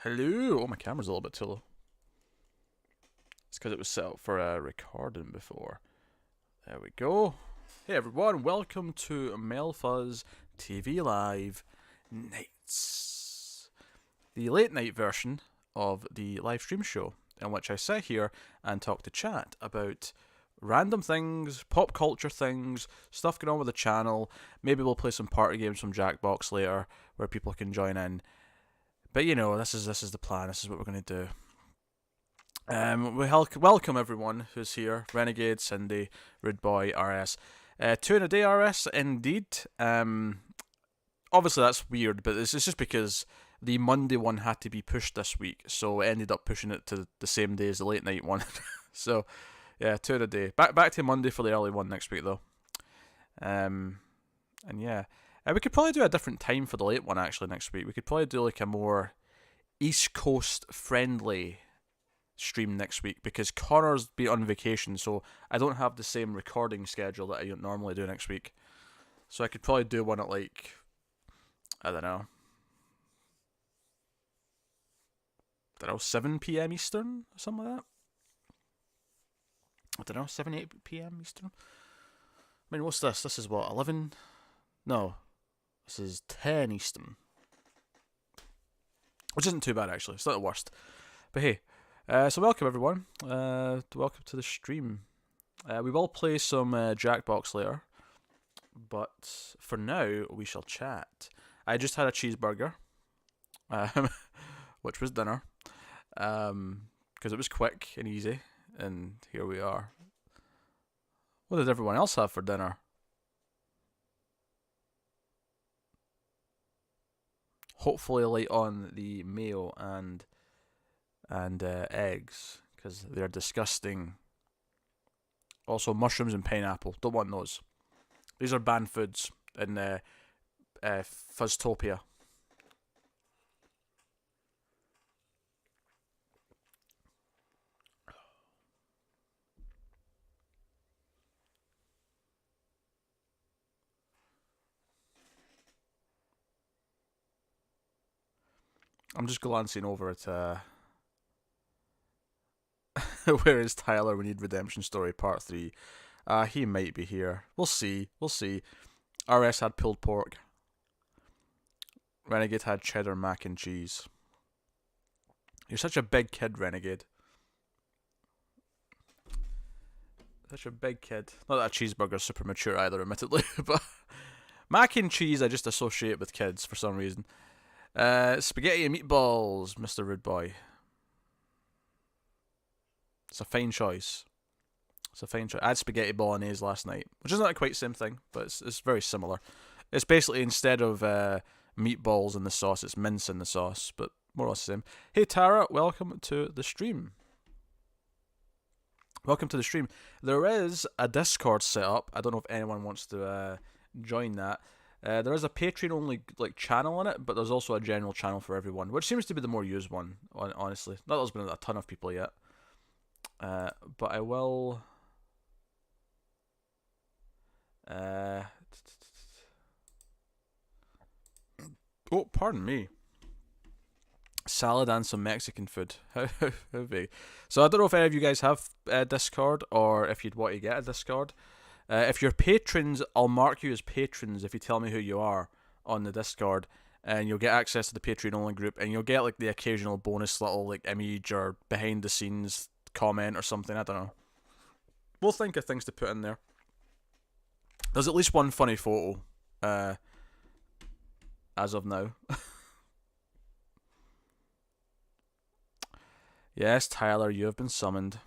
Hello. Oh, my camera's a little bit too low. It's because it was set up for recording before. There we go. Hey everyone, welcome to Mild Fuzz TV Live Nights. The late night version of the live stream show, in which I sit here and talk to chat about random things, pop culture things, stuff going on with the channel. Maybe we'll play some party games from Jackbox later where people can join in. But you know, this is the plan. This is what we're going to do. We welcome everyone who's here. Renegade, Cindy, Rude Boy, RS. 2 in a day, RS, indeed. Obviously that's weird, but it's just because the Monday one had to be pushed this week, so I ended up pushing it to the same day as the late night one. So, yeah, 2 in a day. Back to Monday for the early one next week, though. And yeah. We could probably do a different time for the late one, actually, next week. We could probably do, like, a more East Coast friendly stream next week, because Connor's be on vacation, so I don't have the same recording schedule that I normally do next week. So I could probably do one at, like, I don't know, 7 p.m. Eastern, or something like that. I don't know, 7, 8 p.m. Eastern. I mean, what's this? This is what, 11? No, this is 10 Eastern. Which isn't too bad, actually. It's not the worst. But hey, so welcome everyone. Welcome to the stream. We will play some Jackbox later, but for now we shall chat. I just had a cheeseburger, which was dinner, because it was quick and easy, and here we are. What did everyone else have for dinner? Hopefully light on the mayo and eggs, because they're disgusting. Also, mushrooms and pineapple. Don't want those. These are banned foods in Fuzztopia. I'm just glancing over at where is Tyler? We need Redemption Story Part 3. He might be here. We'll see. We'll see. RS had pulled pork. Renegade had cheddar mac and cheese. You're such a big kid, Renegade. Such a big kid. Not that a cheeseburger's super mature either, admittedly, but mac and cheese I just associate with kids for some reason. Spaghetti and meatballs, Mr. Rude Boy. It's a fine choice. It's a fine choice. I had spaghetti bolognese last night, which is not quite the same thing, but it's very similar. It's basically, instead of meatballs in the sauce, it's mince in the sauce, but more or less the same. Hey Tara, welcome to the stream. Welcome to the stream. There is a Discord set up. I don't know if anyone wants to join that. There is a Patreon only channel on it, but there's also a general channel for everyone, which seems to be the more used one, honestly. Not that there's been a ton of people yet. But I will... Oh, pardon me. Salad and some Mexican food. How big. So I don't know if any of you guys have Discord, or if you'd want to get a Discord. If you're patrons, I'll mark you as patrons if you tell me who you are on the Discord, and you'll get access to the Patreon only group, and you'll get like the occasional bonus little like image or behind the scenes comment or something. I don't know. We'll think of things to put in there. There's at least one funny photo as of now. Yes, Tyler, you have been summoned.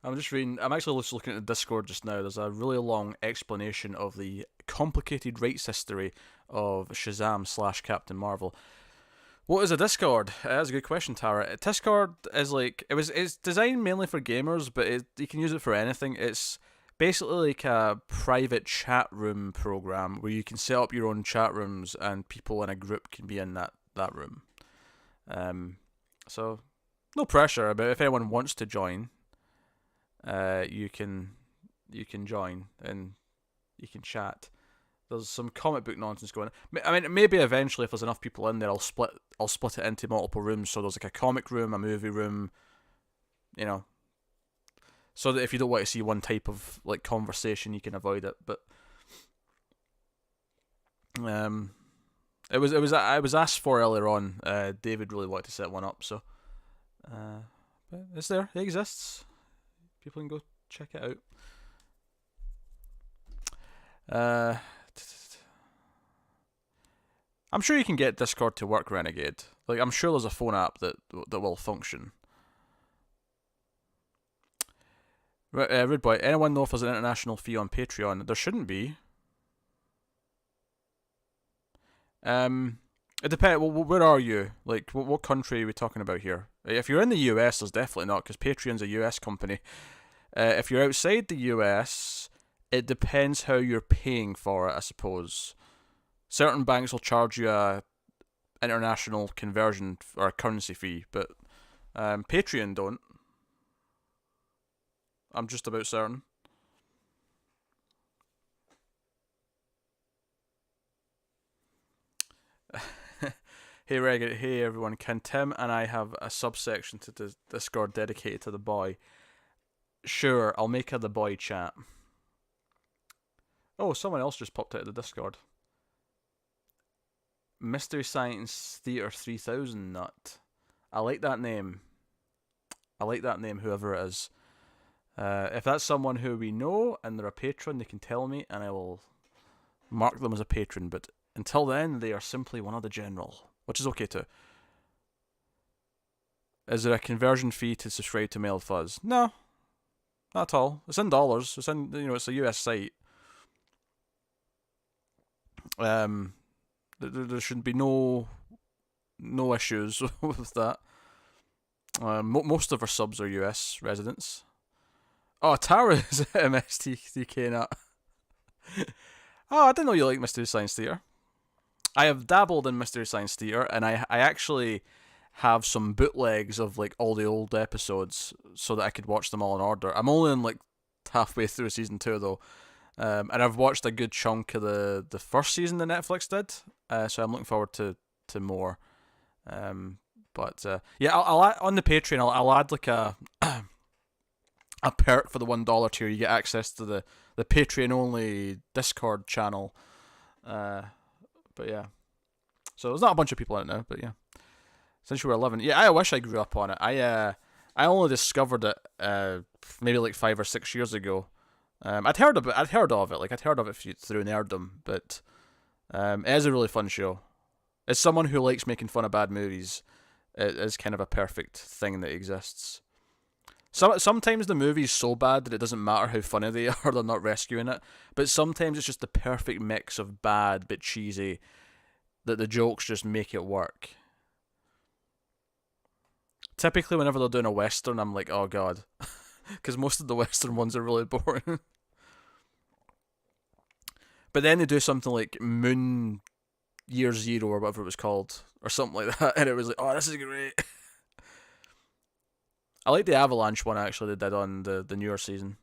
I'm actually just looking at the Discord just now. There's a really long explanation of the complicated rights history of Shazam / Captain Marvel. What is a Discord? That's a good question, Tara. Discord is it's designed mainly for gamers, but you can use it for anything. It's basically like a private chat room program where you can set up your own chat rooms and people in a group can be in that room. So No pressure, but if anyone wants to join, you can join and you can chat. There's some comic book nonsense going on. I mean, maybe eventually, if there's enough people in there, I'll split it into multiple rooms. So there's like a comic room, a movie room, you know, so that if you don't want to see one type of like conversation, you can avoid it. But it was asked for earlier on. David really wanted to set one up, so but it's there. It exists. People can go check it out. I'm sure you can get Discord to work, Renegade. Like, I'm sure there's a phone app that will function. Rude Boy, anyone know if there's an international fee on Patreon? There shouldn't be. It depends. Well, where are you? Like, what country are we talking about here? If you're in the US, there's definitely not, because Patreon's a US company. If you're outside the US, it depends how you're paying for it, I suppose. Certain banks will charge you a international conversion or a currency fee, but Patreon don't. I'm just about certain. Hey everyone, can Tim and I have a subsection to the Discord dedicated to the boy? Sure, I'll make her the boy chat. Oh, someone else just popped out of the Discord. Mystery Science Theater 3000 Nut. I like that name. Whoever it is. If that's someone who we know and they're a patron, they can tell me and I will mark them as a patron. But until then, they are simply one of the general, which is okay too. Is there a conversion fee to subscribe to Mild Fuzz? No, not at all. It's in dollars. It's in, it's a US site. There should be no issues with that. Most of our subs are US residents. Oh, Tara is MSTK Nut. Oh, I didn't know you liked Mystery Science Theater. I have dabbled in Mystery Science Theater, and I actually have some bootlegs of like all the old episodes so that I could watch them all in order. I'm only in like halfway through season 2 though. And I've watched a good chunk of the first season that Netflix did, so I'm looking forward to more. But yeah, I'll add, on the Patreon, I'll add like a perk for the $1 tier. You get access to the Patreon only Discord channel. But yeah, so there's not a bunch of people in it now. But yeah, since you were 11, yeah, I wish I grew up on it. I only discovered it maybe like 5 or 6 years ago. I'd heard of it. I'd heard of it through Nerddom, but it is a really fun show. As someone who likes making fun of bad movies, it is kind of a perfect thing that exists. Sometimes the movie's so bad that it doesn't matter how funny they are, they're not rescuing it. But sometimes it's just the perfect mix of bad but cheesy that the jokes just make it work. Typically, whenever they're doing a Western, I'm like, oh god. Because most of the Western ones are really boring. But then they do something like Moon Year Zero or whatever it was called, or something like that, and it was like, oh, this is great. I like the Avalanche one actually they did on the newer season.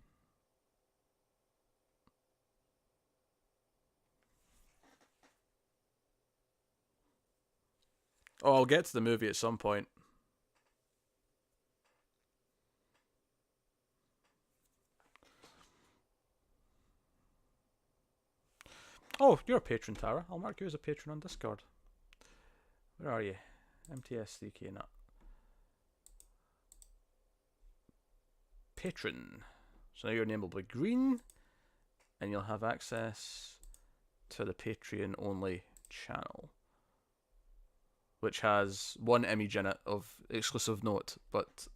Oh, I'll get to the movie at some point. Oh, you're a patron, Tara. I'll mark you as a patron on Discord. Where are you? MTS3K Nut. Patron. So now your name will be green, and you'll have access to the Patreon only channel, which has one image in it of exclusive note, but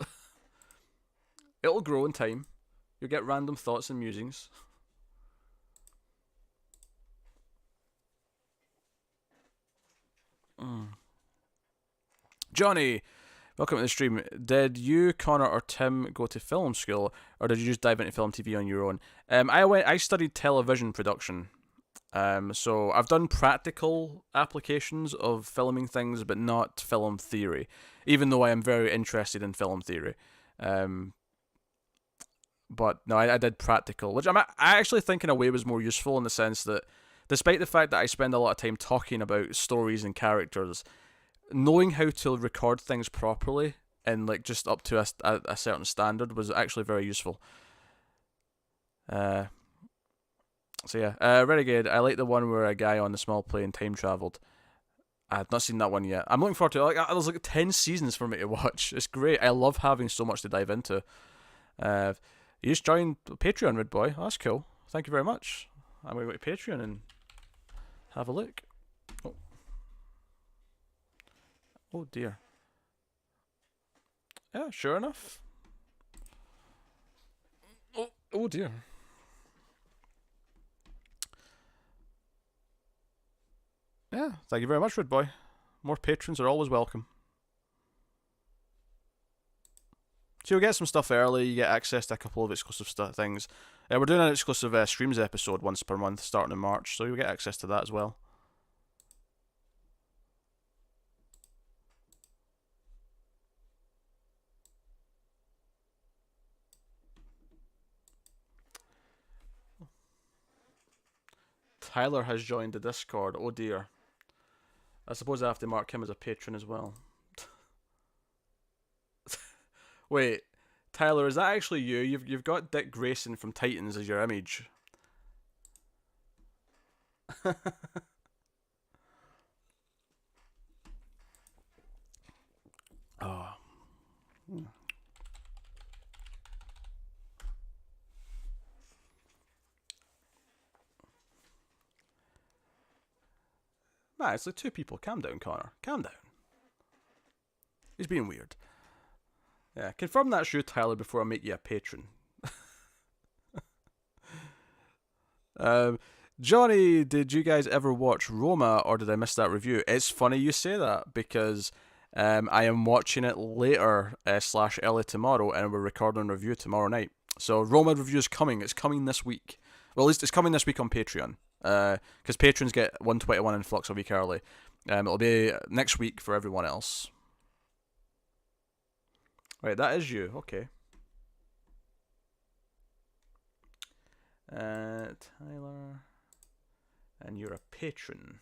it'll grow in time. You'll get random thoughts and musings. Johnny, welcome to the stream. Did you, Connor, or Tim go to film school, or did you just dive into film TV on your own? I studied television production, So I've done practical applications of filming things, but not film theory, even though I am very interested in film theory. Um, but no, I did practical, which I actually think in a way was more useful in the sense that, despite the fact that I spend a lot of time talking about stories and characters, knowing how to record things properly and like just up to a certain standard was actually very useful. So yeah, Renegade. I like the one where a guy on the small plane time traveled. I've not seen that one yet. I'm looking forward to it. There's like 10 seasons for me to watch. It's great. I love having so much to dive into. You just joined Patreon, Red Boy. Oh, that's cool. Thank you very much. I'm going to go to Patreon and have a look. Oh, oh dear. Yeah, sure enough. Oh dear. Yeah, thank you very much, Red Boy. More patrons are always welcome. So you'll get some stuff early, you get access to a couple of exclusive things. We're doing an exclusive streams episode once per month starting in March, so you'll get access to that as well. Tyler has joined the Discord. Oh dear. I suppose I have to mark him as a patron as well. Wait, Tyler, is that actually you? You've got Dick Grayson from Titans as your image. Oh. Nah, it's like two people. Calm down, Connor. Calm down. He's being weird. Yeah, confirm that's you, Tyler, before I make you a patron. Johnny, did you guys ever watch Roma, or did I miss that review? It's funny you say that, because I am watching it later, / early tomorrow, and we're recording a review tomorrow night. So Roma review is coming. It's coming this week. Well, at least it's coming this week on Patreon. Because patrons get 121 influx a week early. It'll be next week for everyone else. Right, that is you. Okay. Tyler, and you're a patron.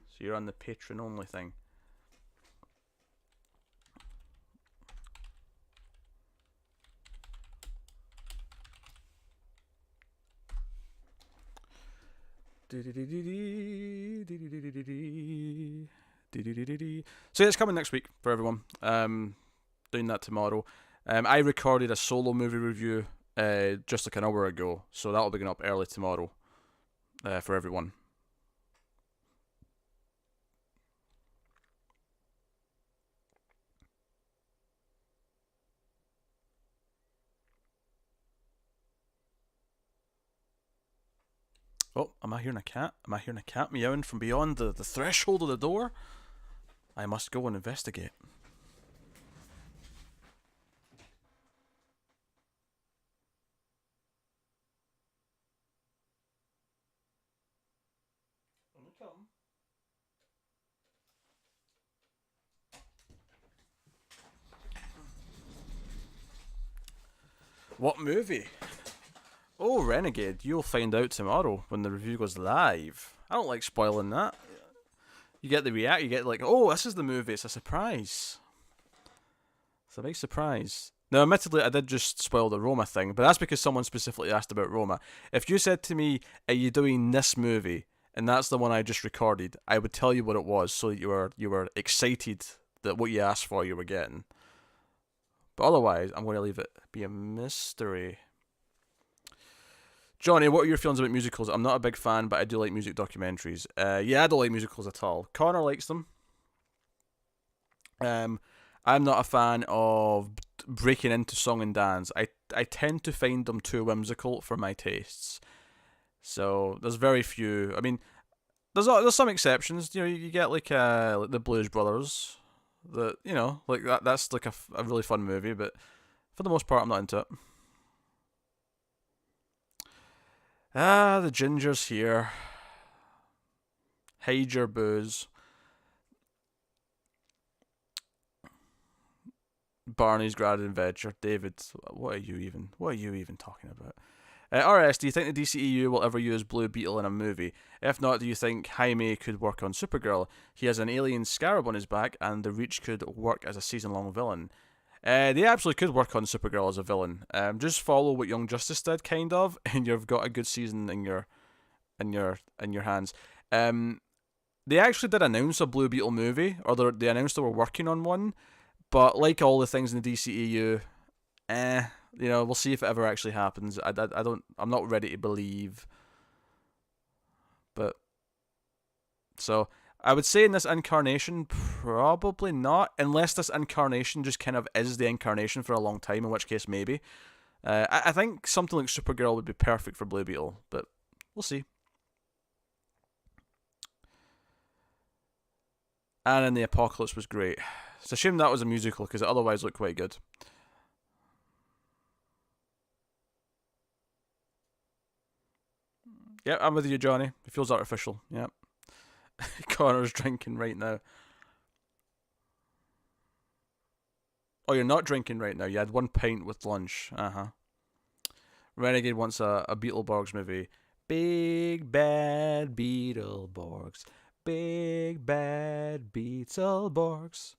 So you're on the patron only thing. So yeah, it's coming next week for everyone. Doing that tomorrow. I recorded a solo movie review just like an hour ago, so that'll be going up early tomorrow for everyone. Oh, am I hearing a cat? Am I hearing a cat meowing from beyond the threshold of the door? I must go and investigate. What movie? Oh, Renegade. You'll find out tomorrow when the review goes live. I don't like spoiling that. You get the react. You get like, oh, this is the movie. It's a surprise. It's a big surprise. Now, admittedly, I did just spoil the Roma thing, but that's because someone specifically asked about Roma. If you said to me, "Are you doing this movie?" and that's the one I just recorded, I would tell you what it was, so that you were excited that what you asked for you were getting. But otherwise, I'm going to leave it be a mystery. Johnny, what are your feelings about musicals? I'm not a big fan, but I do like music documentaries. Yeah, I don't like musicals at all. Connor likes them. I'm not a fan of breaking into song and dance. I tend to find them too whimsical for my tastes. So there's very few. I mean, there's some exceptions. You know, you get like the Blues Brothers. Like that's like a really fun movie, but for the most part, I'm not into it. Ah, the ginger's here. Hide your booze. Barney's Grad Adventure. David, what are you even talking about? RS, do you think the DCEU will ever use Blue Beetle in a movie? If not, do you think Jaime could work on Supergirl? He has an alien scarab on his back, and the Reach could work as a season-long villain. They absolutely could work on Supergirl as a villain. Just follow what Young Justice did, kind of, and you've got a good season in your hands. They actually did announce a Blue Beetle movie, or they announced they were working on one. But like all the things in the DCEU, we'll see if it ever actually happens. I'm not ready to believe. But so I would say in this incarnation, probably not, unless this incarnation just kind of is the incarnation for a long time, in which case maybe. I think something like Supergirl would be perfect for Blue Beetle, but we'll see. And in the Apocalypse was great. It's a shame that was a musical because it otherwise looked quite good. Yep, I'm with you, Johnny. It feels artificial. Yep. Connor's drinking right now. Oh, you're not drinking right now. You had 1 pint with lunch. Renegade wants a Beetleborgs movie. Big bad Beetleborgs. Big bad Beetleborgs.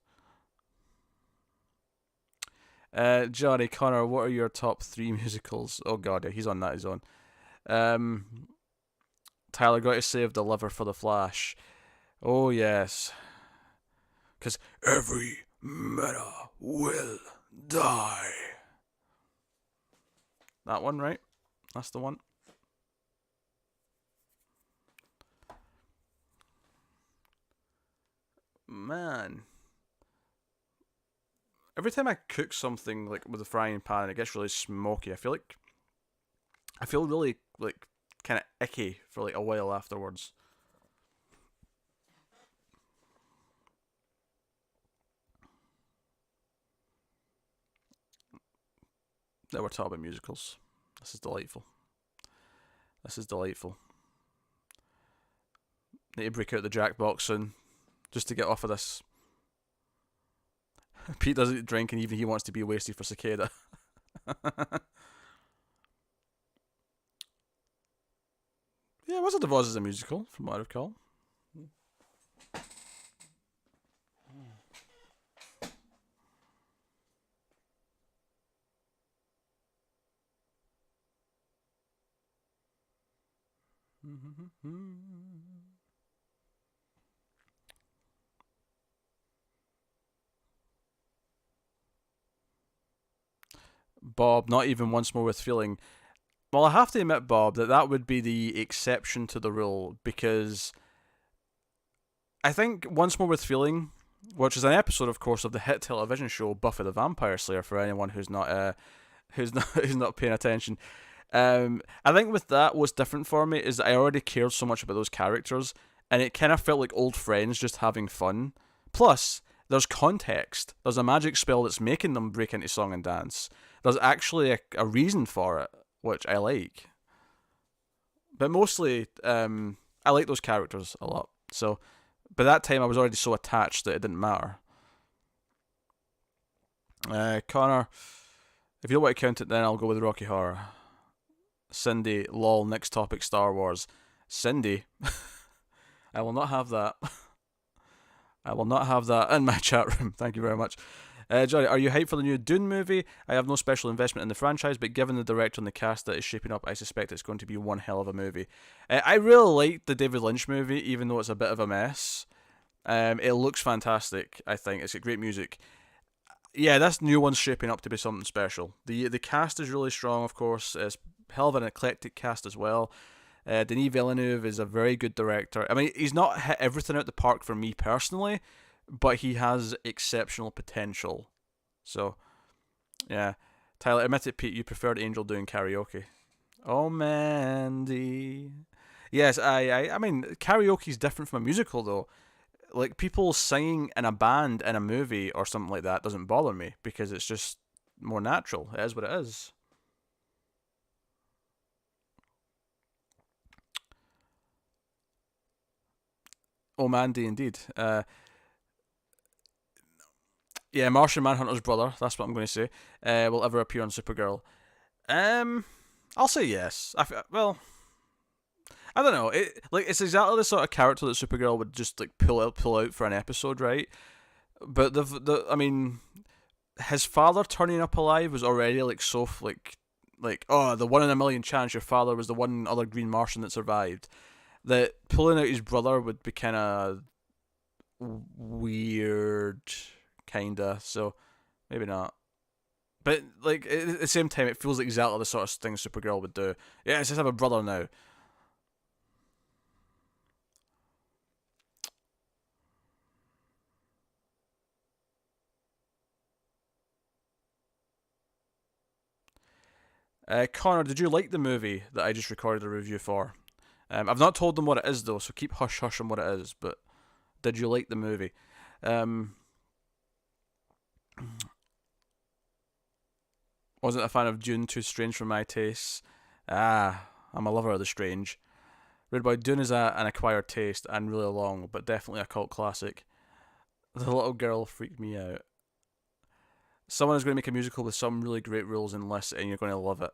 Johnny, Connor, what are your top 3 musicals? Oh god, yeah, he's on that, he's on. Tyler, got to save the liver for the Flash. Oh yes. Because every meta will die. That one, right? That's the one. Man. Every time I cook something like with a frying pan, it gets really smoky. I feel really like kind of icky for like a while afterwards. Now we're talking about musicals. This is delightful. This is delightful. Need to break out the Jackbox soon, just to get off of this. Pete doesn't drink, and even he wants to be wasted for Cicada. Yeah, Wizard of Oz is a musical, from what I recall. Bob, not even Once More with Feeling. Well, I have to admit, Bob, that would be the exception to the rule, because I think Once More with Feeling, which is an episode, of course, of the hit television show Buffy the Vampire Slayer, for anyone who's not who's not paying attention. I think with that, what's different for me is that I already cared so much about those characters, and it kind of felt like old friends just having fun. Plus, there's context. There's a magic spell that's making them break into song and dance. There's actually a reason for it, which I like. But mostly, I like those characters a lot. So, by that time, I was already so attached that it didn't matter. Connor, if you don't want to count it, then I'll go with Rocky Horror. Cindy, lol, next topic, Star Wars. Cindy, I will not have that. I will not have that in my chat room. Thank you very much. Johnny, are you hyped for the new Dune movie? I have no special investment in the franchise, but given the director and the cast that is shaping up, I suspect it's going to be one hell of a movie. I really liked the David Lynch movie, even though it's a bit of a mess. It looks fantastic, I think. It's got great music. Yeah, this new one's shaping up to be something special. The cast is really strong, of course. It's hell of an eclectic cast as well. Denis Villeneuve is a very good director. I mean, he's not hit everything out the park for me personally, but he has exceptional potential. So, yeah. Tyler, admit it, Pete, you preferred Angel doing karaoke. Oh, Mandy. Yes, I mean, karaoke's different from a musical, though. Like, people singing in a band in a movie or something like that doesn't bother me, because it's just more natural. It is what it is. Oh, Mandy, indeed. Yeah, Martian Manhunter's brother. That's what I'm going to say. Will ever appear on Supergirl? I'll say yes. Well, I don't know. It's exactly the sort of character that Supergirl would just like pull out for an episode, right? But I mean, his father turning up alive was already like like oh, the one in a million chance your father was the one other Green Martian that survived. That pulling out his brother would be kind of weird, kinda. So maybe not. But like at the same time, it feels like exactly the sort of thing Supergirl would do. Yeah, let's just have a brother now. Connor, did you like the movie that I just recorded a review for? I've not told them what it is though, so keep hush hush on what it is. But did you like the movie? Um, wasn't a fan of Dune. Too strange for my tastes. I'm a lover of the strange. Red Boy, Dune is an acquired taste and really long, but definitely a cult classic. The little girl freaked me out. Someone is going to make a musical with some really great rules and lists, and you're going to love it.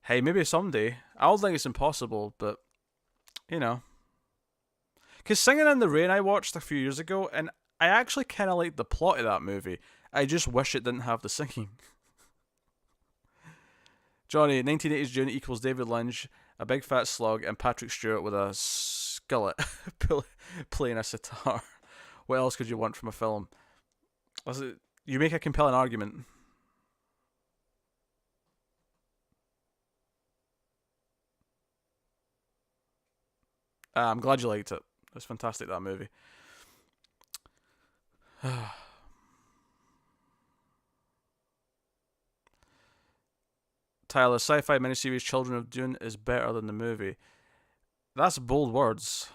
Hey, maybe someday. I don't think it's impossible, but you know, because Singing in the Rain I watched a few years ago, and I actually kind of liked the plot of that movie. I just wish it didn't have the singing. Johnny, 1980s June equals David Lynch, a big fat slug, and Patrick Stewart with a skillet playing a sitar. What else could you want from a film? You make a compelling argument. I'm glad you liked it. It was fantastic, that movie. Tyler, sci-fi miniseries Children of Dune is better than the movie. That's bold words.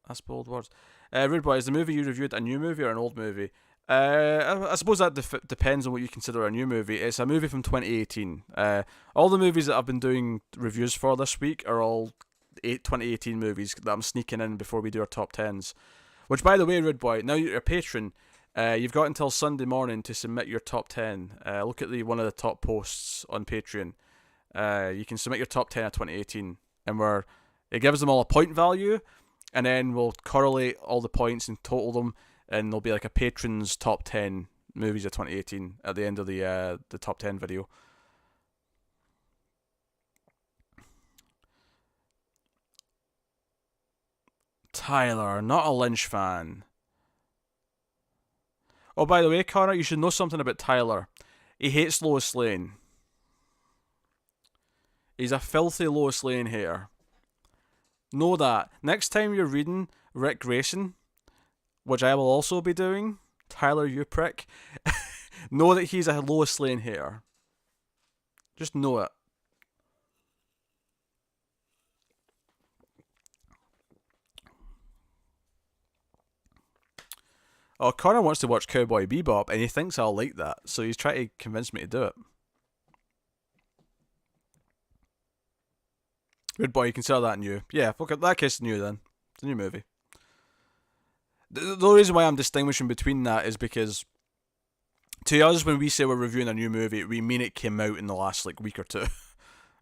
That's bold words. Rude Boy, is the movie you reviewed a new movie or an old movie? I suppose that depends on what you consider a new movie. It's a movie from 2018. All the movies that I've been doing reviews for this week are all 2018 movies that I'm sneaking in before we do our top tens. Which, by the way, Rude Boy, now you're a patron, you've got until Sunday morning to submit your top 10. Look at the one of the top posts on Patreon. You can submit your top 10 of 2018, and it gives them all a point value, and then we'll correlate all the points and total them, and there'll be like a patron's top 10 movies of 2018 at the end of the top 10 video. Tyler, not a Lynch fan. Oh, by the way, Connor, you should know something about Tyler. He hates Lois Lane. He's a filthy Lois Lane hater. Know that. Next time you're reading Rick Grayson, which I will also be doing, Tyler, you prick, know that he's a Lois Lane hater. Just know it. Oh, Connor wants to watch Cowboy Bebop, and he thinks I'll like that, so he's trying to convince me to do it. Good boy, you consider that new. Yeah, okay, that case is new then. It's a new movie. The only reason why I'm distinguishing between that is because to us, when we say we're reviewing a new movie, we mean it came out in the last like week or two,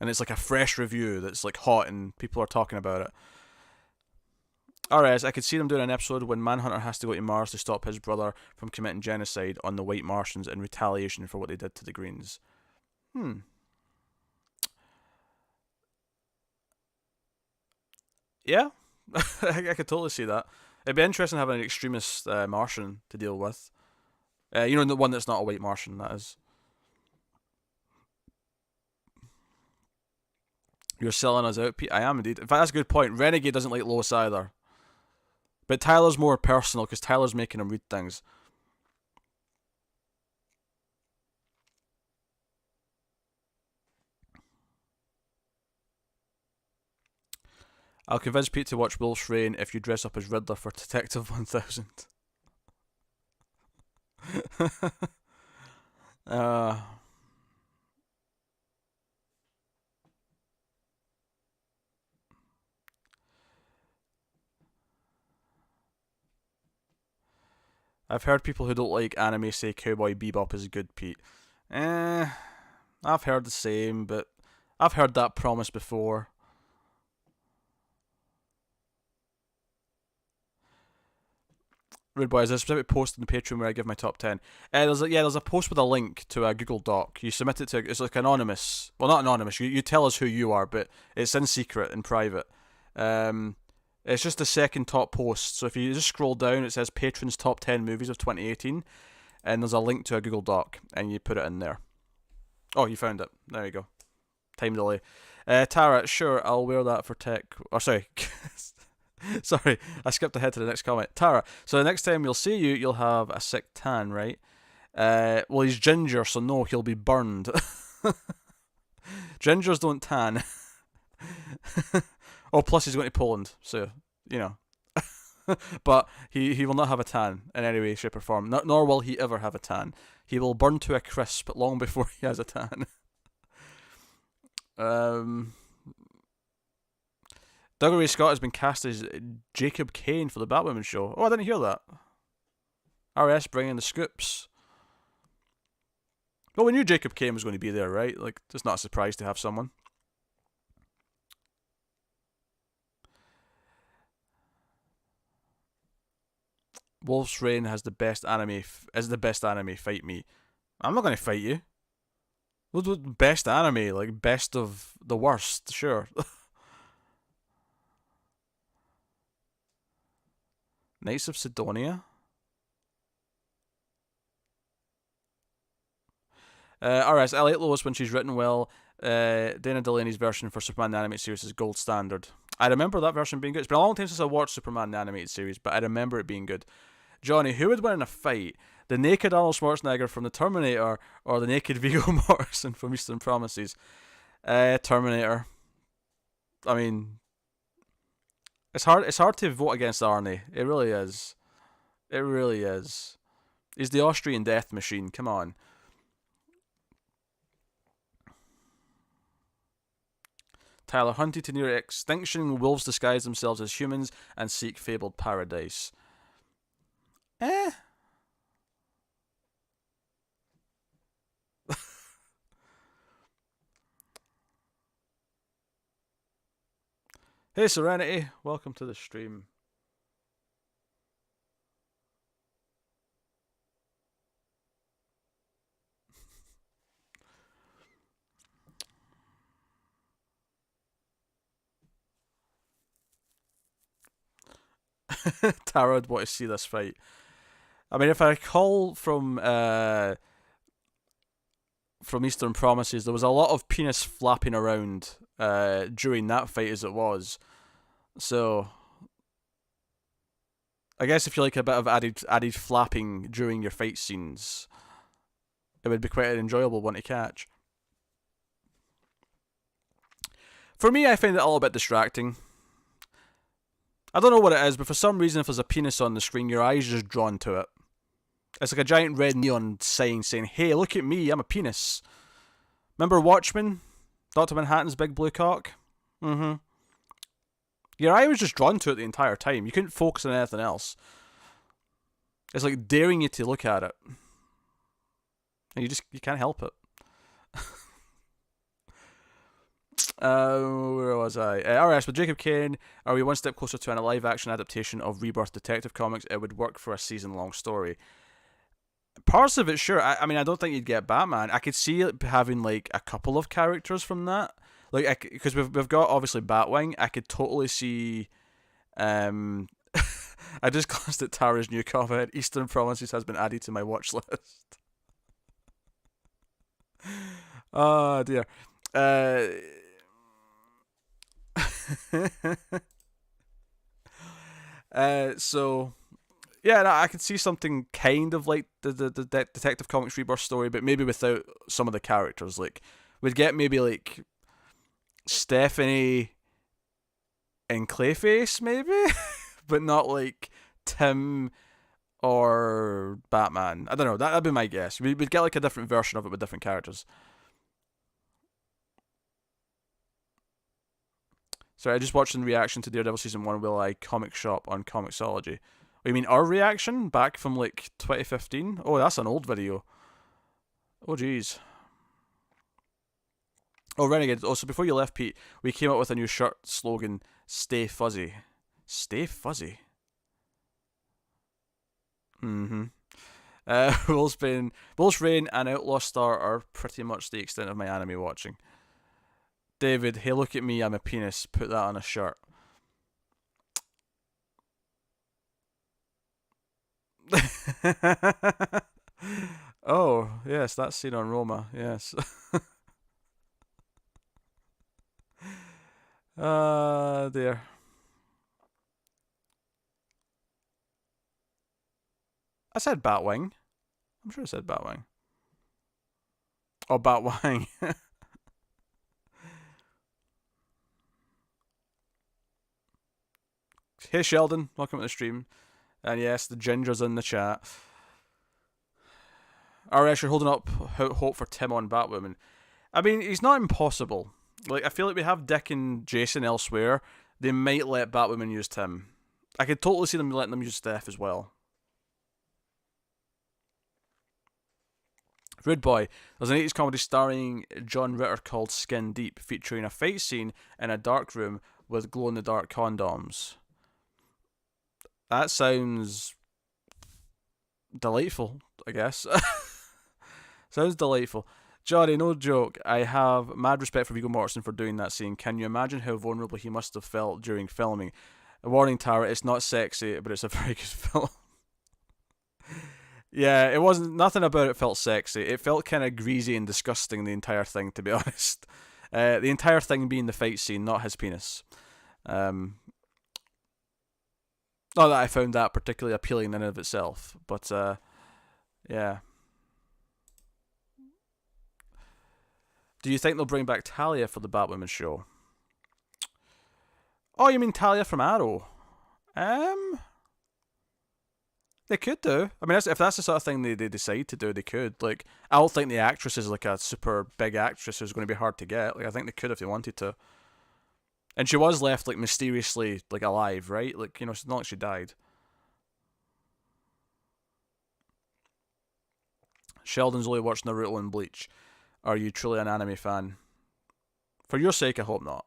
and it's like a fresh review that's like hot and people are talking about it. Alright, I could see them doing an episode when Manhunter has to go to Mars to stop his brother from committing genocide on the White Martians in retaliation for what they did to the Greens. Yeah, I could totally see that. It'd be interesting having an extremist Martian to deal with. The one that's not a white Martian, that is. You're selling us out, Pete. I am indeed. In fact, that's a good point. Renegade doesn't like Lois either. But Tyler's more personal because Tyler's making him read things. I'll convince Pete to watch Wolf's Rain if you dress up as Riddler for Detective 1000. uh, I've heard people who don't like anime say Cowboy Bebop is good, Pete. I've heard the same, but I've heard that promise before. Rude Boy, is there a specific post on the Patreon where I give my top 10? There's a post with a link to a Google Doc. You submit it to, it's like anonymous. Well, not anonymous. You tell us who you are, but it's in secret, in private. It's just the second top post. So if you just scroll down, it says Patrons Top 10 Movies of 2018. And there's a link to a Google Doc, and you put it in there. Oh, you found it. There you go. Time delay. Tara, sure, I'll wear that for tech. Oh, sorry. Sorry, I skipped ahead to the next comment. Tara, so the next time we'll see you, you'll have a sick tan, right? Well, he's ginger, so no, he'll be burned. Gingers don't tan. Oh, plus he's going to Poland, so, you know. But he will not have a tan in any way, shape, or form. Nor will he ever have a tan. He will burn to a crisp long before he has a tan. Douglas Ray Scott has been cast as Jacob Kane for the Batwoman show. Oh, I didn't hear that. RS bringing the scoops. Well, we knew Jacob Kane was going to be there, right? Like, it's not a surprise to have someone. Wolf's Rain has the best anime. Is the best anime. Fight me. I'm not going to fight you. Best anime, like best of the worst, sure. Knights of Sidonia. RS, I like Lois when she's written well. Dana Delaney's version for Superman the Animated Series is gold standard. I remember that version being good. It's been a long time since I watched Superman the Animated Series, but I remember it being good. Johnny, who would win in a fight? The naked Arnold Schwarzenegger from the Terminator or the naked Viggo Mortensen from Eastern Promises? Terminator. I mean, it's hard to vote against Arnie. It really is. It really is. He's the Austrian death machine. Come on. Tyler, hunted to near extinction, wolves disguise themselves as humans and seek fabled paradise. Hey Serenity, welcome to the stream. Tara would want to see this fight. I mean, if I recall from Eastern Promises, there was a lot of penis flapping around during that fight as it was. So, I guess if you like a bit of added flapping during your fight scenes, it would be quite an enjoyable one to catch. For me, I find it a little bit distracting. I don't know what it is, but for some reason, if there's a penis on the screen, your eyes are just drawn to it. It's like a giant red neon sign saying, "Hey, look at me, I'm a penis." Remember Watchmen? Dr. Manhattan's big blue cock? Mm-hmm. Your eye was just drawn to it the entire time. You couldn't focus on anything else. It's like daring you to look at it. And you can't help it. Where was I? RS, with Jacob Kane, are we one step closer to a live-action adaptation of Rebirth Detective Comics? It would work for a season-long story. Parts of it, sure. I mean, I don't think you'd get Batman. I could see it having like a couple of characters from that, like because we've got obviously Batwing. I could totally see. I just glanced at Tara's new comment. Eastern Promises has been added to my watch list. Oh dear. So. Yeah, no, I could see something kind of like the Detective Comics Rebirth story, but maybe without some of the characters. Like, we'd get maybe like Stephanie and Clayface, maybe, but not like Tim or Batman. I don't know. That'd be my guess. We'd get like a different version of it with different characters. Sorry, I just watched in reaction to Daredevil Season 1 Will I Comic Shop on Comixology. You mean our reaction back from like 2015? Oh, that's an old video. Oh, jeez. Oh, Renegade. Oh, so before you left, Pete, we came up with a new shirt slogan: "Stay fuzzy." Stay fuzzy. Mm-hmm. Wolf's Rain, and Outlaw Star are pretty much the extent of my anime watching. David, hey, look at me, I'm a penis. Put that on a shirt. Oh, yes, that's seen on Roma, yes. Dear. I said Batwing. I'm sure I said Batwing. Oh, Batwing. Hey, Sheldon, welcome to the stream. And yes, the Ginger's in the chat. RS, you're holding up hope for Tim on Batwoman. I mean, he's not impossible. Like, I feel like we have Dick and Jason elsewhere. They might let Batwoman use Tim. I could totally see them letting them use Steph as well. Rude Boy. There's an 80s comedy starring John Ritter called Skin Deep, featuring a fight scene in a dark room with glow-in-the-dark condoms. That sounds delightful, I guess. Sounds delightful. Johnny, no joke. I have mad respect for Viggo Mortensen for doing that scene. Can you imagine how vulnerable he must have felt during filming? A warning, Tara, it's not sexy, but it's a very good film. Yeah, it wasn't. Nothing about it felt sexy. It felt kind of greasy and disgusting, the entire thing, to be honest. The entire thing being the fight scene, not his penis. Not that I found that particularly appealing in and of itself, but yeah. Do you think they'll bring back Talia for the Batwoman show? Oh, you mean Talia from Arrow? They could do. I mean, if that's the sort of thing they decide to do, they could. Like, I don't think the actress is like a super big actress who's going to be hard to get. Like, I think they could if they wanted to. And she was left like mysteriously like alive, right? Like, you know, it's not like she died. Sheldon's only watched Naruto and Bleach. Are you truly an anime fan? For your sake, I hope not.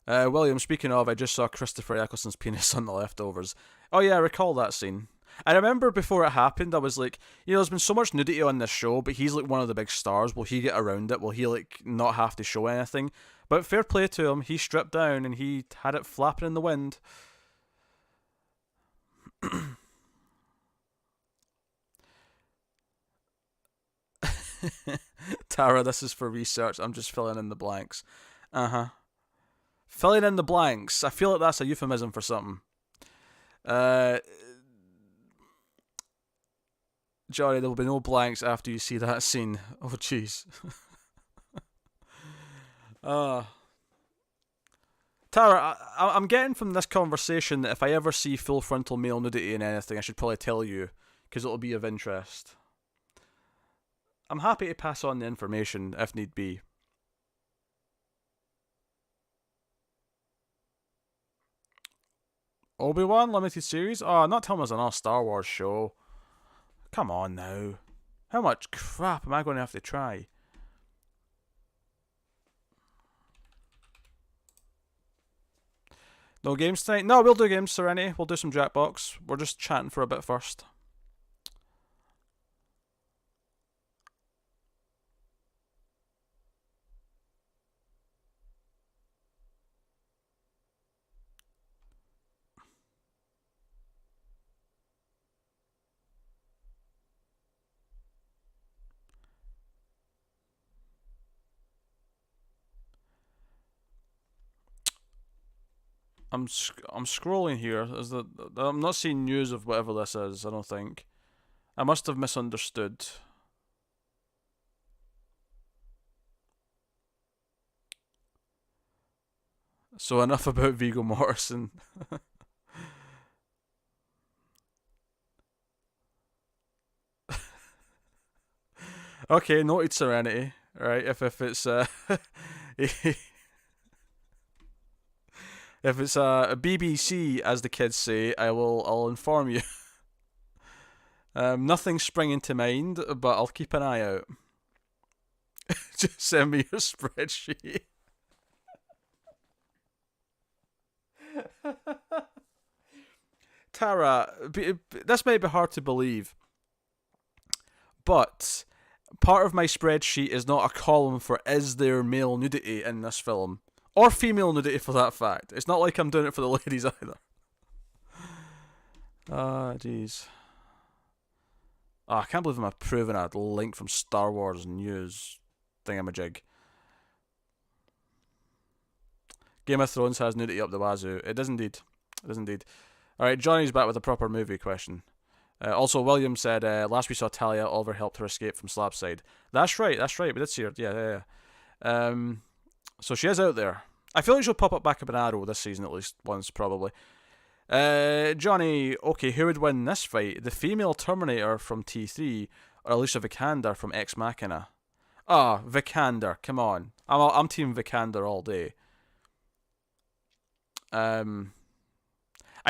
William, speaking of, I just saw Christopher Eccleston's penis on The Leftovers. Oh yeah, I recall that scene. I remember before it happened, I was like, you know, there's been so much nudity on this show, but he's like one of the big stars. Will he get around it? Will he like not have to show anything? But fair play to him, he stripped down and he had it flapping in the wind. Tara, this is for research. I'm just filling in the blanks. Uh-huh. Filling in the blanks. I feel like that's a euphemism for something. Johnny, there will be no blanks after you see that scene. Oh, jeez. Tara, I'm getting from this conversation that if I ever see full frontal male nudity in anything, I should probably tell you, because it'll be of interest. I'm happy to pass on the information if need be. Obi-Wan limited series? Oh, not telling us another Star Wars show. Come on now. How much crap am I going to have to try? No games tonight? No, we'll do games, Serenity. We'll do some Jackbox. We're just chatting for a bit first. I'm scrolling here. I'm not seeing news of whatever this is. I don't think. I must have misunderstood. So enough about Viggo Mortensen. Okay, noted, Serenity. right? If it's if it's a BBC, as the kids say, I'll inform you. Nothing's springing to mind, but I'll keep an eye out. Just send me your spreadsheet. Tara, this might be hard to believe, but part of my spreadsheet is not a column for is there male nudity in this film, or female nudity for that fact. It's not like I'm doing it for the ladies either. Ah, jeez. I can't believe I'm approving a link from Star Wars news thingamajig. Game of Thrones has nudity up the wazoo. It does indeed. It does indeed. Alright, Johnny's back with a proper movie question. Also, William said, last we saw Talia, Oliver helped her escape from Slabside. That's right. We did see her. Yeah. So she is out there. I feel like she'll pop up back up in Arrow this season at least once, probably. Johnny, okay, who would win this fight? The female Terminator from T3 or Alicia Vikander from Ex Machina? Vikander, come on. I'm Team Vikander all day. I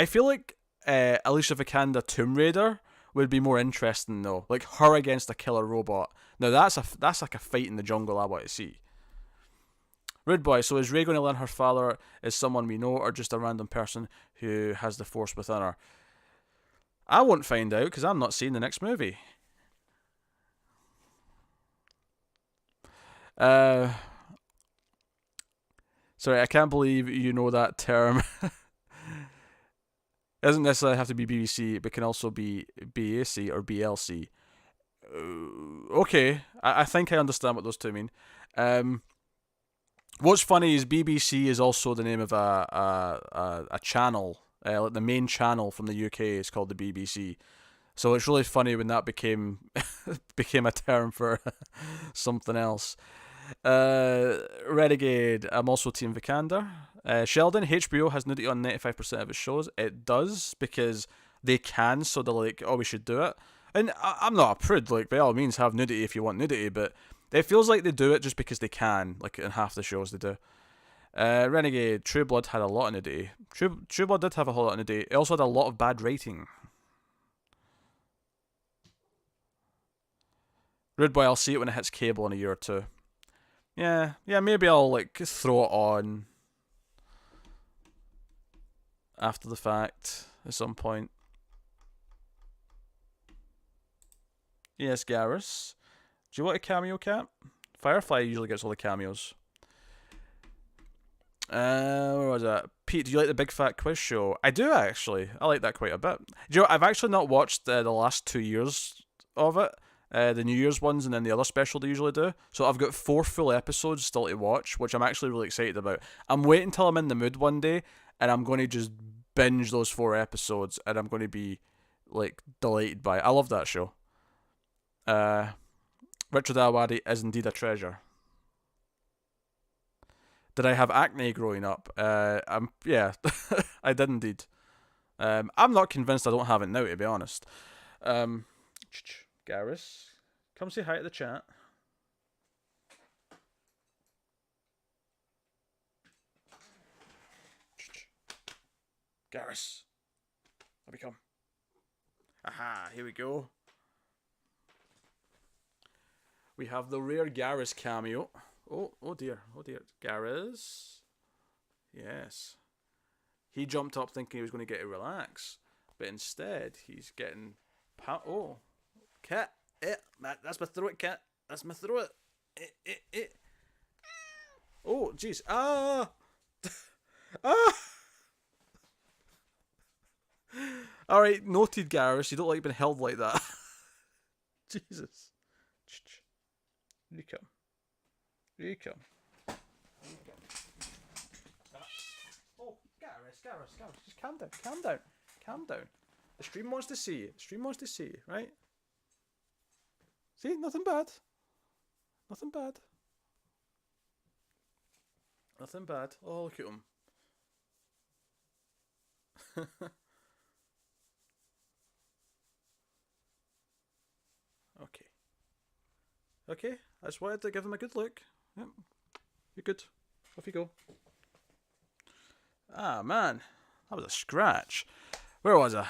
feel like Alicia Vikander Tomb Raider would be more interesting though. Like her against a killer robot. Now that's like a fight in the jungle I want to see. Rude boy, so is Rey going to learn her father is someone we know or just a random person who has the Force within her? I won't find out because I'm not seeing the next movie. Sorry, I can't believe you know that term. It doesn't necessarily have to be BBC, but can also be BAC or BLC. Okay, I think I understand what those two mean. What's funny is BBC is also the name of a channel. Like the main channel from the UK is called the BBC. So it's really funny when that became a term for something else. Renegade, I'm also Team Vikander. Sheldon, HBO has nudity on 95% of its shows. It does, because they can, so they're like, oh, we should do it. And I'm not a prude, like, by all means, have nudity if you want nudity, but it feels like they do it just because they can, like, in half the shows they do. Renegade, True Blood had a lot of nudity. True Blood did have a whole lot of nudity. It also had a lot of bad writing. Rude boy, I'll see it when it hits cable in a year or two. Yeah, maybe I'll, like, throw it on after the fact at some point. Yes, Garrus. Do you want a cameo, Cap? Firefly usually gets all the cameos. Where was that? Pete, do you like the Big Fat Quiz Show? I do, actually. I like that quite a bit. Do you know, I've actually not watched the last 2 years of it. The New Year's ones and then the other special they usually do. So I've got 4 full episodes still to watch, which I'm actually really excited about. I'm waiting until I'm in the mood one day, and I'm going to just binge those 4 episodes, and I'm going to be, like, delighted by it. I love that show. Richard Awadi is indeed a treasure. Did I have acne growing up? Yeah, I did indeed. I'm not convinced I don't have it now, to be honest. Garrus, come say hi to the chat. Garrus, let me come. Aha, here we go. We have the rare Garrus cameo. Oh dear. Garrus. Yes. He jumped up thinking he was going to get to relax, but instead he's getting... Oh. Cat. That's my throat, cat. That's my throat. Oh, jeez. Ah. Alright, noted, Garrus. You don't like being held like that. Jesus. Here you come. Oh, Garrus. Just calm down. The stream wants to see you. Right? See? Nothing bad. Oh, look at him. Okay. Okay, I just wanted to give them a good look. Yep, you're good. Off you go. Ah, man. That was a scratch. Where was I?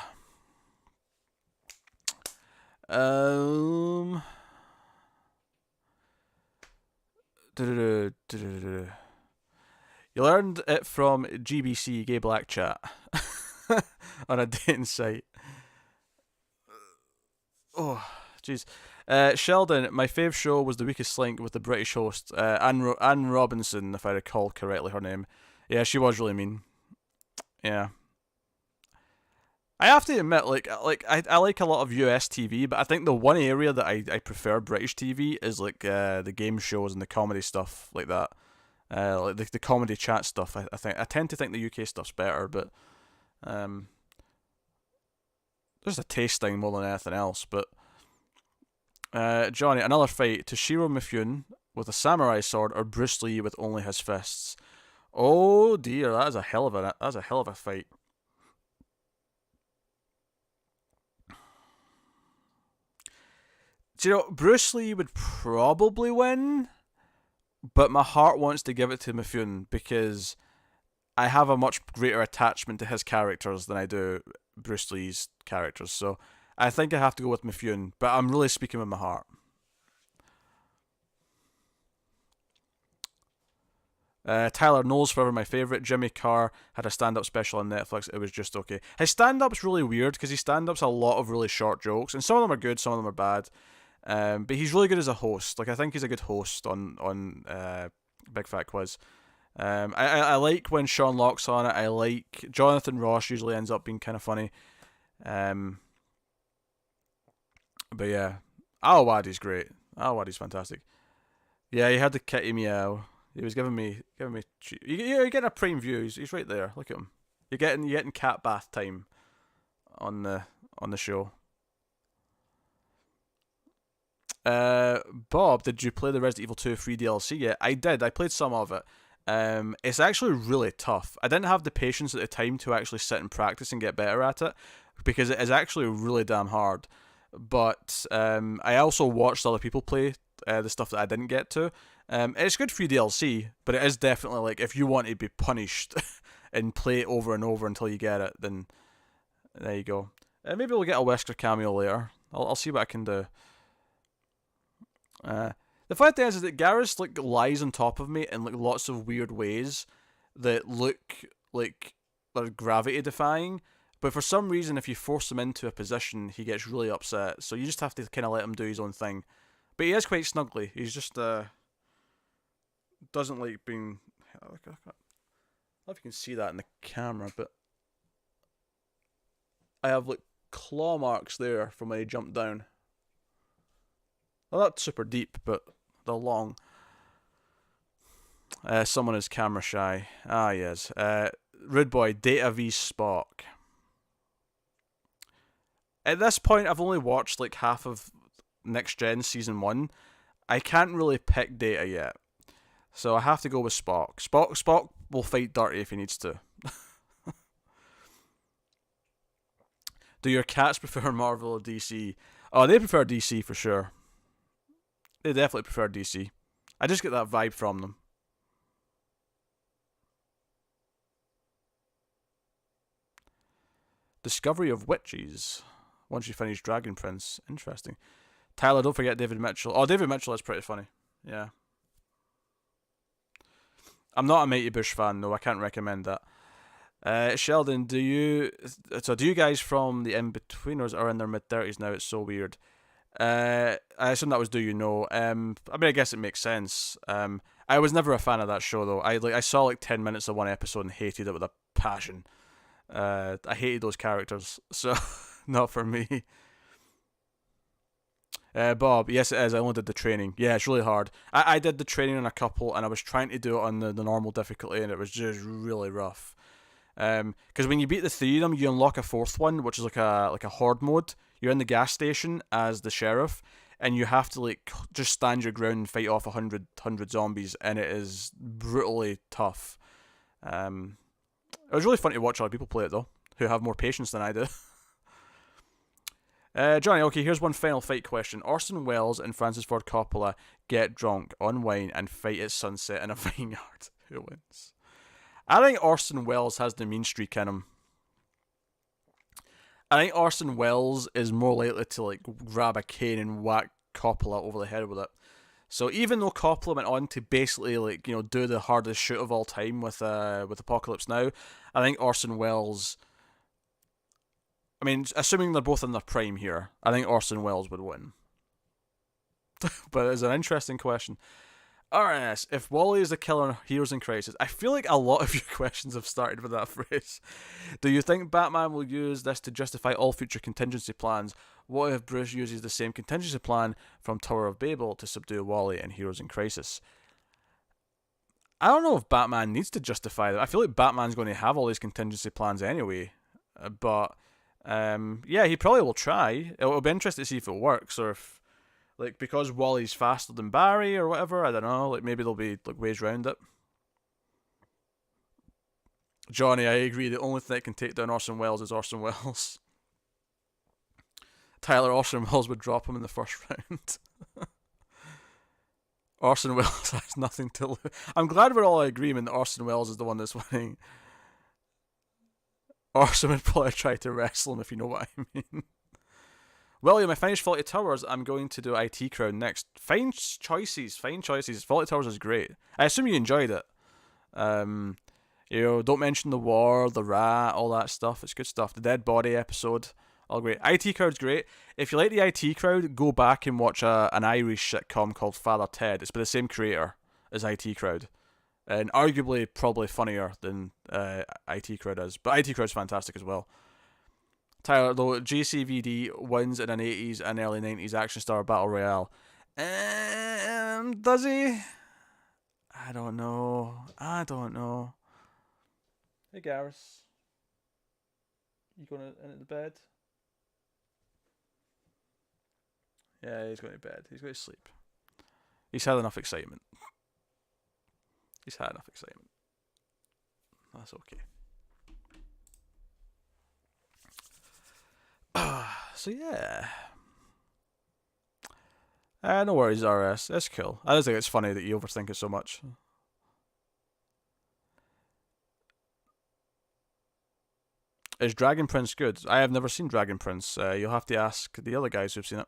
Du-du-du. You learned it from GBC Gay Black Chat on a dating site. Oh, jeez. Sheldon, my fave show was The Weakest Link with the British host, Anne Robinson, if I recall correctly her name. Yeah, she was really mean. Yeah. I have to admit, I like a lot of US TV, but I think the one area that I prefer British TV is like the game shows and the comedy stuff like that. Like the comedy chat stuff. I tend to think the UK stuff's better, but there's a taste thing more than anything else. But Johnny, another fight: Toshiro Mifune with a samurai sword or Bruce Lee with only his fists. Oh dear, that's a hell of a fight. Do you know, Bruce Lee would probably win, but my heart wants to give it to Mifune because I have a much greater attachment to his characters than I do Bruce Lee's characters. So I think I have to go with Mifune, but I'm really speaking with my heart. Tyler Knowles, forever my favourite. Jimmy Carr had a stand-up special on Netflix. It was just okay. His stand-up's really weird because his stand-up's a lot of really short jokes, and some of them are good, some of them are bad. But he's really good as a host. Like I think he's a good host on Big Fat Quiz. I like when Sean Locke's on it. I like Jonathan Ross usually ends up being kind of funny. But yeah, Al Wadi's great. Al Wadi's fantastic. Yeah, he had the kitty meow. He was giving me. You're getting a prime view. He's right there. Look at him. You're getting cat bath time on the show. Bob, did you play the Resident Evil 2 free DLC yet? I did. I played some of it. It's actually really tough. I didn't have the patience at the time to actually sit and practice and get better at it because it is actually really damn hard. But I also watched other people play the stuff that I didn't get to. It's good free DLC, but it is definitely like if you want to be punished and play it over and over until you get it, then there you go. Maybe we'll get a Wesker cameo later. I'll see what I can do. The funny thing is that Garrus like lies on top of me in like lots of weird ways that look like they're gravity defying, but for some reason if you force him into a position he gets really upset, so you just have to kind of let him do his own thing. But he is quite snuggly. He's just doesn't like being. I don't know if you can see that in the camera, but I have like claw marks there from when he jumped down. Well, not super deep, but they're long. Someone is camera shy. Ah, yes. Rude Boy, Data v Spock. At this point, I've only watched like half of Next Gen Season 1. I can't really pick Data yet. So I have to go with Spock. Spock will fight dirty if he needs to. Do your cats prefer Marvel or DC? Oh, they prefer DC for sure. They definitely prefer DC. I just get that vibe from them. Discovery of Witches. Once you finish Dragon Prince. Interesting. Tyler, don't forget David Mitchell. Oh, David Mitchell is pretty funny. Yeah. I'm not a Mighty Bush fan, though. I can't recommend that. Sheldon, do you guys from the In-Betweeners are in their mid-30s now? It's so weird. I assume that was Do You Know. I mean, I guess it makes sense. I was never a fan of that show, though. I saw like 10 minutes of one episode and hated it with a passion. I hated those characters, so not for me. Bob, yes it is, I only did the training. Yeah, it's really hard. I did the training on a couple and I was trying to do it on the normal difficulty and it was just really rough. Because when you beat the three of them, you unlock a fourth one, which is like a horde mode. You're in the gas station as the sheriff and you have to like just stand your ground and fight off 100 zombies and it is brutally tough. It was really fun to watch other people play it though, who have more patience than I do. Johnny, okay, here's one final fight question. Orson Welles and Francis Ford Coppola get drunk on wine and fight at sunset in a vineyard. Who wins? I think Orson Welles has the mean streak in him. I think Orson Welles is more likely to like grab a cane and whack Coppola over the head with it. So even though Coppola went on to basically like do the hardest shoot of all time with Apocalypse Now, I think Orson Welles. I mean, assuming they're both in their prime here, I think Orson Welles would win. But it's an interesting question. RS, if Wally is the killer in Heroes in Crisis, I feel like a lot of your questions have started with that phrase. Do you think Batman will use this to justify all future contingency plans? What if Bruce uses the same contingency plan from Tower of Babel to subdue Wally in Heroes in Crisis? I don't know if Batman needs to justify that. I feel like Batman's going to have all these contingency plans anyway. But, yeah, he probably will try. It'll be interesting to see if it works, or if, like, because Wally's faster than Barry or whatever, I don't know, like, maybe there'll be, like, ways around it. Johnny, I agree, the only thing that can take down Orson Welles is Orson Welles. Tyler, Orson Welles would drop him in the first round. Orson Welles has nothing to lose. I'm glad we're all in agreement that Orson Welles is the one that's winning. Orson would probably try to wrestle him, if you know what I mean. William, I finished Fawlty Towers. I'm going to do IT Crowd next. Fine choices. Fawlty Towers is great. I assume you enjoyed it. Don't mention the war, the rat, all that stuff. It's good stuff. The Dead Body episode, all great. IT Crowd's great. If you like the IT Crowd, go back and watch an Irish sitcom called Father Ted. It's by the same creator as IT Crowd, and arguably probably funnier than IT Crowd is. But IT Crowd's fantastic as well. Tyler, though, JCVD wins in an 80s and early 90s action star battle royale. Does he? I don't know. Hey, Garrus. You going into the bed? Yeah, he's going to bed. He's going to sleep. He's had enough excitement. That's okay. So yeah. No worries, RS. That's cool. I just think it's funny that you overthink it so much. Is Dragon Prince good? I have never seen Dragon Prince. You'll have to ask the other guys who've seen it.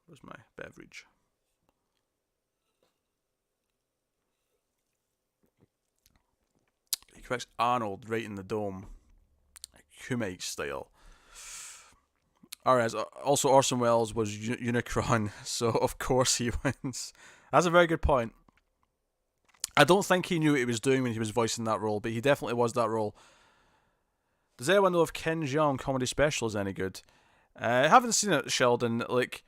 Where's my beverage? He corrects Arnold right in the dome. Kumite style. Alright, also Orson Welles was Unicron, so of course he wins. That's a very good point. I don't think he knew what he was doing when he was voicing that role, but he definitely was that role. Does anyone know if Ken Jeong comedy special is any good? I haven't seen it, Sheldon. Like,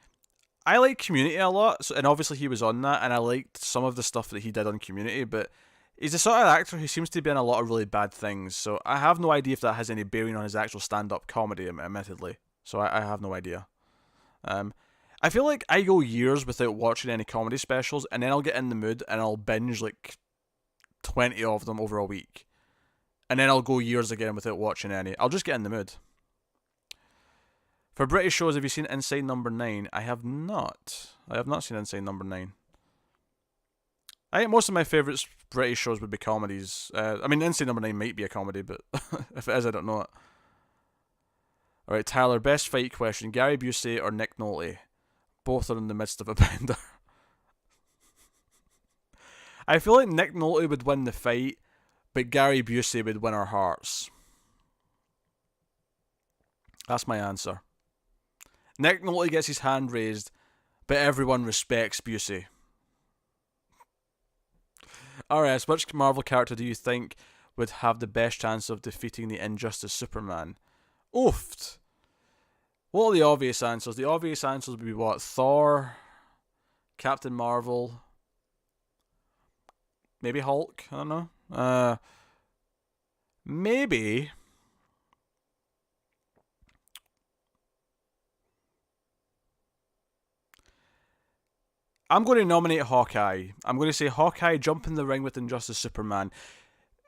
I like Community a lot, so, and obviously he was on that, and I liked some of the stuff that he did on Community, but he's the sort of actor who seems to be in a lot of really bad things, so I have no idea if that has any bearing on his actual stand-up comedy, admittedly. So I have no idea. I feel like I go years without watching any comedy specials, and then I'll get in the mood, and I'll binge like 20 of them over a week. And then I'll go years again without watching any. I'll just get in the mood. For British shows, have you seen Inside Number 9? I have not. I have not seen Inside Number 9. I think most of my favourite British shows would be comedies. I mean, Inside Number 9 might be a comedy, but if it is, I don't know it. Alright, Tyler, best fight question. Gary Busey or Nick Nolte? Both are in the midst of a bender. I feel like Nick Nolte would win the fight, but Gary Busey would win our hearts. That's my answer. Nick Nolte gets his hand raised, but everyone respects Busey. RS, which Marvel character do you think would have the best chance of defeating the Injustice Superman? Oofed. What are the obvious answers? The obvious answers would be what? Thor, Captain Marvel, maybe Hulk? I don't know. Maybe. I'm going to nominate Hawkeye. I'm going to say Hawkeye jump in the ring with Injustice Superman.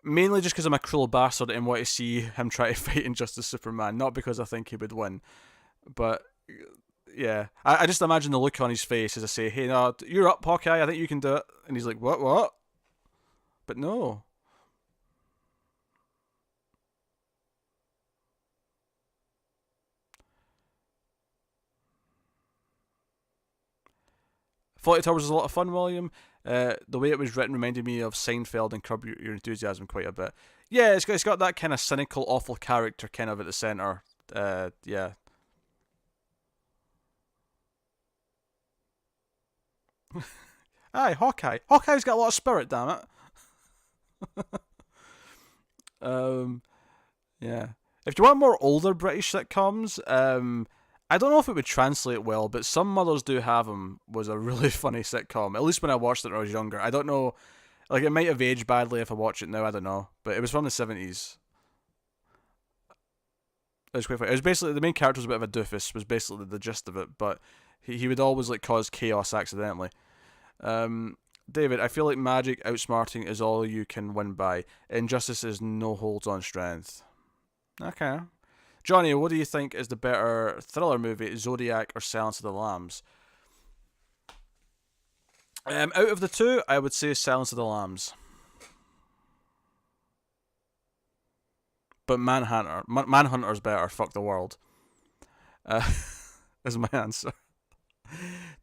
Mainly just because I'm a cruel bastard and want to see him try to fight Injustice Superman, not because I think he would win. But yeah, I just imagine the look on his face as I say, "Hey, no, you're up, Hawkeye. I think you can do it." And he's like, What?" But no. 40 Towers is a lot of fun, William. The way it was written reminded me of Seinfeld and Curb Your Enthusiasm quite a bit. Yeah, it's got that kind of cynical, awful character kind of at the center. Yeah. Aye, Hawkeye. Hawkeye's got a lot of spirit, damn it. Um, yeah. If you want more older British sitcoms, I don't know if it would translate well, but Some Mothers Do Have 'Em was a really funny sitcom. At least when I watched it when I was younger. I don't know, like it might have aged badly if I watch it now. I don't know, but it was from the 70s. It was quite funny. It was basically the main character was a bit of a doofus. Was basically the gist of it, but he would always like cause chaos accidentally. Um, David, I feel like magic outsmarting is all you can win by. Injustice is no holds on strength. Okay. Johnny, what do you think is the better thriller movie, Zodiac or Silence of the Lambs? Out of the two, I would say Silence of the Lambs. But Manhunter's better. Fuck the world. Uh, is my answer.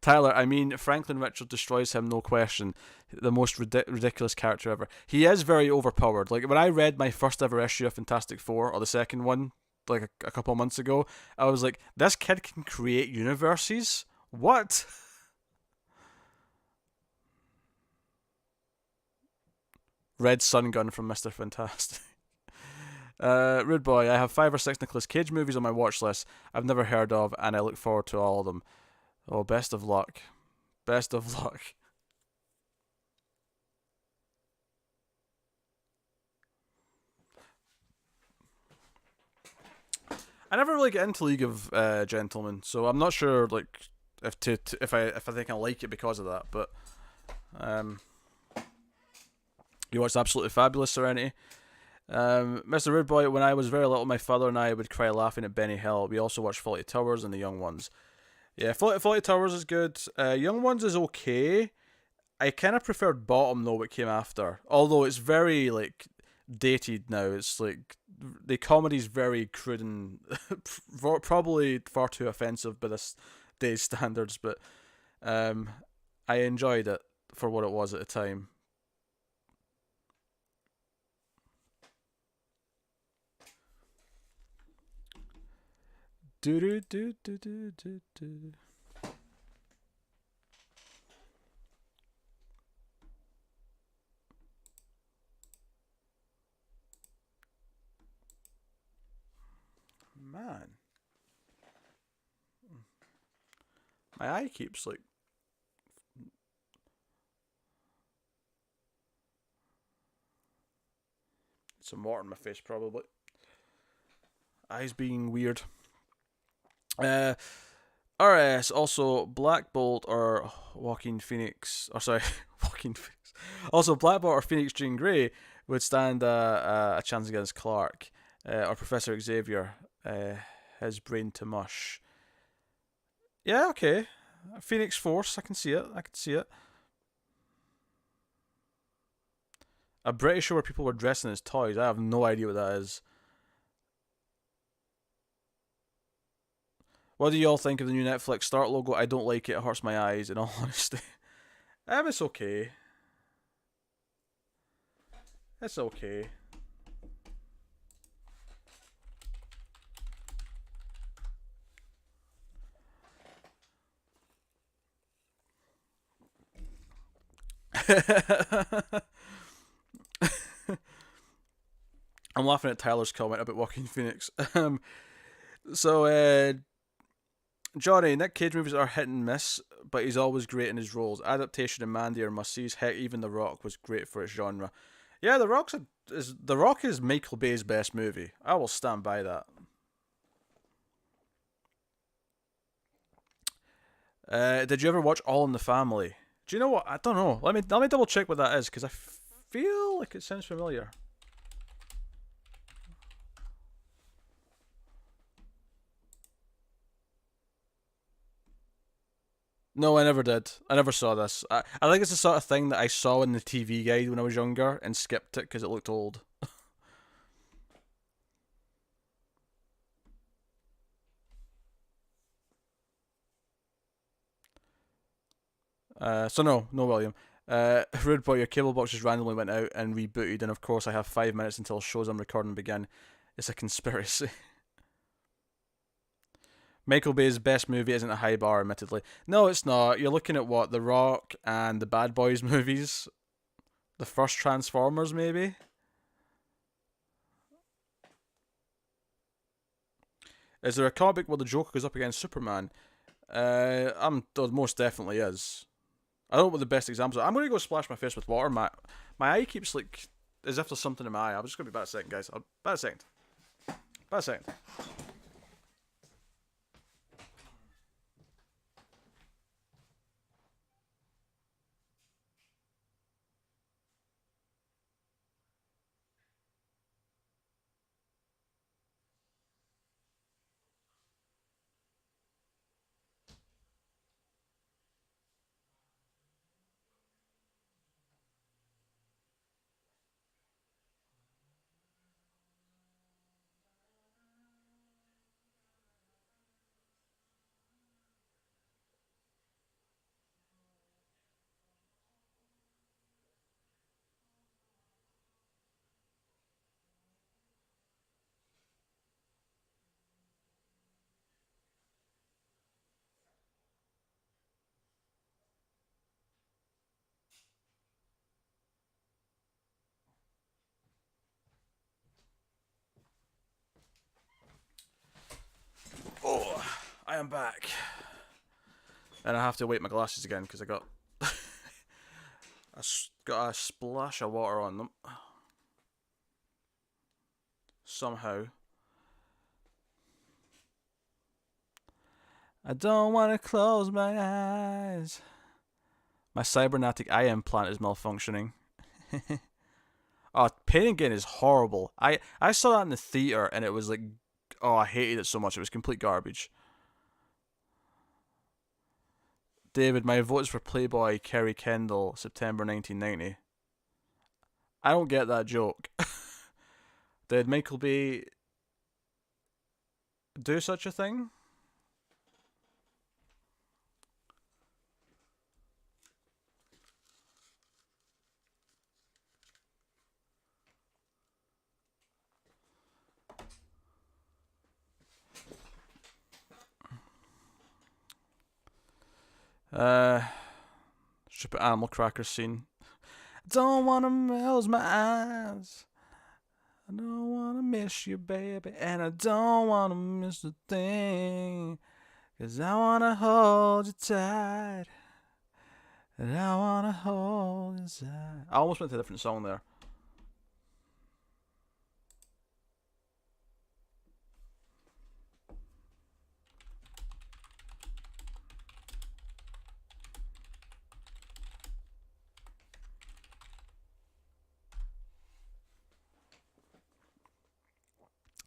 Tyler, I mean, Franklin Richard destroys him, no question. The most ridiculous character ever. He is very overpowered. Like, when I read my first ever issue of Fantastic Four, or the second one, like a couple of months ago, I was like, this kid can create universes? What? Red Sun Gun from Mr. Fantastic. Rude Boy, I have 5 or 6 Nicolas Cage movies on my watch list I've never heard of, and I look forward to all of them. Oh, best of luck. Best of luck. I never really get into League of Gentlemen, so I'm not sure like if I think I like it because of that. But um, you watched Absolutely Fabulous, Serenity. Mr. Rude Boy, when I was very little, my father and I would cry laughing at Benny Hill. We also watched Fawlty Towers and The Young Ones. Yeah, Fawlty Towers is good. Young Ones is okay. I kind of preferred Bottom though, what came after. Although it's very like dated now. It's like the comedy's very crude and probably far too offensive by this day's standards. But um, I enjoyed it for what it was at the time. Do do do do do do do. Man, my eye keeps like some water in my face probably. Eyes being weird. Uh, RS also Black Bolt or Joaquin Phoenix, or sorry, Joaquin Phoenix. Also, Black Bolt or Phoenix Jean Grey would stand a chance against Clark or Professor Xavier. His brain to mush. Yeah, okay. Phoenix Force, I can see it. I can see it. A British show where people were dressing as toys. I have no idea what that is. What do you all think of the new Netflix Start logo? I don't like it. It hurts my eyes, in all honesty. It's okay. It's okay. I'm laughing at Tyler's comment about Walking Phoenix. So, Johnny, Nick Cage movies are hit and miss, but he's always great in his roles. Adaptation and Mandy are must sees. Heck, even The Rock was great for its genre. Yeah, The Rock is Michael Bay's best movie. I will stand by that. Did you ever watch All in the Family? Do you know what? I don't know. Let me double check what that is because I feel like it sounds familiar. No, I never did. I never saw this. I think it's the sort of thing that I saw in the TV guide when I was younger and skipped it because it looked old. So no, no, William. Rude boy, your cable box just randomly went out and rebooted, and of course I have 5 minutes until shows I'm recording begin. It's a conspiracy. Michael Bay's best movie isn't a high bar, admittedly. No, it's not. You're looking at what The Rock and the Bad Boys movies, the first Transformers, maybe. Is there a comic book where the Joker goes up against Superman? There most definitely is. I don't know what the best examples are. I'm gonna go splash my face with water. My eye keeps like as if there's something in my eye. I'm just gonna be back a second, guys. Back a second. Back a second. Oh, I am back, and I have to wipe my glasses again because I got got a splash of water on them somehow. I don't want to close my eyes. My cybernetic eye implant is malfunctioning. Oh, Pain and Gain is horrible. I saw that in the theater and it was like, oh, I hated it so much. It was complete garbage. David, my vote is for Playboy Kerry Kendall, September 1990. I don't get that joke. Did Michael Bay do such a thing? Stupid animal cracker scene. I don't wanna close my eyes. I don't wanna miss you, baby, and I don't wanna miss a thing. 'Cause I wanna hold you tight. And I wanna hold you tight. I almost went to a different song there.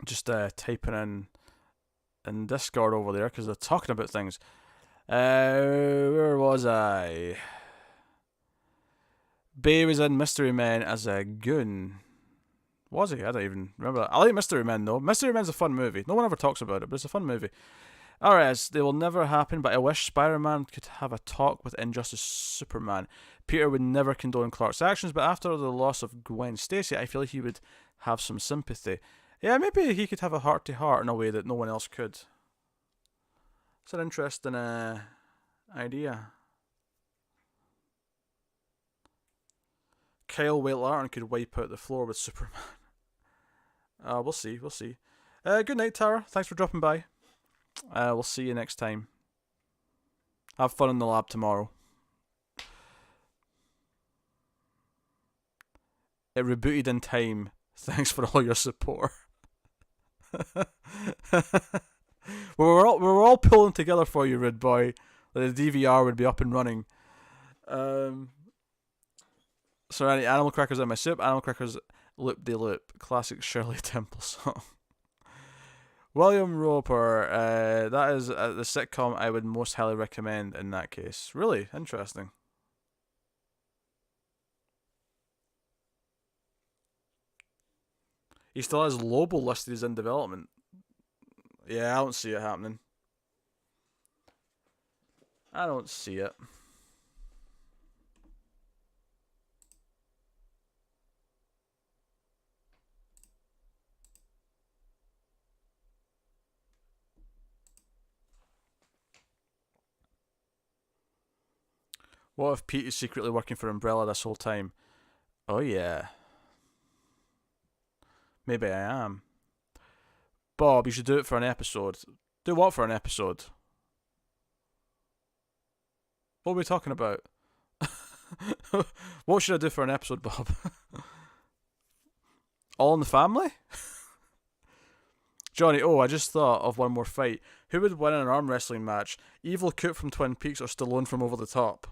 Just typing in Discord over there because they're talking about things. Where was I? Bay was in Mystery Men as a goon. Was he? I don't even remember that. I like Mystery Men though. Mystery Men's a fun movie. No one ever talks about it, but it's a fun movie. Alright, they will never happen, but I wish Spider-Man could have a talk with Injustice Superman. Peter would never condone Clark's actions, but after the loss of Gwen Stacy, I feel like he would have some sympathy. Yeah, maybe he could have a heart-to-heart in a way that no one else could. It's an interesting idea. Kyle Waitlard could wipe out the floor with Superman. We'll see, we'll see. Good night, Tara. Thanks for dropping by. We'll see you next time. Have fun in the lab tomorrow. It rebooted in time. Thanks for all your support. we're all pulling together for you, Red Boy. The DVR would be up and running. So animal crackers in my soup. Animal crackers loop de loop. Classic Shirley Temple song. William Roper. That is the sitcom I would most highly recommend in that case. Really interesting. He still has Lobo listed as in development. Yeah, I don't see it happening. I don't see it. What if Pete is secretly working for Umbrella this whole time? Oh yeah, maybe I am. Bob, you should do it for an episode. Do what for an episode? What are we talking about? What should I do for an episode, Bob? All in the Family? Johnny, oh, I just thought of one more fight. Who would win in an arm wrestling match? Evil Coop from Twin Peaks or Stallone from Over the Top?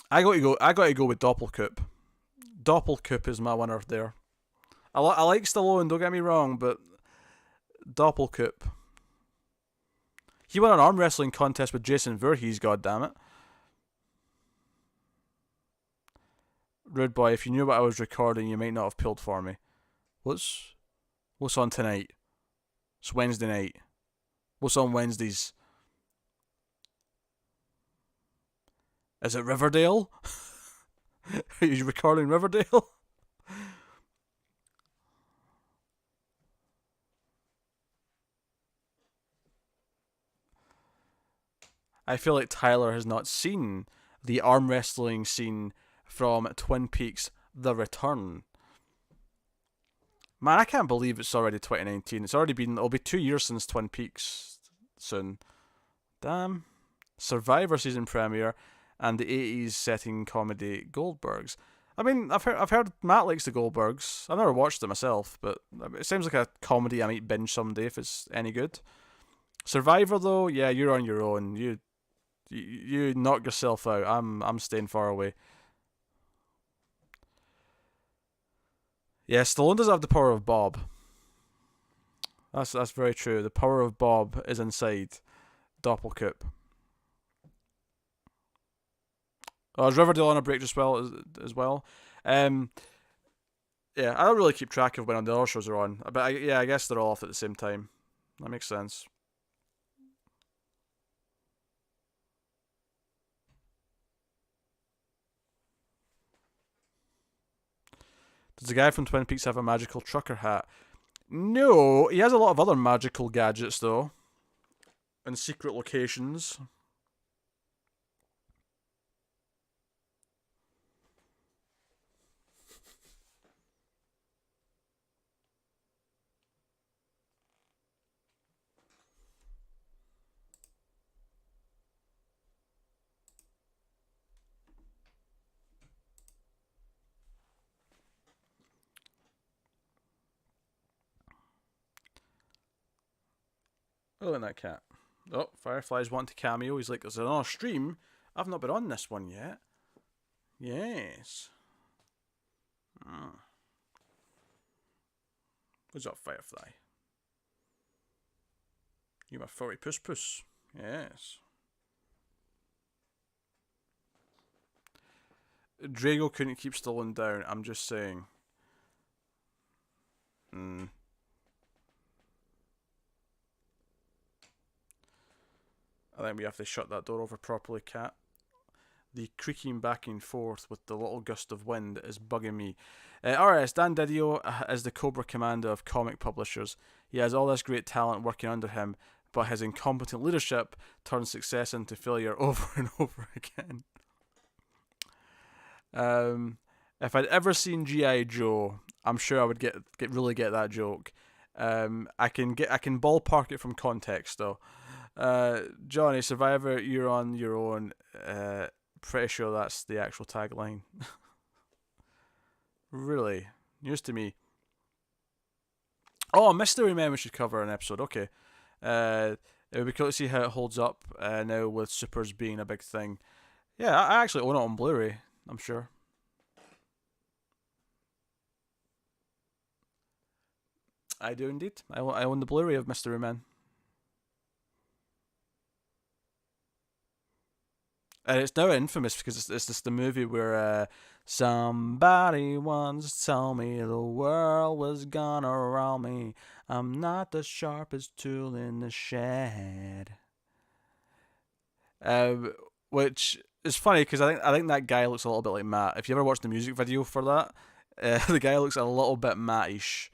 I got to go with Doppelcoop. Doppelcoop is my winner there. I like Stallone, don't get me wrong, but Doppelcoop. He won an arm wrestling contest with Jason Voorhees, goddammit. Rude boy, if you knew what I was recording, you might not have pulled for me. What's on tonight? It's Wednesday night. What's on Wednesdays? Is it Riverdale? Are you recording Riverdale? I feel like Tyler has not seen the arm wrestling scene from Twin Peaks The Return. Man, I can't believe it's already 2019. It'll be 2 years since Twin Peaks soon. Damn. Survivor season premiere and the 80s setting comedy Goldbergs. I mean, I've heard Matt likes the Goldbergs. I've never watched it myself, but it seems like a comedy I might binge someday if it's any good. Survivor though, yeah, you're on your own. You knock yourself out. I'm staying far away. Yeah, Stallone does have the power of Bob. That's very true. The power of Bob is inside Doppelkoop. Oh, is Riverdale on a break as well? Um, yeah, I don't really keep track of when the other shows are on, but I guess they're all off at the same time. That makes sense. Does the guy from Twin Peaks have a magical trucker hat? No, he has a lot of other magical gadgets though, and secret locations. Oh, and that cat. Oh, Firefly's wanting to cameo. He's like, there's another stream. I've not been on this one yet. Yes. Hmm. What's up, Firefly? You my furry puss puss. Yes. Drago couldn't keep Stallone down. I'm just saying. Hmm. I think we have to shut that door over properly, cat. The creaking back and forth with the little gust of wind is bugging me. RS, Dan Didio is the Cobra Commander of comic publishers. He has all this great talent working under him, but his incompetent leadership turns success into failure over and over again. If I'd ever seen G.I. Joe, I'm sure I would really get that joke. I can ballpark it from context though. Johnny, Survivor, you're on your own. Pretty sure that's the actual tagline. Really? News to me. Oh, Mystery Men we should cover an episode. Okay. It would be cool to see how it holds up now with Supers being a big thing. Yeah, I actually own it on Blu-ray, I'm sure. I do indeed. I own the Blu-ray of Mystery Men. And it's now infamous because it's just the movie where somebody once told me the world was gonna roll me. I'm not the sharpest tool in the shed. Which is funny because I think that guy looks a little bit like Matt. If you ever watched the music video for that, the guy looks a little bit Mattish.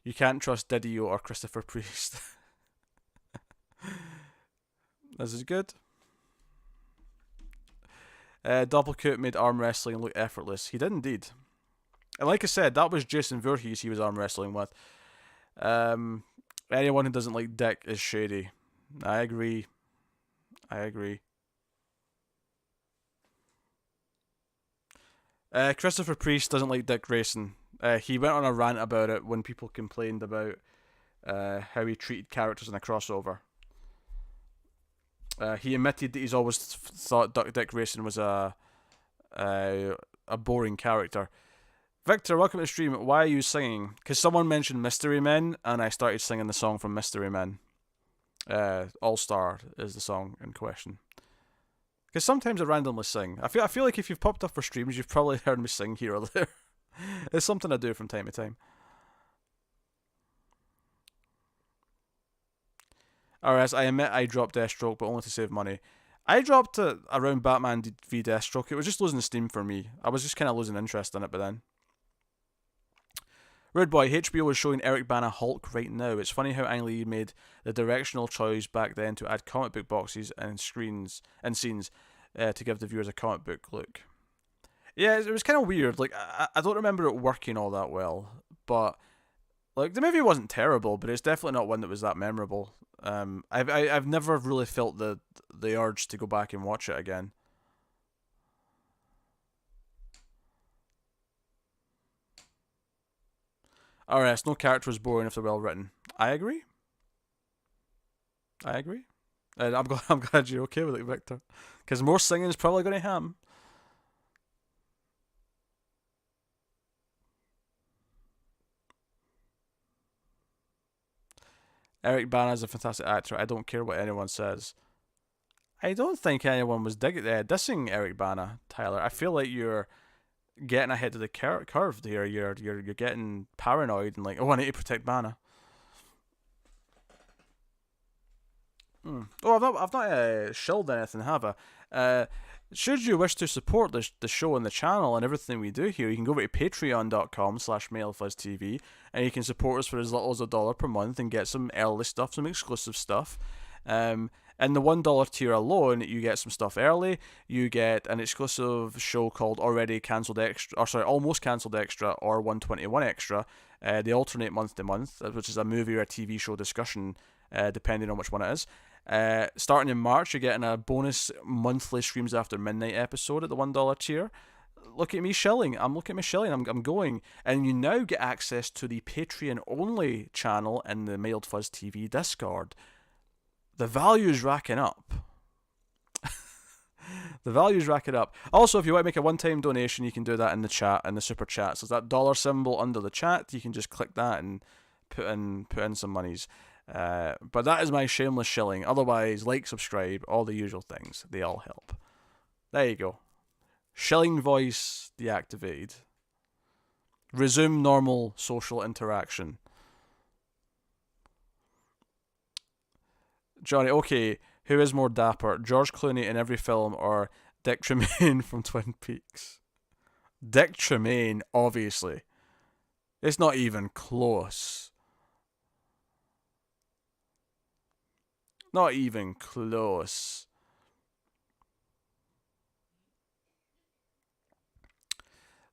You can't trust Didio or Christopher Priest. This is good. Doppelkoot made arm wrestling look effortless. He did indeed. And like I said, that was Jason Voorhees he was arm wrestling with. Anyone who doesn't like Dick is shady. I agree. I agree. Christopher Priest doesn't like Dick Grayson. He went on a rant about it when people complained about how he treated characters in a crossover. He admitted that he's always thought Dick Grayson was a boring character. Victor, welcome to the stream. Why are you singing? Because someone mentioned Mystery Men, and I started singing the song from Mystery Men. All Star is the song in question. Because sometimes I randomly sing. I feel like if you've popped up for streams, you've probably heard me sing here or there. It's something I do from time to time. RS, I admit I dropped Deathstroke, but only to save money. I dropped it around Batman v Deathstroke. It was just losing steam for me. I was just kind of losing interest in it by then. Rude Boy, HBO is showing Eric Bana Hulk right now. It's funny how Ang Lee made the directional choice back then to add comic book boxes and screens and scenes to give the viewers a comic book look. Yeah, it was kind of weird. Like I don't remember it working all that well, but like the movie wasn't terrible, but it's definitely not one that was that memorable. I've never really felt the urge to go back and watch it again. RS, no character is boring if they're well written. I agree. I agree. And I'm glad you're okay with it, Victor. Because more singing is probably going to ham. Eric Bana is a fantastic actor. I don't care what anyone says. I don't think anyone was dissing Eric Bana, Tyler. I feel like you're getting ahead of the curve here. You're getting paranoid and like, oh, I need to protect Bana. Oh, I've not shilled anything, have I? Should you wish to support the show and the channel and everything we do here, you can go over to patreon.com/MildFuzzTV and you can support us for as little as $1 per month and get some early stuff, some exclusive stuff. In the $1 tier alone, you get some stuff early. You get an exclusive show called Already Cancelled Extra, or sorry, Almost Cancelled Extra, or 121 Extra. They alternate month to month, which is a movie or a TV show discussion, depending on which one it is. Starting in March, you're getting a bonus monthly Streams After Midnight episode at the $1 tier. Look at me shilling. I'm going. And you now get access to the Patreon only channel in the Mild Fuzz TV Discord. The value is racking up. The value is racking up. Also, if you want to make a one-time donation, you can do that in the chat, in the super chat. So that dollar symbol under the chat, you can just click that and put in some monies. But that is my shameless shilling. Otherwise, like, subscribe, all the usual things. They all help. There you go. Shilling voice deactivated. Resume normal social interaction. Johnny, okay, who is more dapper? George Clooney in every film or Dick Tremaine from Twin Peaks? Dick Tremaine, obviously. It's not even close. Not even close.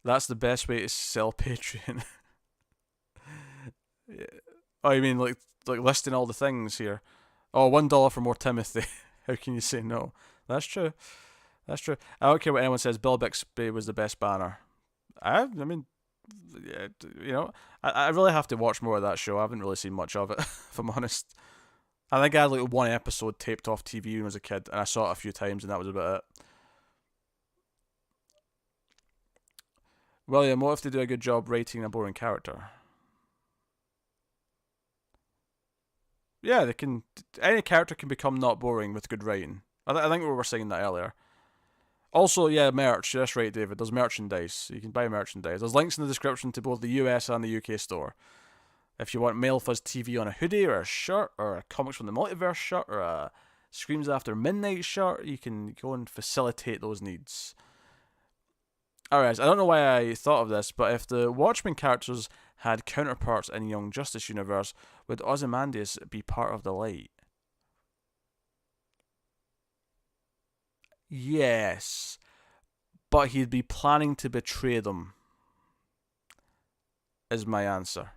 That's the best way to sell Patreon. Yeah. Oh, you mean like listing all the things here? Oh, $1 for more Timothy. How can you say no? That's true. That's true. I don't care what anyone says. Bill Bixby was the best Banner. I mean, yeah, you know, I really have to watch more of that show. I haven't really seen much of it, if I'm honest. I think I had like one episode taped off TV when I was a kid, and I saw it a few times, and that was about it. William, what if they do a good job writing a boring character? Yeah, they can. Any character can become not boring with good writing. I think we were saying that earlier. Also, yeah, merch. That's right, David. There's merchandise. You can buy merchandise. There's links in the description to both the US and the UK store. If you want Mild Fuzz TV on a hoodie or a shirt or a Comics from the Multiverse shirt or a Screams After Midnight shirt, you can go and facilitate those needs. Alright, I don't know why I thought of this, but if the Watchmen characters had counterparts in Young Justice universe, would Ozymandias be part of the Light? Yes, but he'd be planning to betray them, is my answer.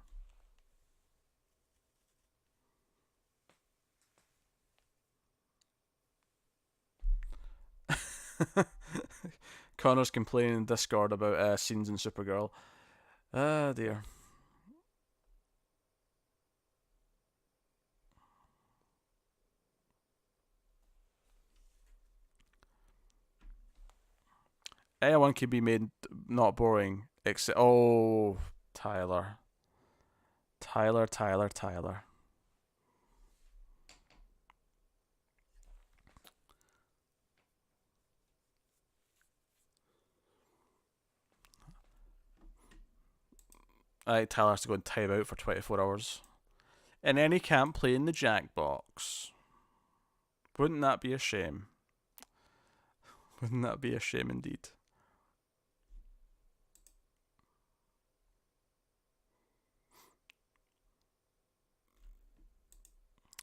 Connor's complaining in Discord about scenes in Supergirl. Ah, dear. Anyone can be made not boring, except... Oh, Tyler. Tyler. I think Tyler has to go and time out for 24 hours. And then he can't play in the Jackbox. Wouldn't that be a shame? Wouldn't that be a shame indeed?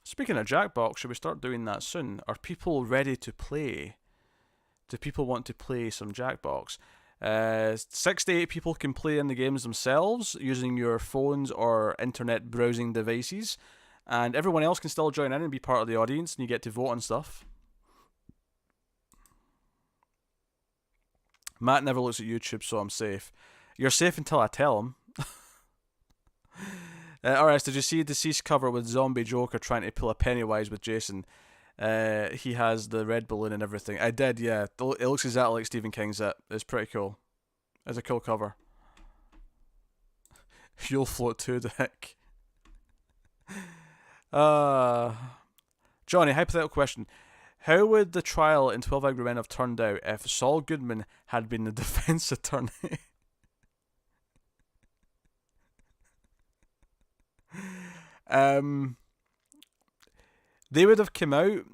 Speaking of Jackbox, should we start doing that soon? Are people ready to play? Do people want to play some Jackbox? 6 to 8 people can play in the games themselves using your phones or internet browsing devices, and everyone else can still join in and be part of the audience, and you get to vote on stuff. Matt never looks at YouTube, so I'm safe. You're safe until I tell him. Alright, did you see Deceased cover with Zombie Joker trying to pull a Pennywise with Jason? He has the red balloon and everything. I did, yeah. It looks exactly like Stephen King's It. It's pretty cool. It's a cool cover. You'll float too, Dick. Johnny, hypothetical question. How would the trial in 12 Angry Men have turned out if Saul Goodman had been the defense attorney? They would have come out.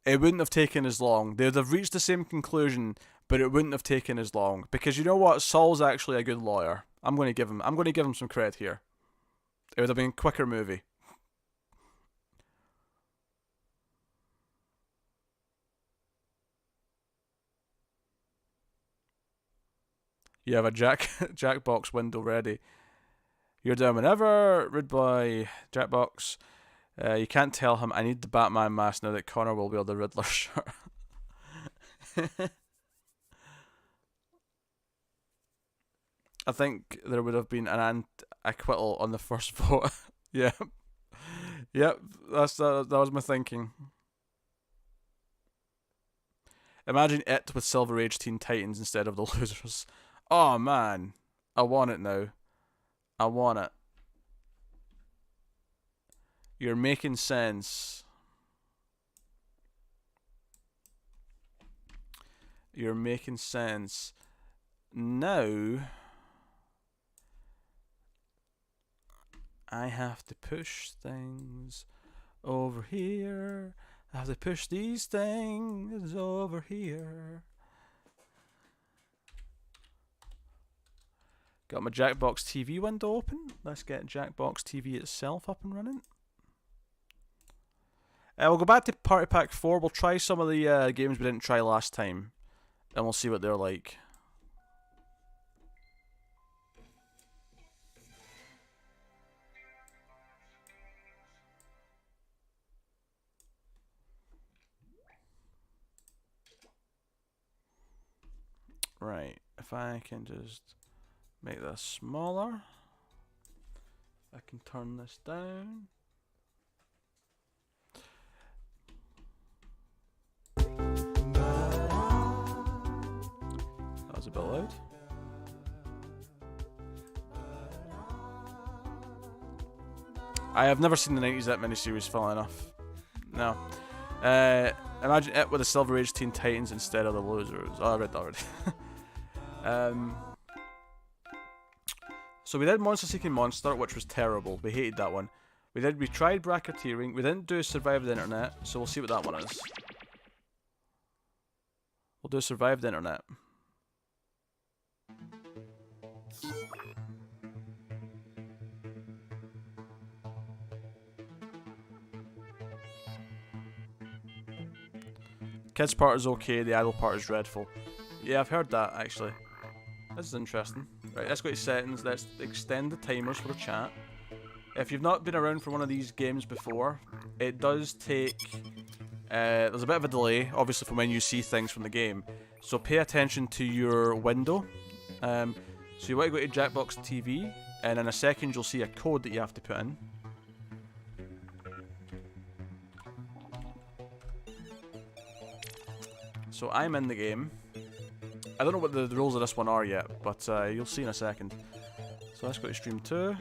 It wouldn't have taken as long. They would have reached the same conclusion, but it wouldn't have taken as long. Because you know what? Saul's actually a good lawyer. I'm going to give him some credit here. It would have been a quicker movie. You have a Jackbox window ready. You're down whenever. Read by Jackbox. You can't tell him I need the Batman mask now that Connor will wear the Riddler shirt. I think there would have been an acquittal on the first vote. Yep. That was my thinking. Imagine it with Silver Age Teen Titans instead of the losers. Oh man, I want it now. I want it. You're making sense. You're making sense. Now, I have to push things over here. I have to push these things over here. Got my Jackbox TV window open. Let's get Jackbox TV itself up and running. We'll go back to Party Pack 4. We'll try some of the games we didn't try last time. And we'll see what they're like. Right. If I can just make this smaller. I can turn this down. bit loud. I have never seen the 90s that miniseries, funnily enough. No. Imagine it with the Silver Age Teen Titans instead of the losers. Oh, I read that already. So we did Monster Seeking Monster, which was terrible. We hated that one. We tried bracketeering. We didn't do Survive the Internet, so we'll see what that one is. We'll do Survive the Internet. Kids part is okay, the adult part is dreadful. Yeah, I've heard that actually. This is interesting. Right, let's go to settings, let's extend the timers for the chat. If you've not been around for one of these games before, it does take... there's a bit of a delay, obviously, from when you see things from the game. So pay attention to your window. So you want to go to Jackbox TV, and in a second you'll see a code that you have to put in. So I'm in the game. I don't know what the rules of this one are yet, but you'll see in a second. So let's go to Stream 2.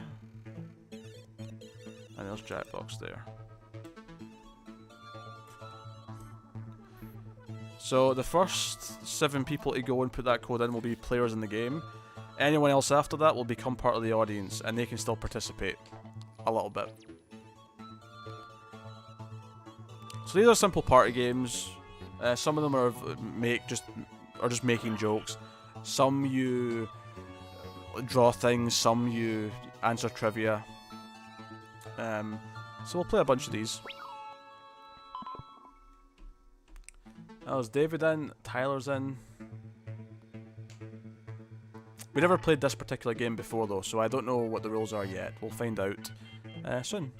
And there's Jackbox there. So the first 7 people to go and put that code in will be players in the game. Anyone else after that will become part of the audience, and they can still participate a little bit. So these are simple party games. Some of them are just making jokes. Some you draw things. Some you answer trivia. So we'll play a bunch of these. That was David in. Tyler's in. We never played this particular game before though, so I don't know what the rules are yet. We'll find out soon.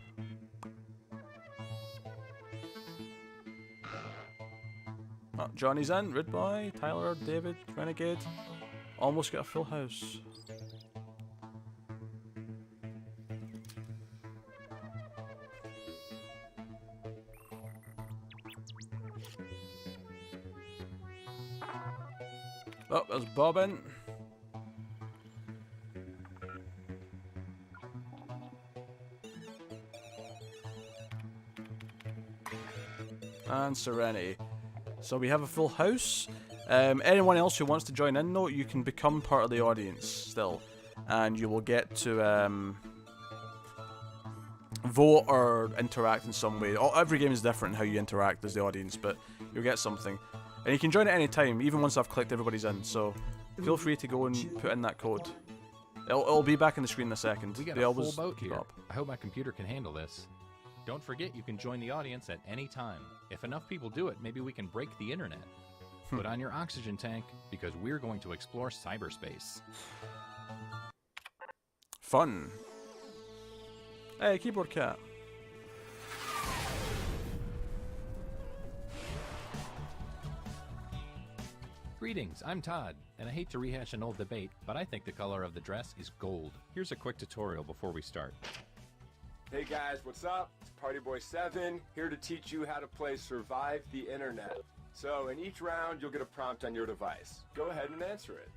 Oh, Johnny's in, Rude Boy, Tyler, David, Renegade. Almost got a full house. Oh, there's Bob in. And Serenity. So we have a full house. Anyone else who wants to join in though, you can become part of the audience still. And you will get to vote or interact in some way. Every game is different in how you interact as the audience, but you'll get something. And you can join at any time, even once I've clicked everybody's in, so feel free to go and put in that code. It'll be back on the screen in a second. We got a full boat here. I hope my computer can handle this. Don't forget you can join the audience at any time. If enough people do it, maybe we can break the internet. Put on your oxygen tank, because we're going to explore cyberspace. Fun. Hey, keyboard cat. Greetings, I'm Todd, and I hate to rehash an old debate, but I think the color of the dress is gold. Here's a quick tutorial before we start. Hey guys, what's up? It's Partyboy7, here to teach you how to play Survive the Internet. So, in each round, you'll get a prompt on your device. Go ahead and answer it.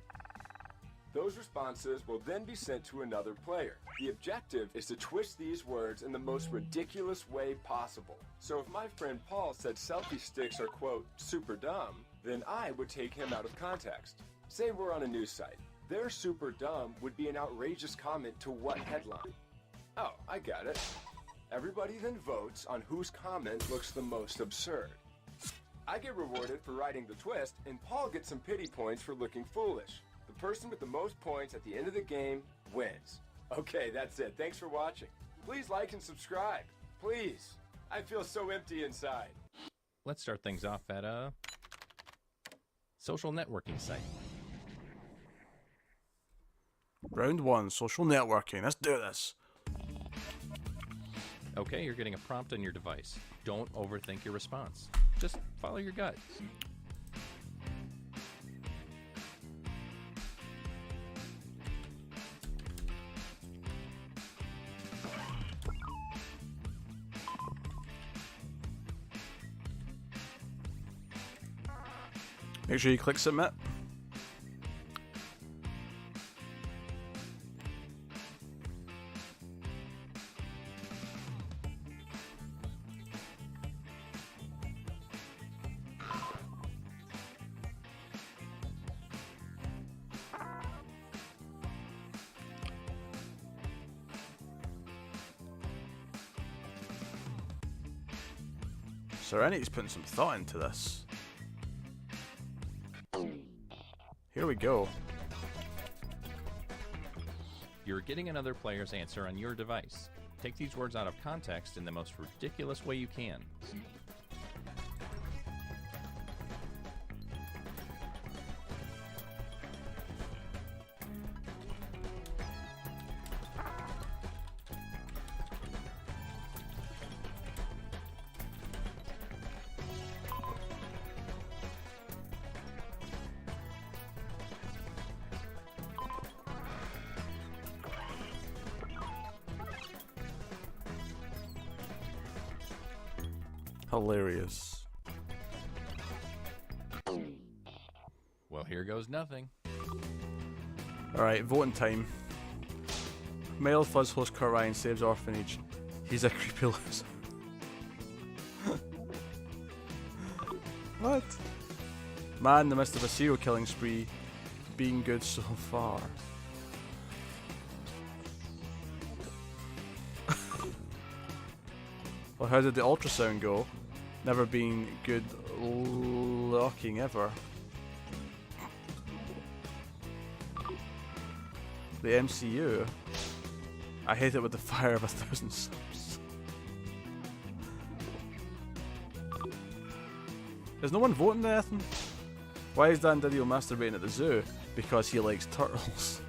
Those responses will then be sent to another player. The objective is to twist these words in the most ridiculous way possible. So if my friend Paul said selfie sticks are, quote, super dumb, then I would take him out of context. Say we're on a news site. Their super dumb would be an outrageous comment to what headline? Oh, I got it. Everybody then votes on whose comment looks the most absurd. I get rewarded for writing the twist, and Paul gets some pity points for looking foolish. The person with the most points at the end of the game wins. Okay, that's it. Thanks for watching. Please like and subscribe. Please. I feel so empty inside. Let's start things off at a social networking site. Round 1, social networking. Let's do this. Okay, you're getting a prompt on your device. Don't overthink your response. Just follow your gut. Make sure you click submit. Serenity's putting some thought into this. Here we go. You're getting another player's answer on your device. Take these words out of context in the most ridiculous way you can. Hilarious. Well, here goes nothing. Alright, voting time. Mild Fuzz host Kurt Ryan saves orphanage. He's a creepy loser. What? Man in the midst of a serial killing spree, being good so far. Well, how did the ultrasound go? Never been good looking ever. The MCU? I hate it with the fire of 1,000 subs. Is no one voting anything? Why is Dan Didio masturbating at the zoo? Because he likes turtles.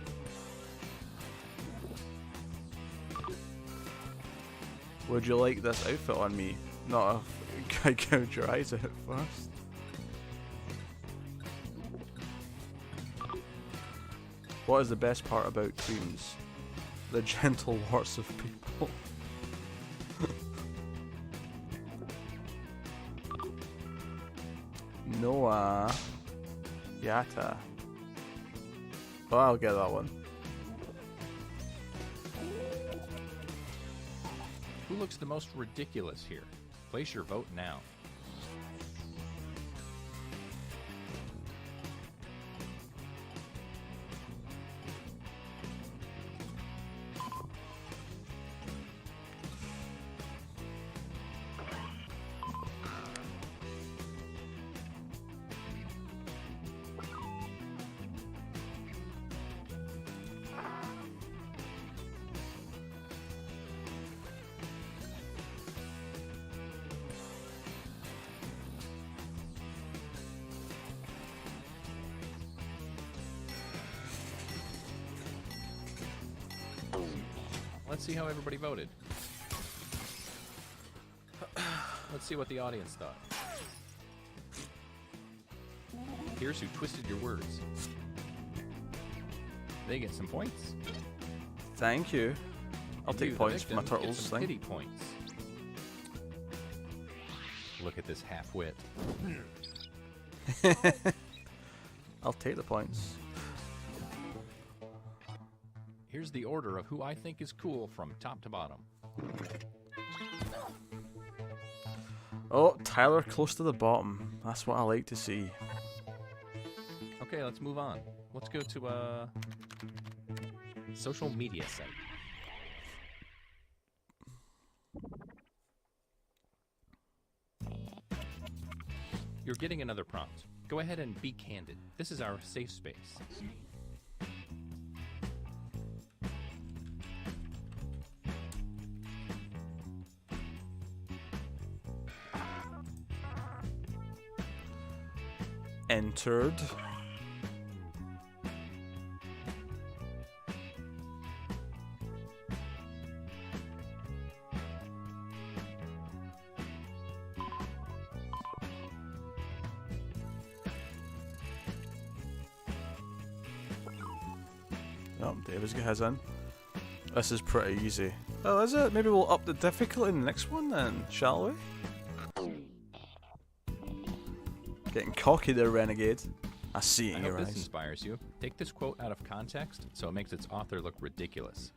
Would you like this outfit on me? Not if I gouge your eyes out first. What is the best part about creams? The gentle warts of people. Noah. Yata. Well, I'll get that one. Who looks the most ridiculous here? Place your vote now. Let's see how everybody voted. Let's see what the audience thought. Here's who twisted your words. They get some points. Thank you. I'll And take you, the points for my victim, get turtles some thing. pity points. Look at this half-wit. I'll take the points. Here's the order of who I think is cool from top to bottom. Oh, Tyler close to the bottom. That's what I like to see. Okay, let's move on. Let's go to a social media site. You're getting another prompt. Go ahead and be candid. This is our safe space. Entered. Oh, David's got his in. This is pretty easy. Oh, is it? Maybe we'll up the difficulty in the next one then, shall we? Getting cocky there, Renegade. I see it in I your hope this eyes. inspires you. Take this quote out of context so it makes its author look ridiculous.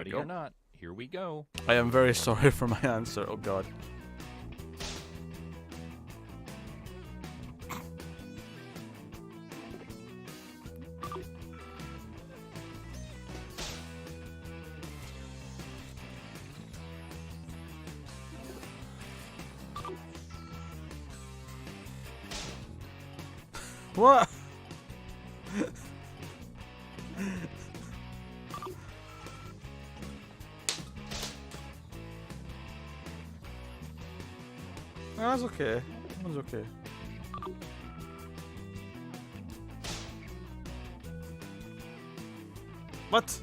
Ready or not, here we go. I am very sorry for my answer. Oh god. What? That's okay. That's okay. What?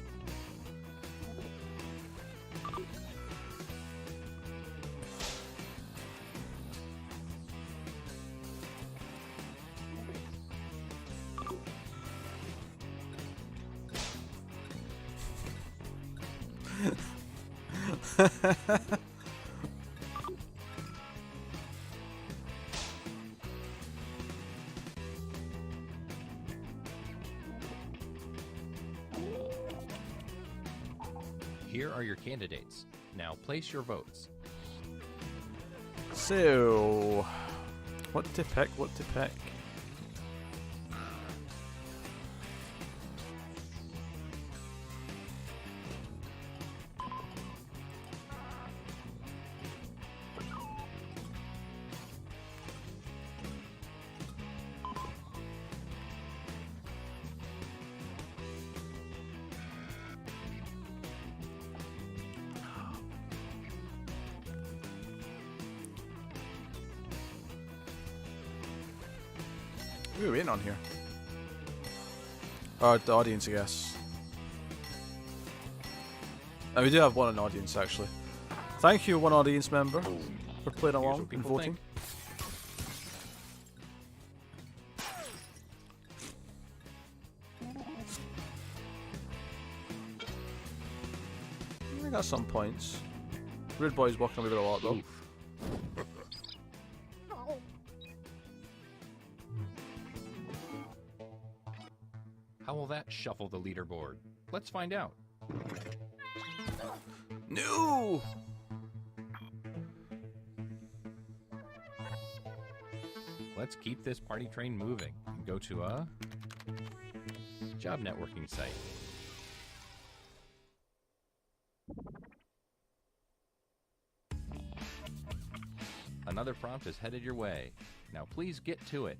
Here are your candidates. Now place your votes. So, what to pick? What to pick? Who are we waiting on here? Oh, the audience, I guess. And we do have one in the audience, actually. Thank you, one audience member, for playing along and voting. I got some points. Rude Boy's walking a wee bit a lot, though. How will that shuffle the leaderboard? Let's find out. No! Let's keep this party train moving and go to a job networking site. Another prompt is headed your way. Now please get to it.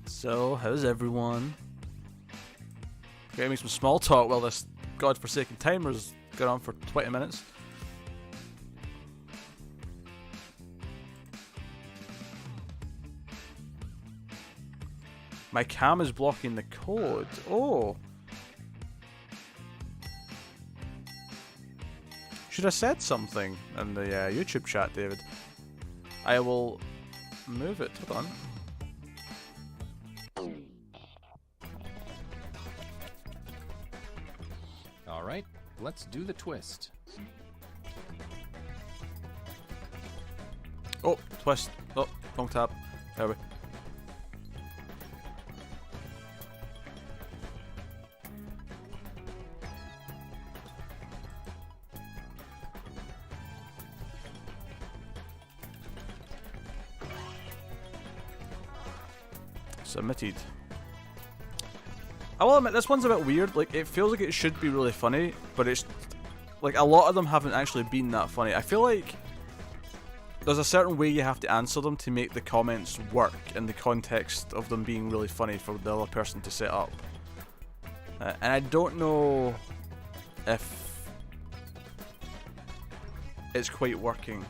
So, how's everyone? Getting me some small talk while this godforsaken timer's gone on for 20 minutes. My cam is blocking the code. Oh. Should have said something in the YouTube chat, David. I will move it. Hold on. Alright, let's do the twist. Oh, twist. Oh, wrong tab. There we go. Submitted. I will admit, this one's a bit weird. Like, it feels like it should be really funny, but it's like a lot of them haven't actually been that funny. I feel like there's a certain way you have to answer them to make the comments work in the context of them being really funny for the other person to set up. And I don't know if it's quite working.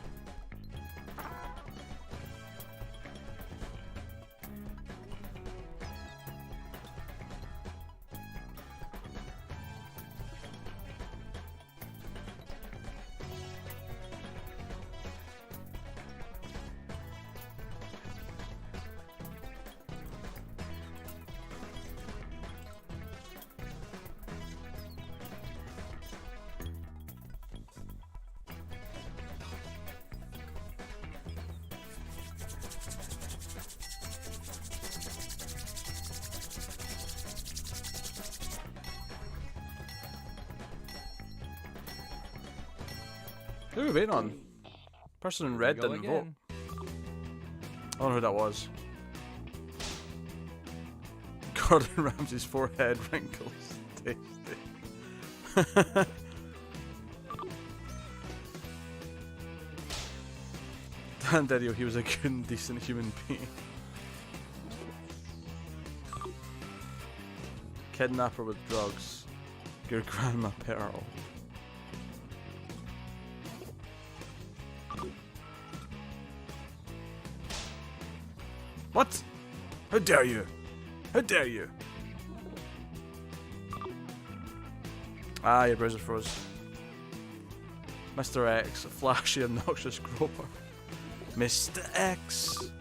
Who are we waiting on? Person in red didn't vote. I don't know who that was. Gordon Ramsay's forehead wrinkles. Tasty. Dan Didio, he was a good and decent human being. Kidnapper with drugs. Your grandma Pearl. What? How dare you? How dare you? Ah, your browser froze. Mr. X, a flashy, obnoxious groper. Mr. X!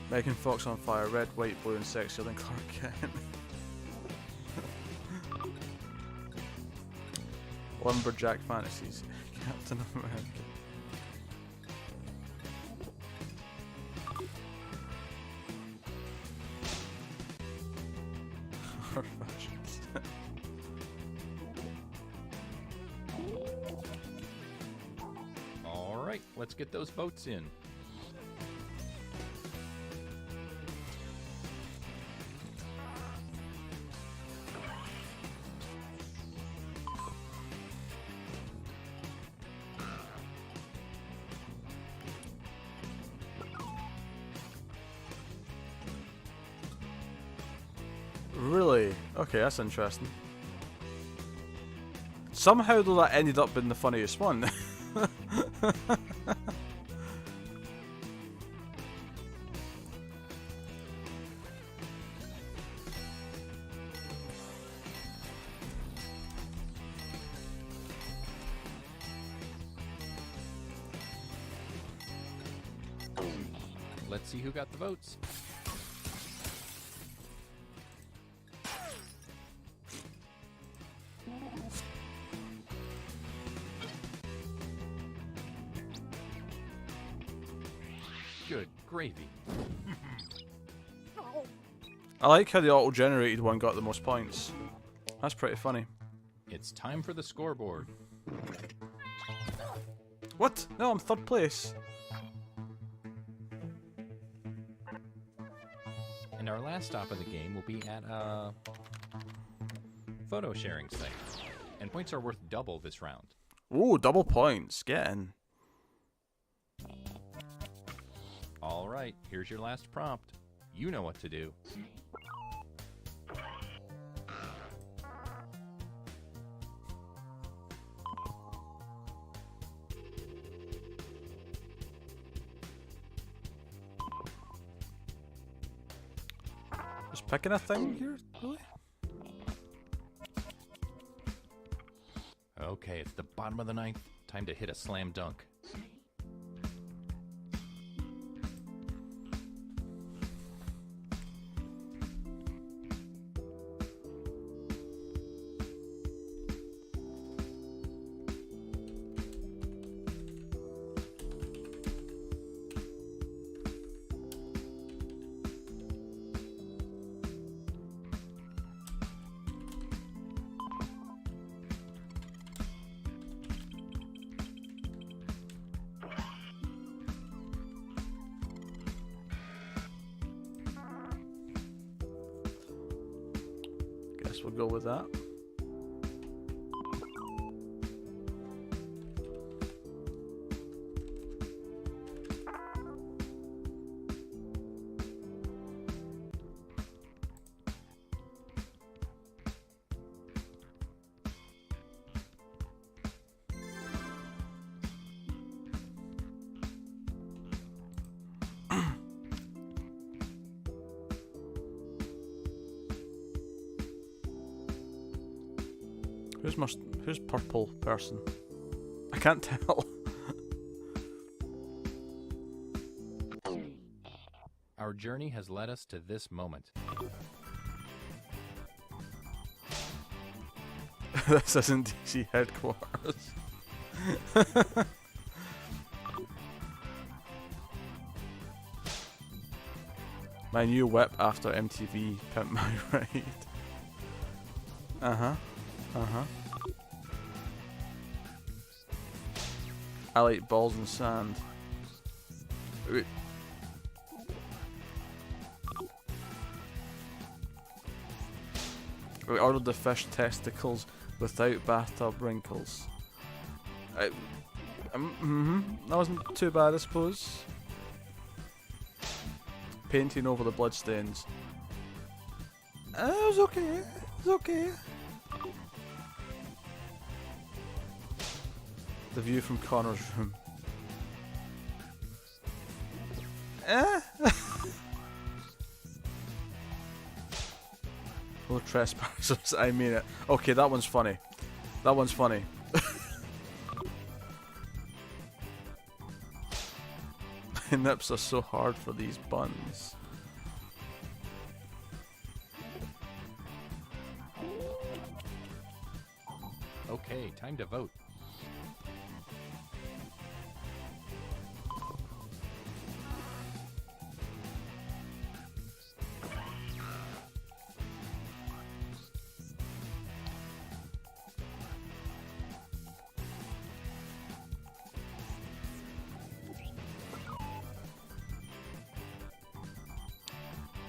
Megan Fox on fire, red, white, blue, and sexier than Clark Kent. Lumberjack fantasies. Captain America. Alright, let's get those votes in. Really? Okay, that's interesting. Somehow though that ended up being the funniest one. Let's see who got the votes. Good gravy. I like how the auto-generated one got the most points. That's pretty funny. It's time for the scoreboard. What? No, I'm third place. And our last stop of the game will be at a photo sharing site. And points are worth double this round. Ooh, double points. Get in. Alright, here's your last prompt. You know what to do. Just picking a thing here, really? Okay, it's the bottom of the ninth. Time to hit a slam dunk. Guess we'll go with that. Who's purple person? I can't tell. Our journey has led us to this moment. This isn't DC headquarters. My new whip after MTV Pimp My Ride. Uh-huh. Uh-huh. I like balls and sand. Wait. We ordered the fish testicles without bathtub wrinkles. That wasn't too bad, I suppose. Painting over the bloodstains. It was okay. It was okay. The view from Connor's room. No trespassers, I mean it. Okay, that one's funny. That one's funny. Nips are so hard for these buns. Okay, time to vote.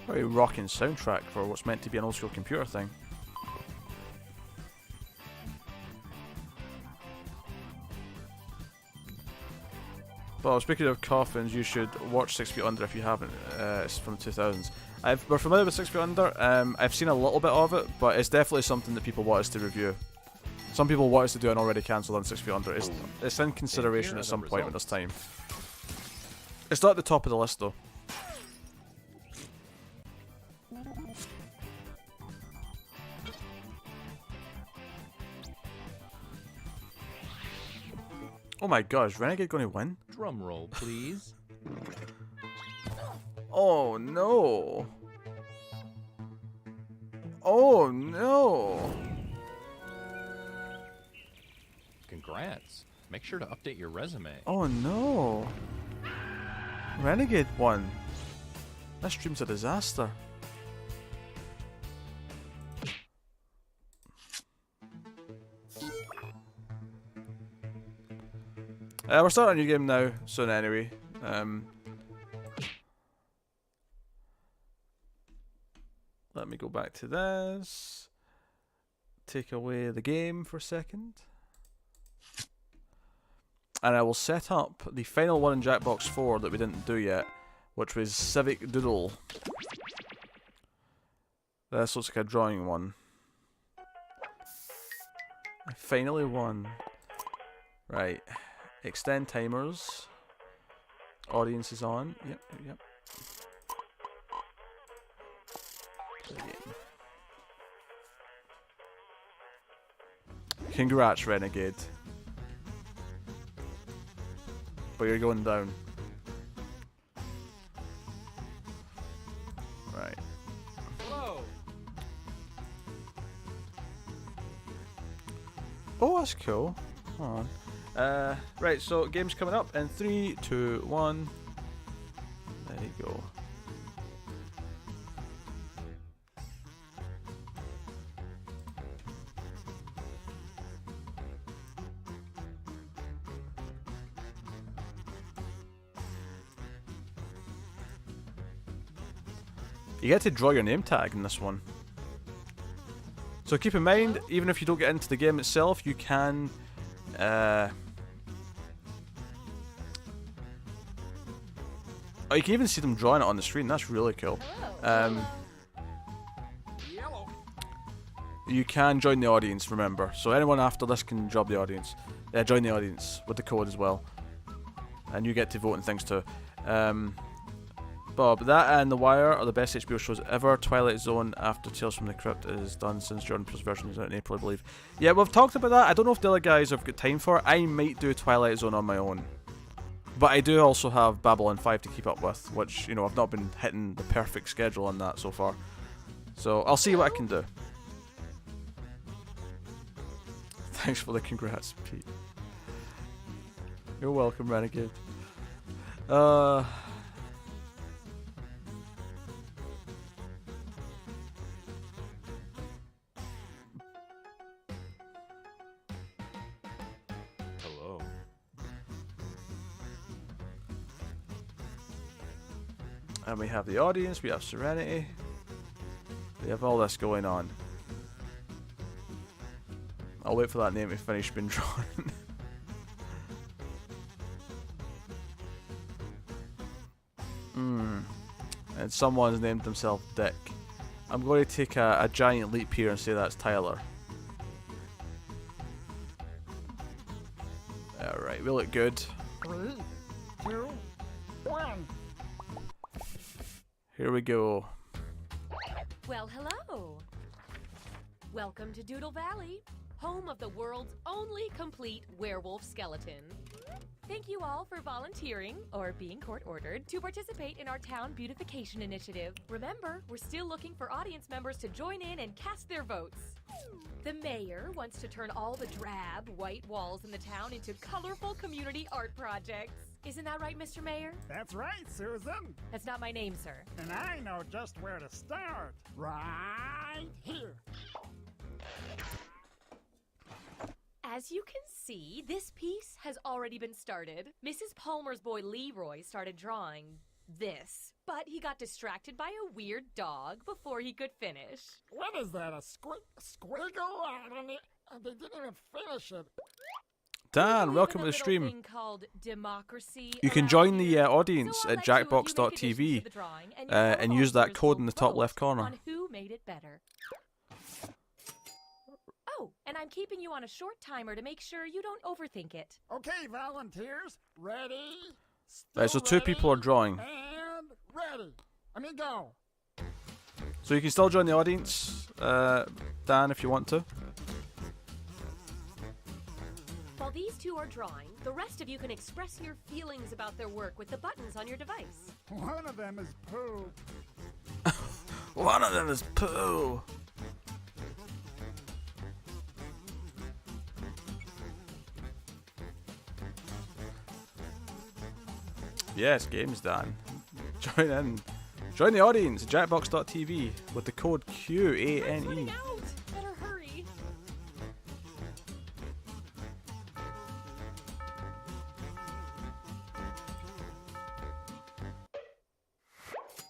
Very rocking soundtrack for what's meant to be an old school computer thing. Well, speaking of coffins, you should watch 6 Feet Under if you haven't. It's from the 2000s. We're familiar with 6 Feet Under. I've seen a little bit of it, but it's definitely something that people want us to review. Some people want us to do an already cancelled on 6 Feet Under. It's in consideration at some point when there's time. It's not at the top of the list though. Oh my gosh, Renegade gonna win? Drum roll, please. Oh no! Oh no! Congrats. Make sure to update your resume. Oh no! Renegade won. This stream's a disaster. We're starting a new game now, soon anyway. Let me go back to this. Take away the game for a second. And I will set up the final one in Jackbox 4 that we didn't do yet, which was Civic Doodle. This looks like a drawing one. I finally won. Right. Extend timers. Audience is on. Yep, yep. Play game. Congrats, Renegade. But you're going down. Right. Hello. Oh, that's cool. Hold on. Right, so game's coming up in 3, 2, 1. There you go. You get to draw your name tag in this one. So keep in mind, even if you don't get into the game itself, you can oh, you can even see them drawing it on the screen. That's really cool. You can join the audience, remember. So anyone after this can join the audience with the code as well. And you get to vote and things too. Bob, that and The Wire are the best HBO shows ever. Twilight Zone after Tales from the Crypt is done since Jordan Peele's version is out in April, I believe. Yeah, we've talked about that. I don't know if the other guys have got time for it. I might do Twilight Zone on my own. But I do also have Babylon 5 to keep up with, which, you know, I've not been hitting the perfect schedule on that so far. So I'll see what I can do. Thanks for the congrats, Pete. You're welcome, Renegade. Hello. And we have the audience, we have Serenity. We have all this going on. I'll wait for that name to finish being drawn. And someone's named himself Dick. I'm going to take a giant leap here and say that's Tyler. Alright, we look good. 3, 2, 1. Here we go. Well, hello. Welcome to Doodle Valley, home of the world's only complete werewolf skeleton. Thank you all for volunteering, or being court-ordered, to participate in our town beautification initiative. Remember, we're still looking for audience members to join in and cast their votes. The mayor wants to turn all the drab, white walls in the town into colorful community art projects. Isn't that right, Mr. Mayor? That's right, Susan. That's not my name, sir. And I know just where to start. Right here. As you can see, this piece has already been started. Mrs. Palmer's boy Leroy started drawing this, but he got distracted by a weird dog before he could finish. What is that, a squiggle? They didn't even finish it. Dan, welcome to the stream. You can join the audience at jackbox.tv and use that code in the top left corner. On who made it better. Oh, and I'm keeping you on a short timer to make sure you don't overthink it. Okay, volunteers, ready? Right, so two people are drawing. And ready. Go. So you can still join the audience, Dan, if you want to. While these two are drawing, the rest of you can express your feelings about their work with the buttons on your device. One of them is poo. One of them is poo. Yes, game's done. Join in. Join the audience at jackbox.tv with the code QANE. Better hurry.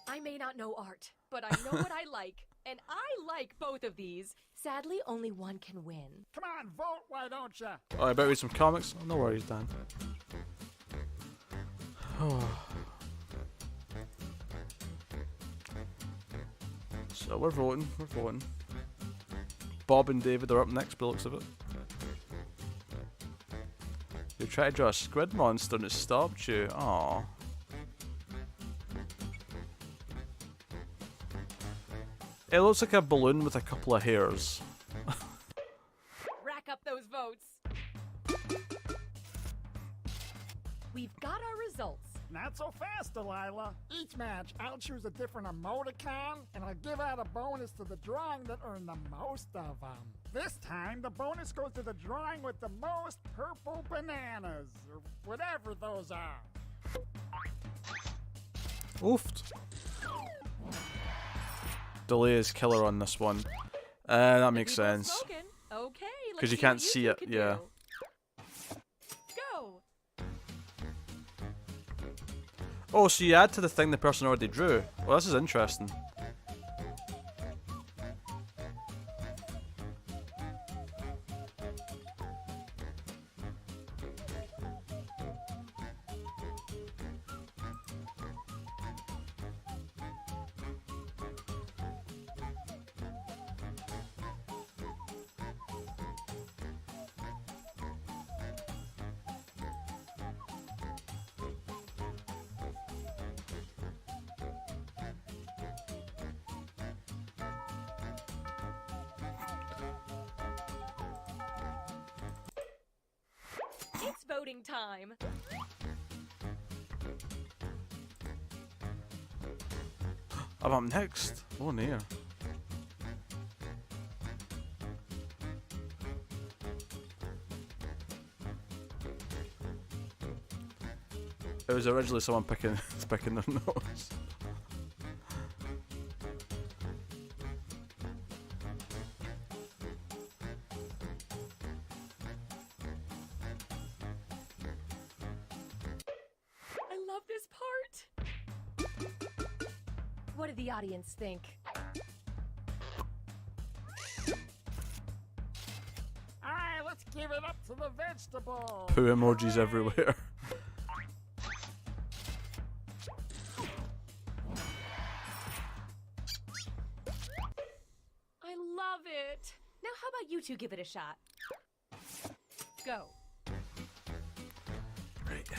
I may not know art, but I know what I like, and I like both of these. Sadly, only one can win. Come on, vote, why don't ya? Oh, I bet read some comics. Oh, no worries, Dan. So we're voting. Bob and David are up next by the looks of it. You tried to draw a squid monster and it stopped you. Aww. It looks like a balloon with a couple of hairs. Rack up those votes. We've got our results. Not so fast, Delilah. Each match, I'll choose a different emoticon, and I'll give out a bonus to the drawing that earned the most of them. This time, the bonus goes to the drawing with the most purple bananas, or whatever those are. Oofed. Delay is killer on this one. That makes sense. Okay, because you can't see it, yeah. Go. Oh, so you add to the thing the person already drew. Well, this is interesting. It's voting time. I'm up next. Oh, near. It was originally someone picking their nose. I love this part. What did the audience think? Alright, let's give it up to the vegetable. Poo emojis everywhere. I love it. Now how about you two give it a shot? Go. Right.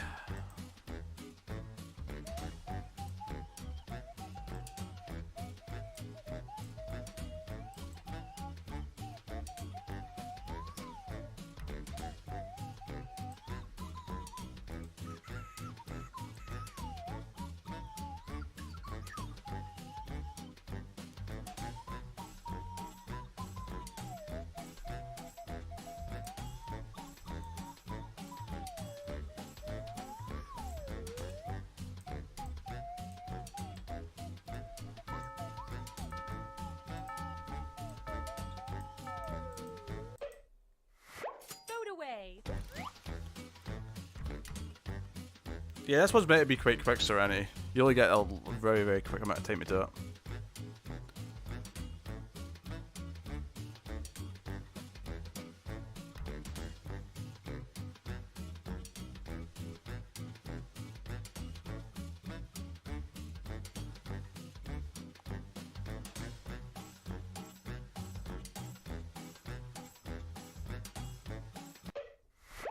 Vote away. Yeah, this one's meant to be quite quick, Serenity. You only get a very, very quick amount of time to do it.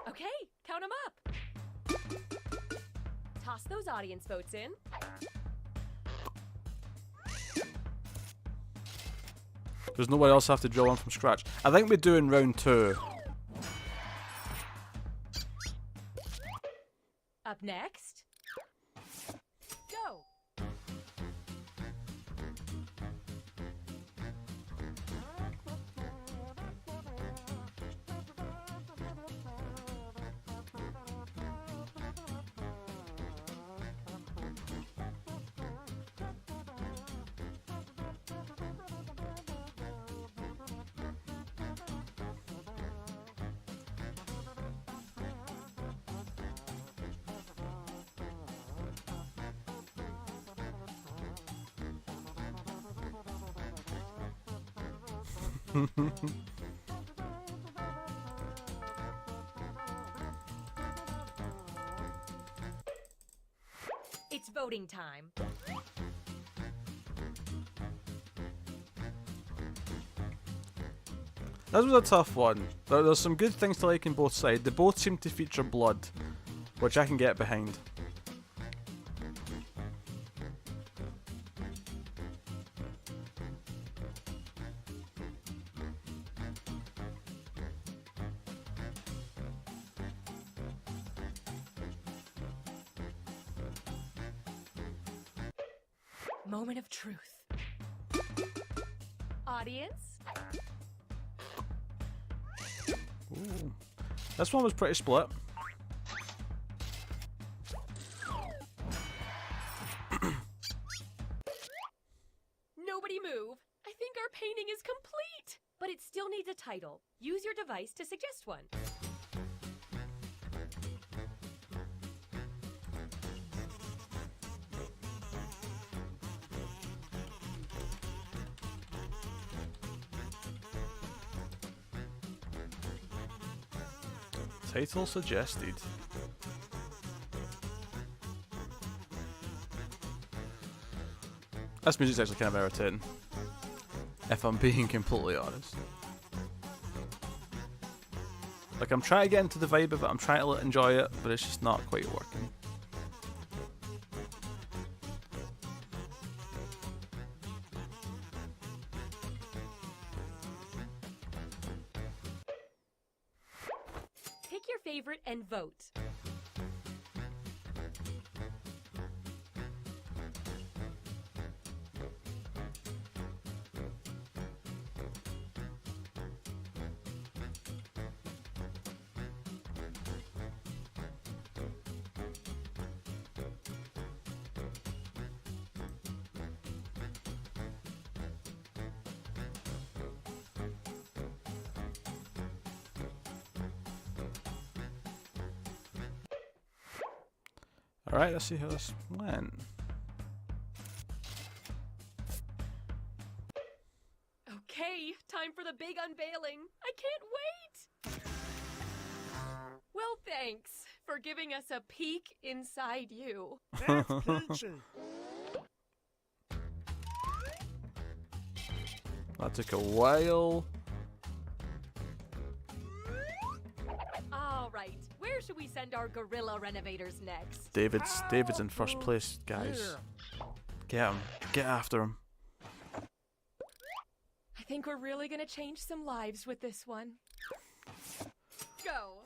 Okay, count them up. Toss those audience votes in. Does nobody else have to drill one from scratch? I think we're doing round 2. Up next. Go. It's voting time. This was a tough one. There's some good things to like in both sides. They both seem to feature blood, which I can get behind. Moment of truth. Audience? Ooh. This one was pretty split. Nobody move. I think our painting is complete. But it still needs a title. Use your device to suggest one. Title suggested. This music's actually kind of irritating, if I'm being completely honest. Like, I'm trying to get into the vibe of it, I'm trying to enjoy it, but it's just not quite working. Pick your favorite and vote. Alright, let's see how this went. Okay, time for the big unveiling. I can't wait! Well, thanks for giving us a peek inside you. That's peachy. That took a while. All right, where should we send our gorilla renovators next? David's in first place, guys. Get him. Get after him. I think we're really gonna change some lives with this one. Go.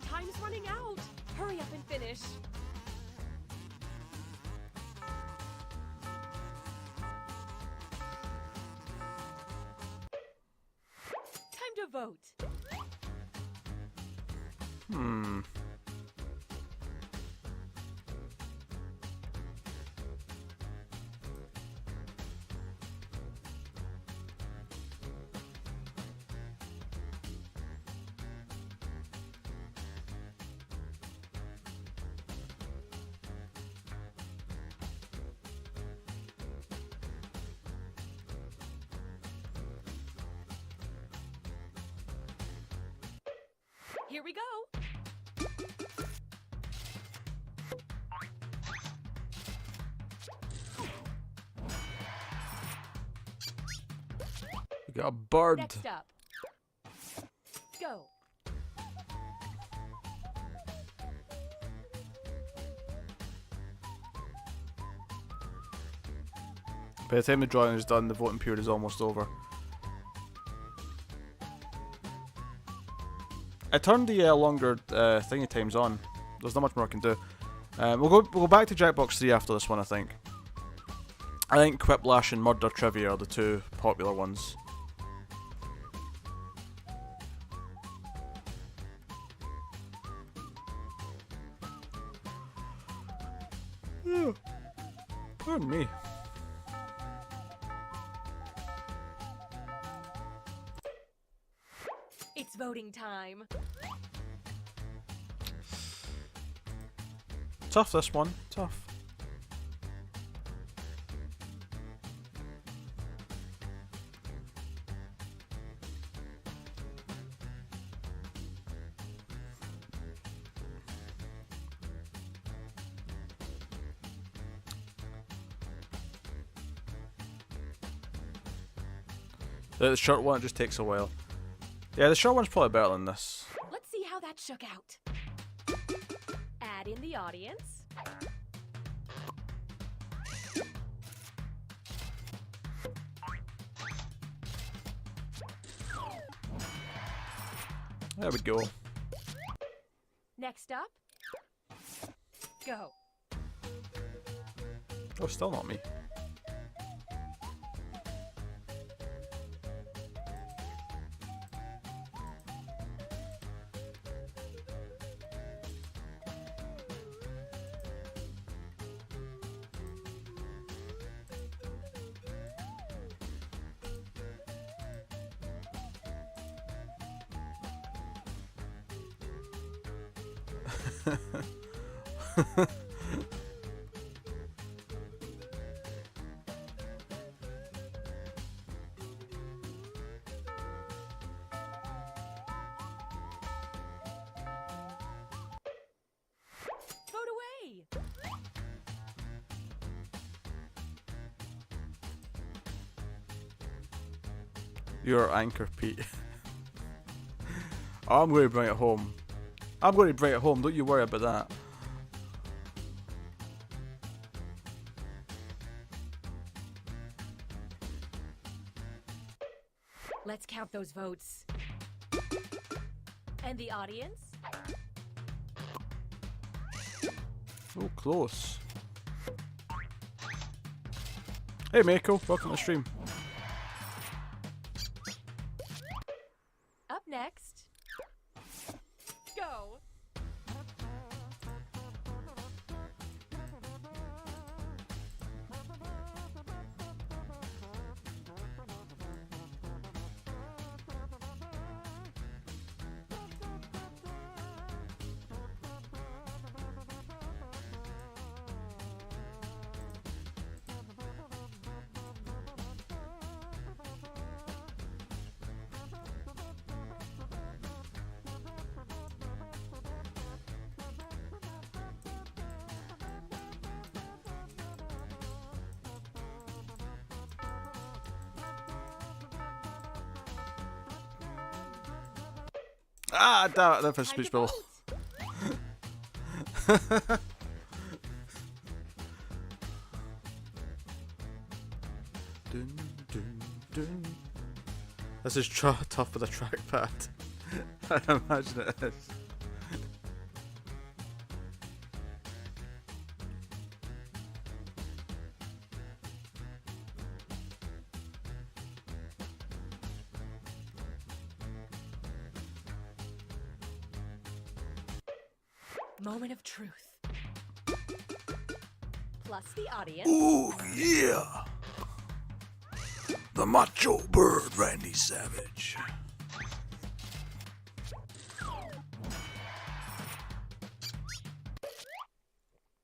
Time's running out. Hurry up and finish. Time to vote. Here we go. We got a bird. Next up. Go. By the time the drawing is done, the voting period is almost over. I turned the longer thingy times on. There's not much more I can do. We'll go back to Jackbox 3 after this one, I think. I think Quiplash and Murder Trivia are the two popular ones. Pardon me. It's voting time. Tough, this one. Tough. The short one, it just takes a while. Yeah, the short one's probably better than this. Let's see how that shook out. Add in the audience. There we go. Next up. Go. Oh, still not me. You're our anchor, Pete. Oh, I'm going to bring it home. I'm going to bring it home. Don't you worry about that. Let's count those votes. And the audience? Oh, close. Hey, Mako. Welcome to the stream. Up next. Go. Ah, damn it. That was speech bubble. Dun, dun, dun. This is tough with a trackpad. I imagine it is. Moment of truth. Plus the audience. Ooh, yeah! The macho bird, Randy Savage.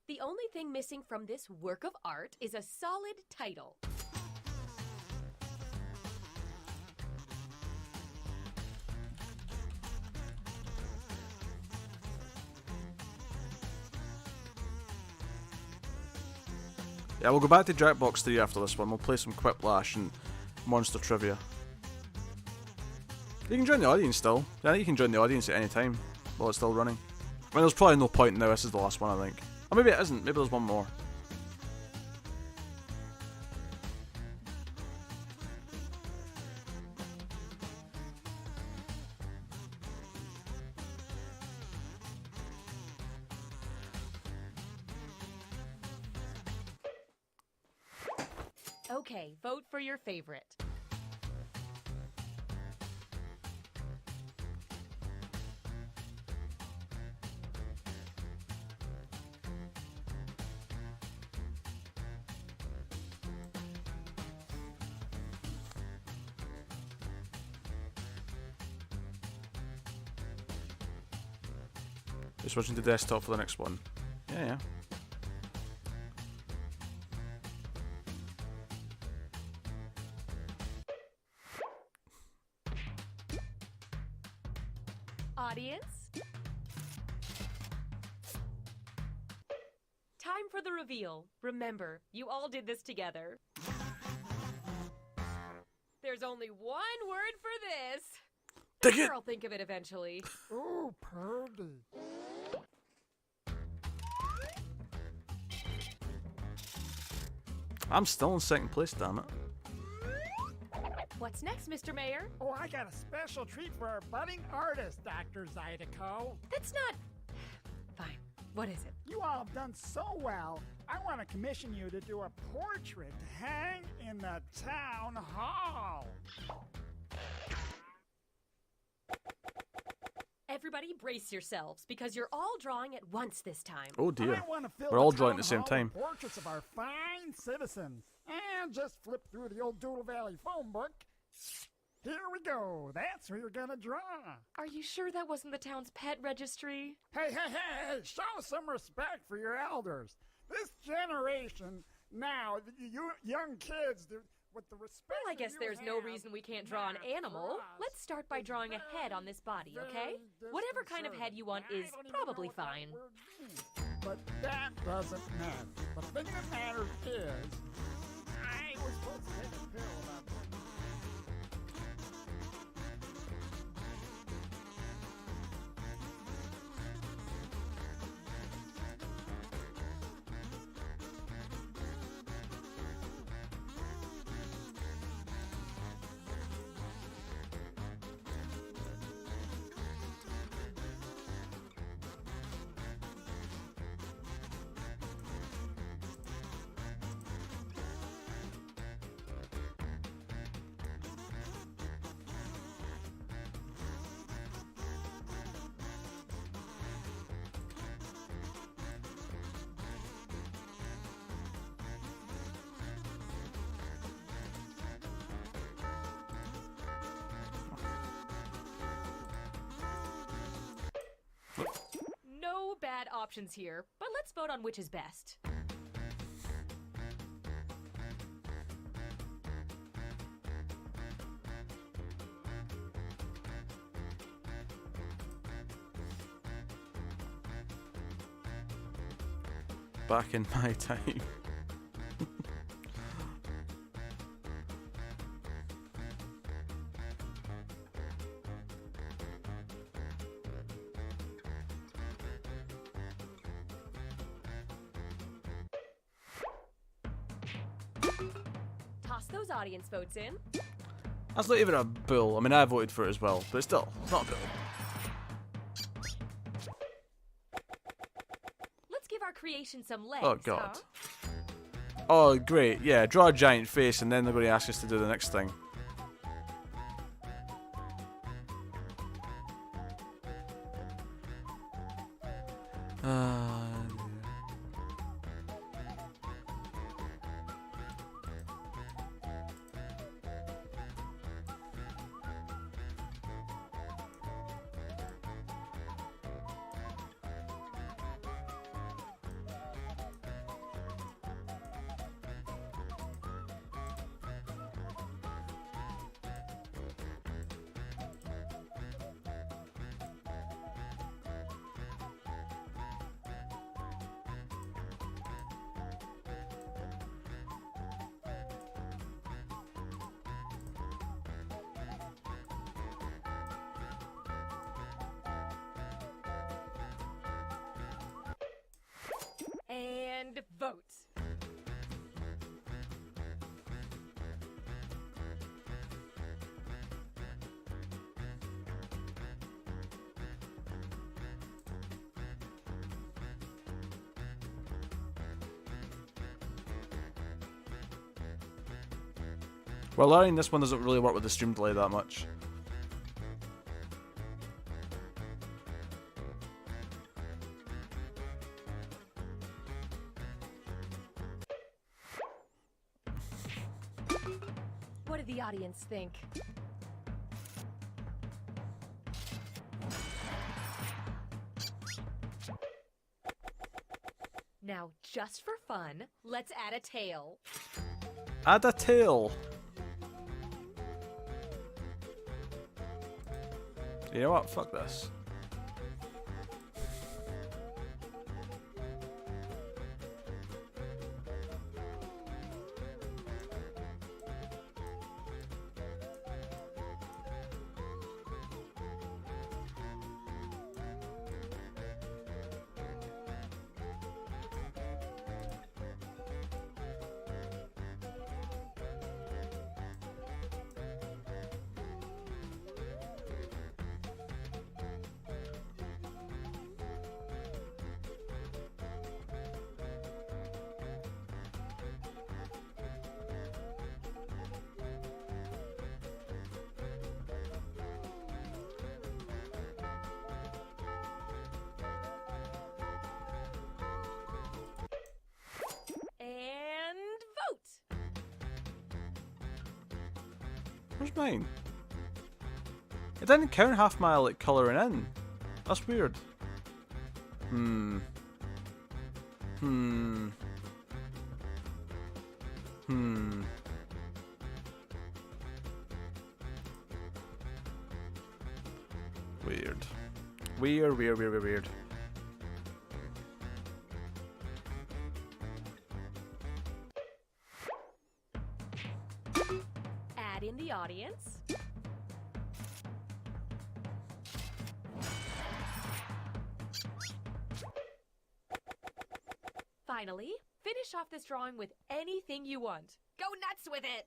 The only thing missing from this work of art is a solid title. Yeah, we'll go back to Jackbox 3 after this one. We'll play some Quiplash and Monster Trivia. You can join the audience still. Yeah, you can join the audience at any time while it's still running. I mean, there's probably no point now. This is the last one, I think. Or maybe it isn't. Maybe there's one more. Okay, vote for your favorite. Switching to desktop for the next one. Yeah. Audience? Time for the reveal. Remember, you all did this together. There's only one word for this. Take I'm it! sure I'll think of it eventually. Ooh, Purdy. I'm still in second place, damn it. What's next, Mr. Mayor? Oh, I got a special treat for our budding artist, Dr. Zydeco. That's not... Fine. What is it? You all have done so well, I want to commission you to do a portrait to hang in the town hall. Everybody brace yourselves, because you're all drawing at once this time. Oh dear. I want to fill We're all the drawing at town the same hall time. with portraits of our fine citizens. And just flip through the old Doodle Valley phone book. Here we go. That's who you're gonna draw. Are you sure that wasn't the town's pet registry? Hey, show some respect for your elders. This generation now, you young kids, with the respect. Well, I guess that you there's no have, reason we can't draw an not animal. for us, Let's start by is drawing a head on this body, okay? Whatever kind of head you want I is don't even probably know what that fine. word means. But that doesn't matter. The thing that matters is, I was supposed to take a pill about options here, but let's vote on which is best. Back in my time. Toss those audience votes in. That's not even a bull. I mean, I voted for it as well, but still, it's not a bull. Let's give our creation some legs. Oh, God. Huh? Oh, great. Yeah, draw a giant face, and then they're going to ask us to do the next thing. And vote. Well, learning this one doesn't really work with the stream delay that much. What did the audience think? Now, just for fun, let's add a tail. Add a tail. You know what? Fuck this. And vote. Where's mine? It didn't count half my like colouring in. That's weird. Weird. Weird. Add in the audience. Finally, finish off this drawing with anything you want. Go nuts with it!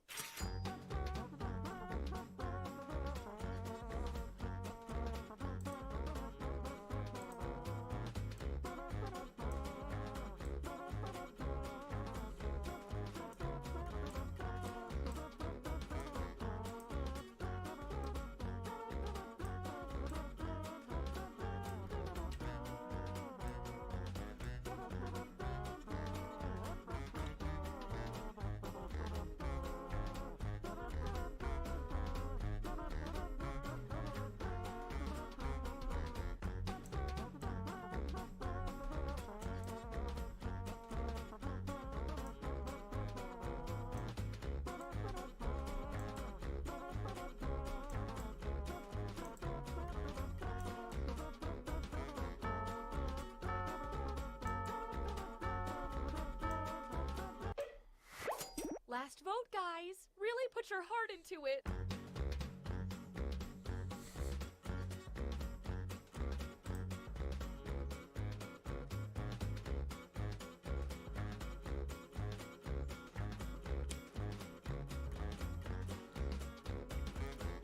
put your heart into it.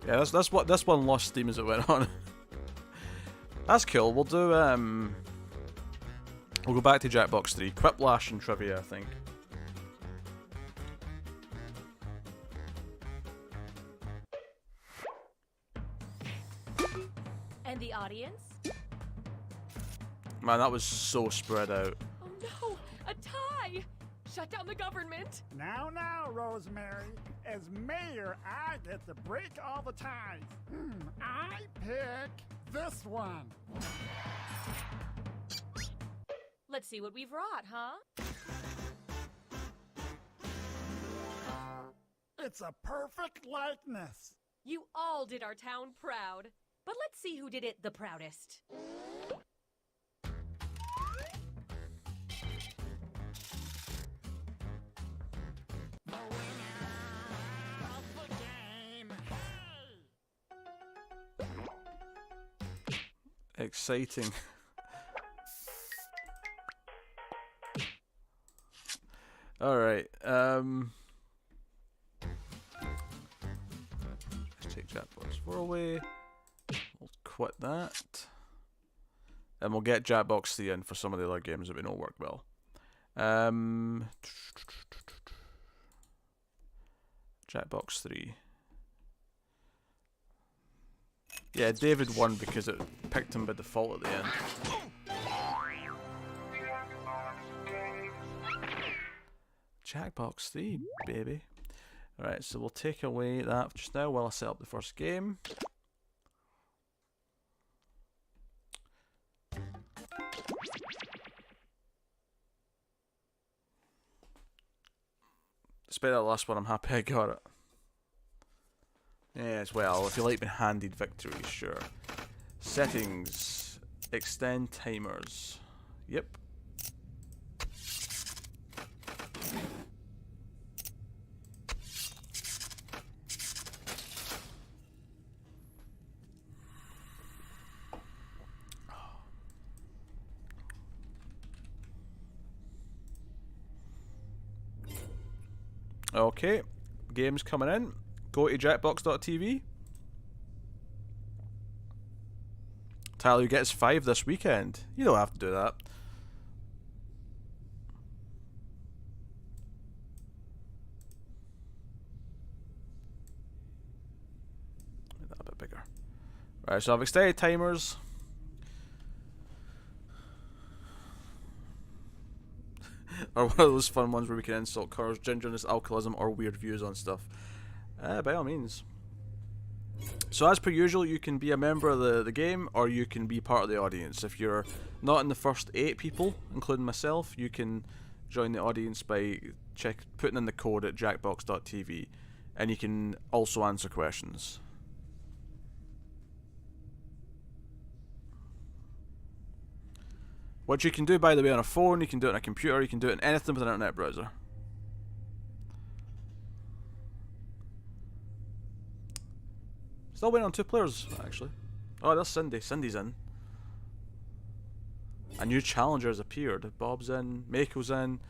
Yeah, that's what this one lost steam as it went on. That's cool. We'll do we'll go back to Jackbox 3. Quiplash and trivia, I think. And the audience? Man, that was so spread out. Oh no, a tie! Shut down the government! Now, Rosemary. As mayor, I get to break all the ties. I pick this one. Let's see what we've wrought, huh? It's a perfect likeness. You all did our town proud. But let's see who did it the proudest. Exciting. Alright, let's take Jackbox 4 away. We'll quit that. And we'll get Jackbox 3 in for some of the other games that we know work well. Jackbox 3. Yeah, David won because it picked him by default at the end. Jackbox 3, baby. Alright, so we'll take away that just now while I set up the first game. Despite that last one, I'm happy I got it. Yes, well, if you like being handed victory, sure. Settings. Extend timers. Yep. Okay, games coming in. Go to jackbox.tv. Tyler, you get us 5 this weekend. You don't have to do that. Make that a bit bigger. Right, so I've extended timers. Or one of those fun ones where we can insult colours, gingerness, alcoholism, or weird views on stuff. By all means. So as per usual, you can be a member of the game, or you can be part of the audience. If you're not in the first 8 people, including myself, you can join the audience by putting in the code at jackbox.tv, and you can also answer questions. What you can do, by the way, on a phone, you can do it on a computer, you can do it on anything with an internet browser. Still waiting on 2 players, actually. Oh, that's Cindy. Cindy's in. A new challenger has appeared. Bob's in. Mako's in.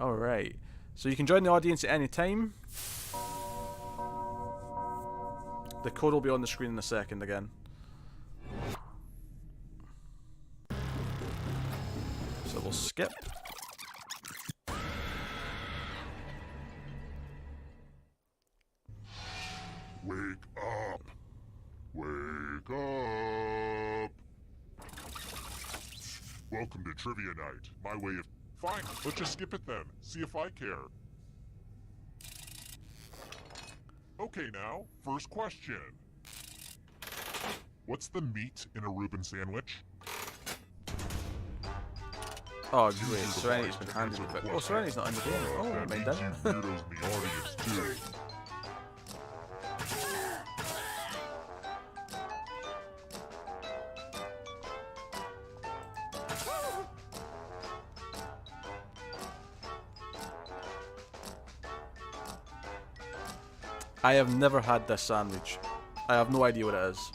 Alright. So you can join the audience at any time. The code will be on the screen in a second again. So we'll skip. Wake up! Wake up! Welcome to Trivia Night. My way of... Fine, let's just skip it then. See if I care. Okay now, first question. What's the meat in a Reuben sandwich? Oh, great. Serenity's been handed with it. Oh, Serenity's not in the game. Oh, I mind that. Weirdos in the audience too. I have never had this sandwich. I have no idea what it is.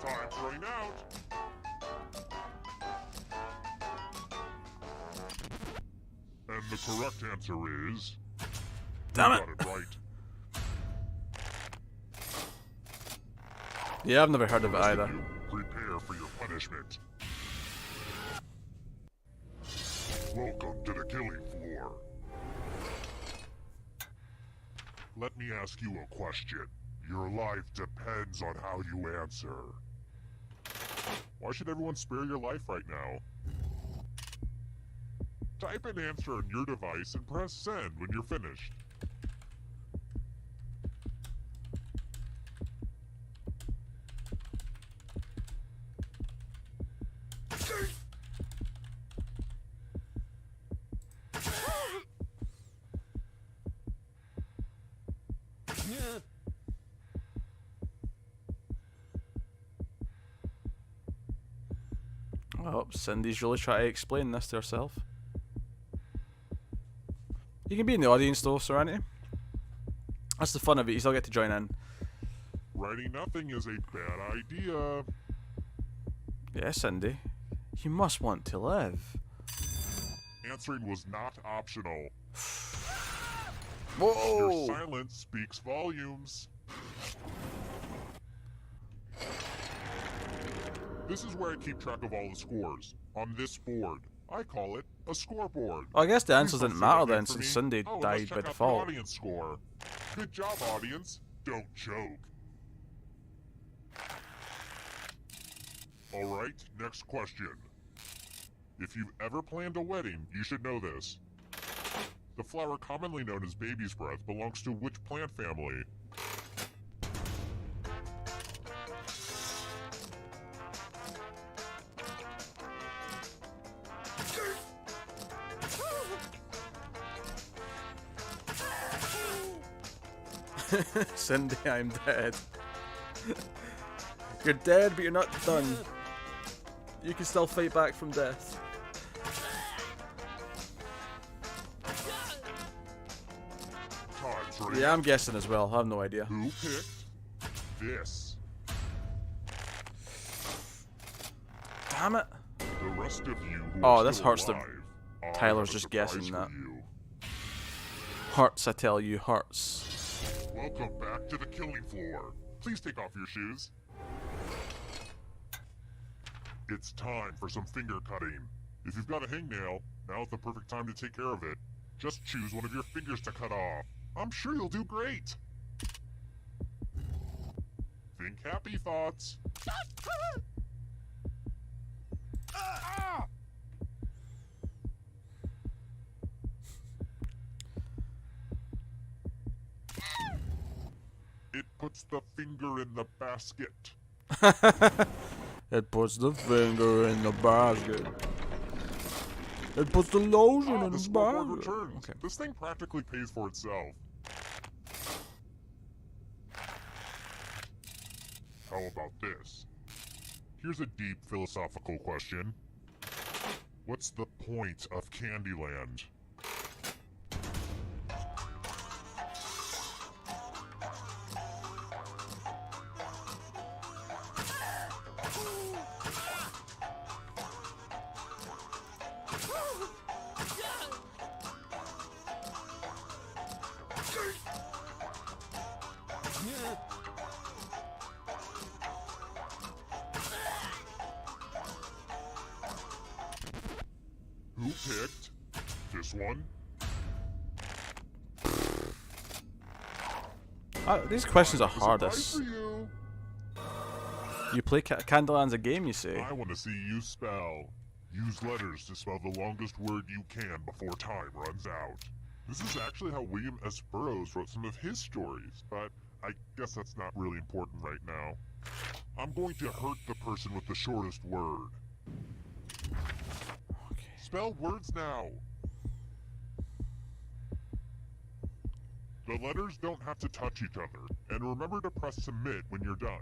Time's running out. And the correct answer is... Damn you it. got it right. Yeah, I've never heard of it either. Prepare for your punishment. Welcome to the killing floor. Let me ask you a question. Your life depends on how you answer. Why should everyone spare your life right now? Type an answer on your device and press send when you're finished. Oh, Cindy's really trying to explain this to herself. You can be in the audience though, Serenity. That's the fun of it, you still get to join in. Writing nothing is a bad idea. Yeah, Cindy. You must want to live. Answering was not optional. Whoa! Your silence speaks volumes. This is where I keep track of all the scores. On this board. I call it a scoreboard. Well, I guess the answers Please didn't don't say matter that then, for since me. Cindy Oh, let's died check by out the default. audience score. Good job, audience. Don't choke. Alright, next question. If you've ever planned a wedding, you should know this. The flower commonly known as baby's breath belongs to which plant family? Cindy, I'm dead. You're dead, but you're not done. You can still fight back from death. Time's running. Yeah, I'm guessing as well. I have no idea. Who picked this? Damn it. The rest of you who Oh, are this still hurts to- alive, I Tyler's have a just surprise guessing for that. you. Hurts, I tell you, hurts. Welcome back to the killing floor. Please take off your shoes. It's time for some finger cutting. If you've got a hangnail, now's the perfect time to take care of it. Just choose one of your fingers to cut off. I'm sure you'll do great. Think happy thoughts. It puts the finger in the basket. It puts the finger in the basket. It puts the lotion Ah, in the the scoreboard basket. returns. Okay. This thing practically pays for itself. How about this? Here's a deep philosophical question. What's the point of Candyland? Who picked this one? These questions are I have a surprise hardest. for you. You play Candyland's a game, you say? I want to see you spell. Use letters to spell the longest word you can before time runs out. This is actually how William S. Burroughs wrote some of his stories, but I guess that's not really important right now. I'm going to hurt the person with the shortest word. Okay. Spell words now. The letters don't have to touch each other, and remember to press submit when you're done.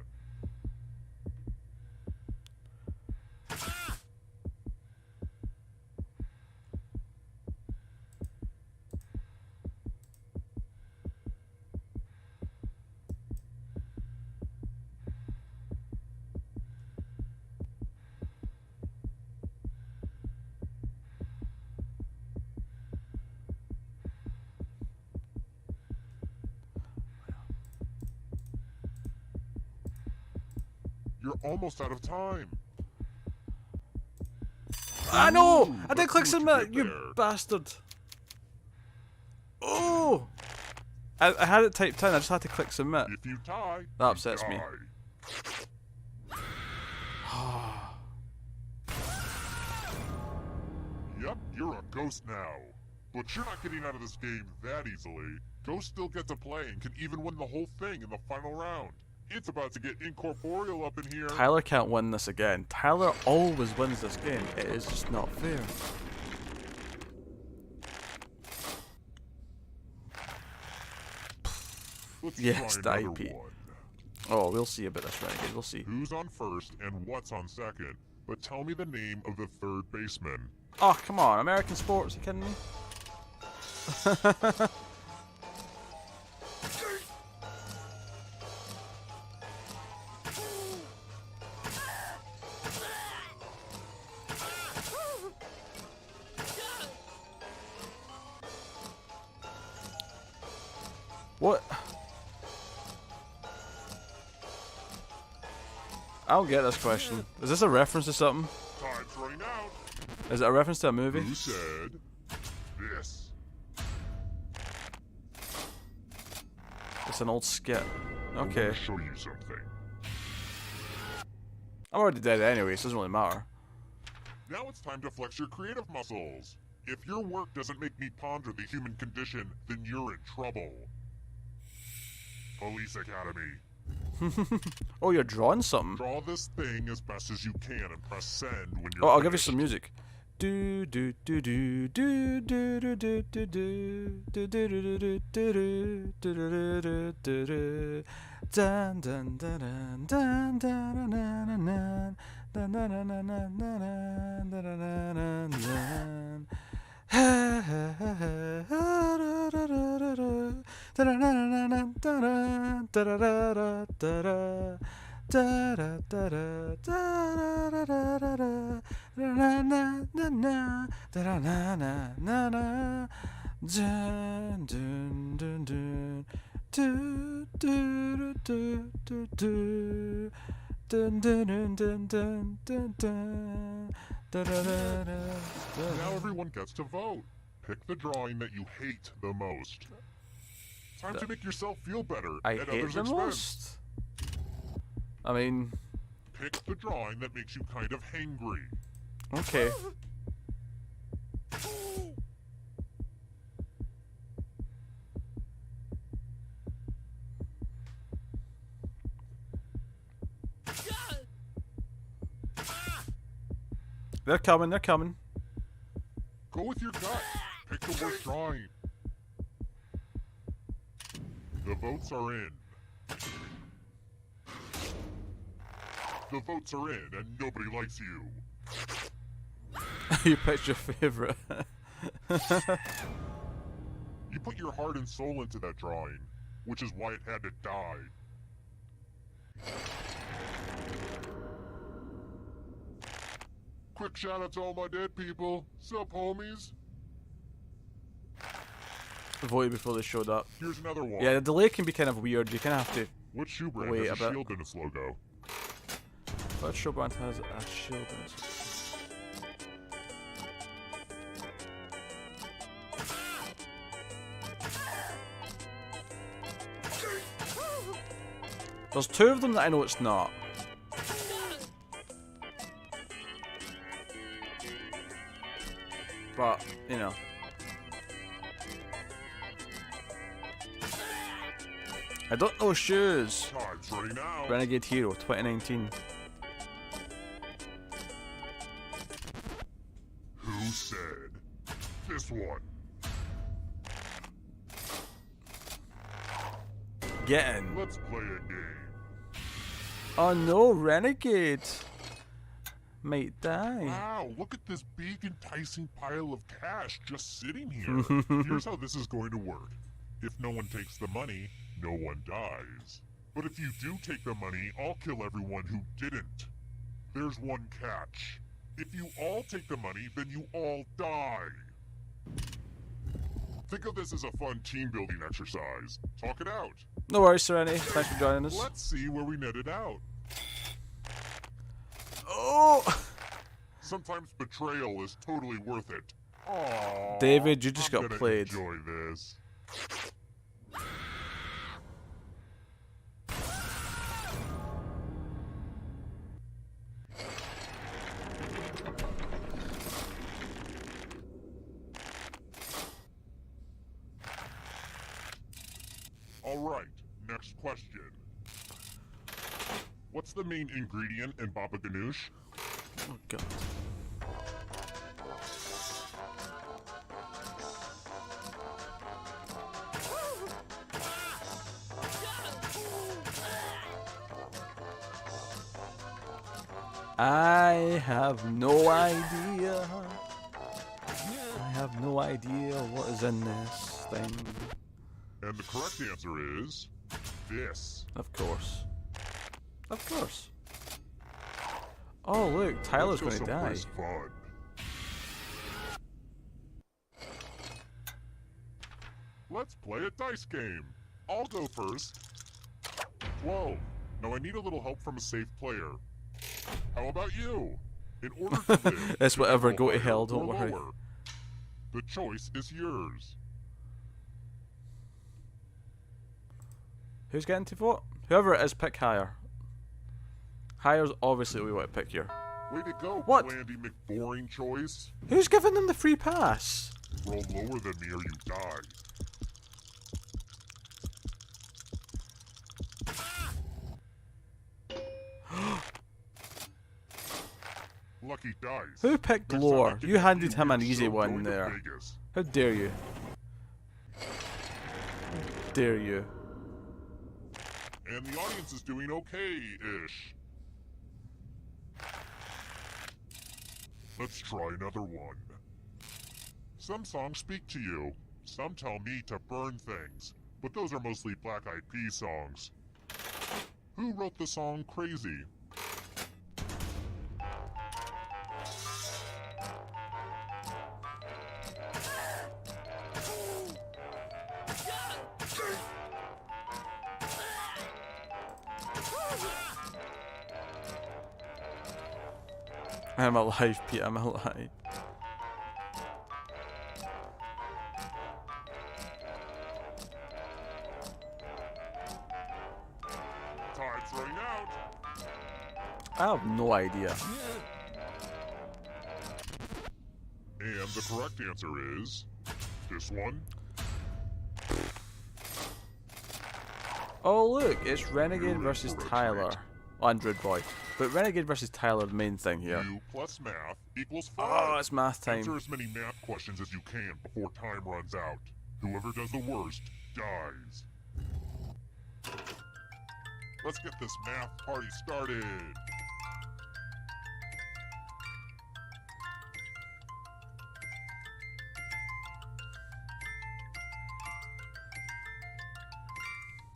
You're almost out of time. I know! I did let's click see what submit, you you get there. bastard. Oh! I had it typed in, I just had to click submit. If you tie, That you upsets me. die. Yep, you're a ghost now. But you're not getting out of this game that easily. Ghosts still get to play and can even win the whole thing in the final round. It's about to get incorporeal up in here. Tyler can't win this again. Tyler always wins this game. It is just not fair. Let's Yes, try the another IP. one. Oh, we'll see about this renegade. We'll see. Who's on first and what's on second? But tell me the name of the third baseman. Oh, come on. American sports. You kidding me? What? I don't get this question. Is this a reference to something? Time's running out. Is it a reference to a movie? Who said this? It's an old skit. I Okay. want to show you something. I'm already dead anyway, so it doesn't really matter. Now it's time to flex your creative muscles. If your work doesn't make me ponder the human condition, then you're in trouble. Police Academy. Oh, you're drawing something. Draw this thing as best as you can and press send when you're Oh, I'll give you finished. some music. Do do do do do do do do do do do do do do do do. Dun dun dun dun dun dun dun dun dun dun dun dun dun dun. Now everyone gets to vote. Pick the drawing that you hate the most. Time to make yourself feel better I at hate others' the expense. most. I mean, Pick the drawing that makes you kind of hangry. okay. They're coming, they're coming. Go with your gut. Pick the worst drawing. The votes are in. The votes are in, and nobody likes you. You picked your favorite. You put your heart and soul into that drawing, which is why it had to die. Quick shout out to all my dead people. Sup, homies? Voted before they showed up. Here's another one. Yeah, the delay can be kind of weird. You kind of have to. What shoe brand Wait has a a bit. shield in its logo? What show brand has a shield in it? There's two of them that I know it's not. But, you know. I don't know shoes. Time's running out. Renegade Hero 2019. Who said this one? Get in. Let's play a game. Oh no, Renegade. Might die. Wow, look at this big enticing pile of cash just sitting here. Here's how this is going to work. If no one takes the money, no one dies. But if you do take the money, I'll kill everyone who didn't. There's one catch. If you all take the money, then you all die. Think of this as a fun team building exercise. Talk it out. No worries, Serenity. Thanks for joining us. Let's see where we netted out. Oh! Sometimes betrayal is totally worth it. Aww, David, you just I'm got gonna played. Enjoy this. Alright, next question. What's the main ingredient in Baba Ganoush? Oh god. I have no idea. I have no idea what is in this thing. And the correct answer is this. Of course. Of course. Oh look, Tyler's Let's gonna go die. someplace fun. Let's play a dice game. I'll go first. 12. Now I need a little help from a safe player. How about you? In order to live, It's you whatever, can go to higher hell, or don't worry. lower. The choice is yours. Who's getting to vote? Whoever it is, pick higher. Higher's obviously what we want to pick here. Way to go, What? Blandy McBoring choice. Who's giving them the free pass? Roll lower than me or you die. Lucky dice. Who picked Next time I Lore? give You a handed few him an weeks, easy so one going to there. Vegas. How dare you? Dare you? And the audience is doing okay-ish. Let's try another one. Some songs speak to you. Some tell me to burn things. But those are mostly Black Eyed Peas songs. Who wrote the song Crazy? I'm alive, Pete, I'm alive. Time's running out. I have no idea. And the correct answer is this one. Oh look, it's Renegade You're in versus for a Tyler. treat. Android boy. But Renegade versus Tyler, the main thing here. U plus math equals 5. Oh, it's math time. Answer as many math questions as you can before time runs out. Whoever does the worst dies. Let's get this math party started.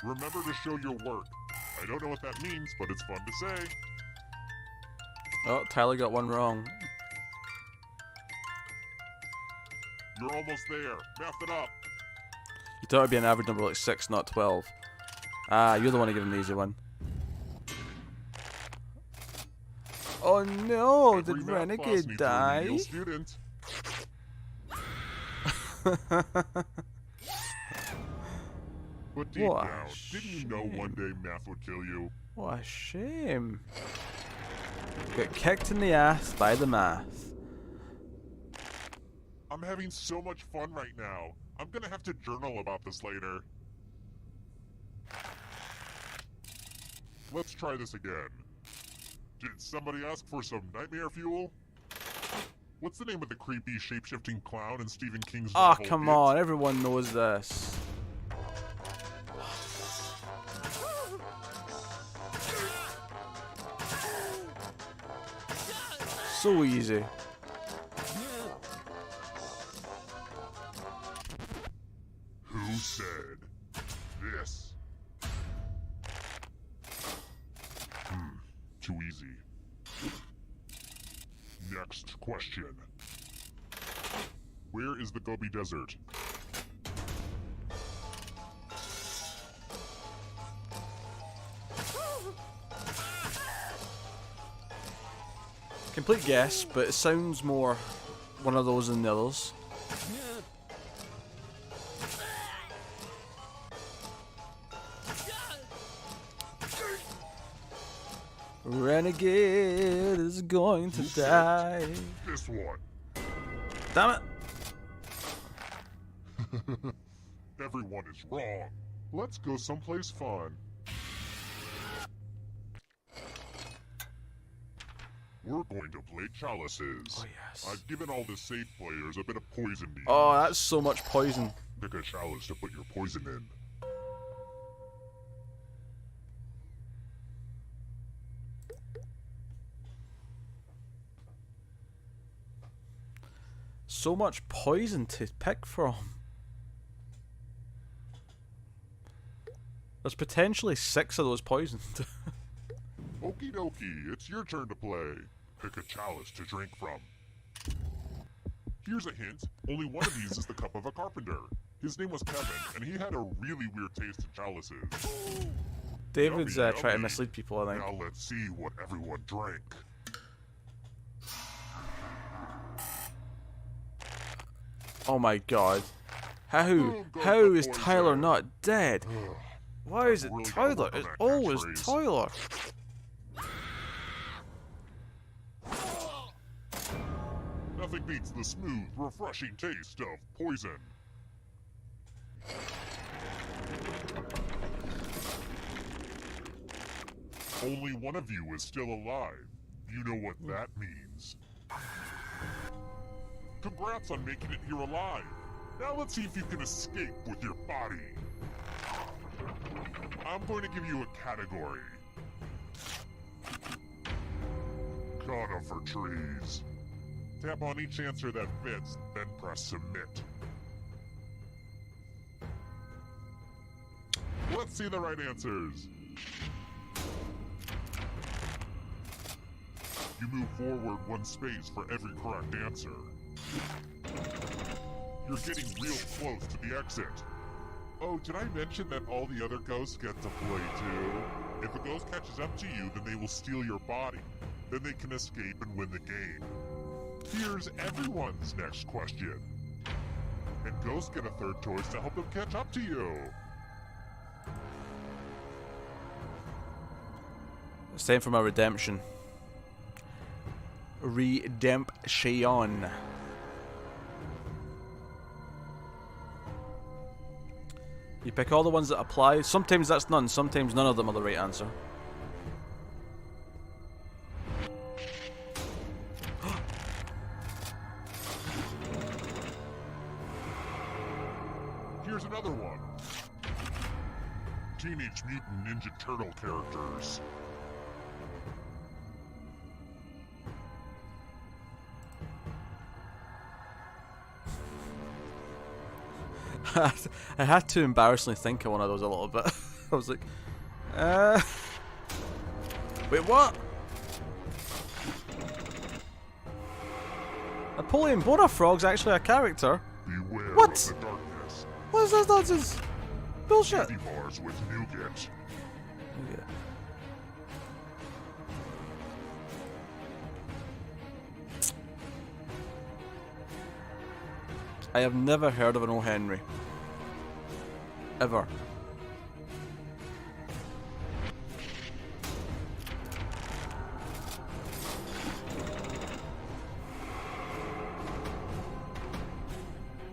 Remember to show your work. I don't know what that means, but it's fun to say. Oh, Tyler got one wrong. You're almost there. Math it up. You thought it'd be an average number like 6, not 12. Ah, you're the one who gave him the easy one. Oh no, Every did math class Renegade needs a die? remedial student. But deep What a down, didn't you know one day math would kill you? What a shame. Got kicked in the ass by the math. I'm having so much fun right now. I'm gonna have to journal about this later. Let's try this again. Did somebody ask for some nightmare fuel? What's the name of the creepy shape-shifting clown in Stephen King's Oh, novel come It? on, everyone knows this. So easy. Who said this? Too easy. Next question. Where is the Gobi Desert? Complete guess, but it sounds more one of those than the others. Renegade is going to die. This one. Damn it. Everyone is wrong. Let's go someplace fun. We're going to play chalices. Oh, yes. I've given all the safe players a bit of poison to use. Oh, that's so much poison. Pick a chalice to put your poison in. So much poison to pick from. There's potentially 6 of those poisoned. Okie dokie, it's your turn to play. Pick a chalice to drink from. Here's a hint, only one of these is the cup of a carpenter. His name was Kevin, and he had a really weird taste in chalices. David's Yummy, trying to yummy. mislead people, I think. Now let's see what everyone drank. Oh my god. How is Tyler not dead? Why is it Really gotta Tyler? work on It's that always catchphrase. Tyler. Nothing beats the smooth, refreshing taste of poison. Only one of you is still alive. You know what that means. Congrats on making it here alive. Now let's see if you can escape with your body. I'm going to give you a category. Conifer trees. Tap on each answer that fits, then press submit. Let's see the right answers. You move forward 1 space for every correct answer. You're getting real close to the exit. Oh, did I mention that all the other ghosts get to play too? If a ghost catches up to you, then they will steal your body. Then they can escape and win the game. Here's everyone's next question. And ghosts get a third choice to help them catch up to you. It's time for my redemption. Redemption. You pick all the ones that apply. Sometimes that's none, sometimes none of them are the right answer. Here's another one. Teenage Mutant Ninja Turtle characters. I had to embarrassingly think of one of those a little bit. I was like, wait, what? Napoleon Bonafrog's actually a character? Beware What? of the darkness. What is this nonsense? Bullshit. Candy bars with nougat. I have never heard of an O. Henry. Ever.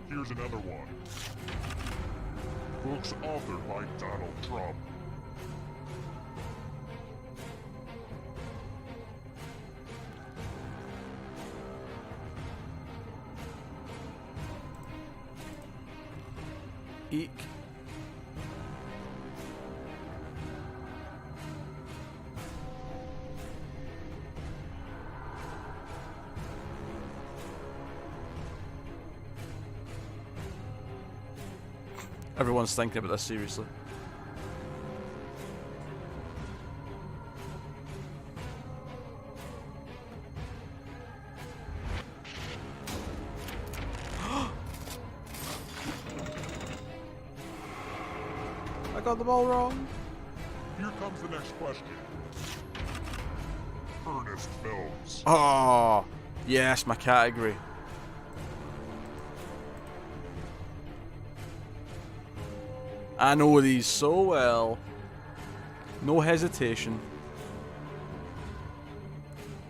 Here's another one. Books authored by Donald Trump. Eek. Everyone's thinking about this seriously. I got them all wrong. Here comes the next question. For Ernest Mills. Oh, yes, my category. I know these so well. No hesitation.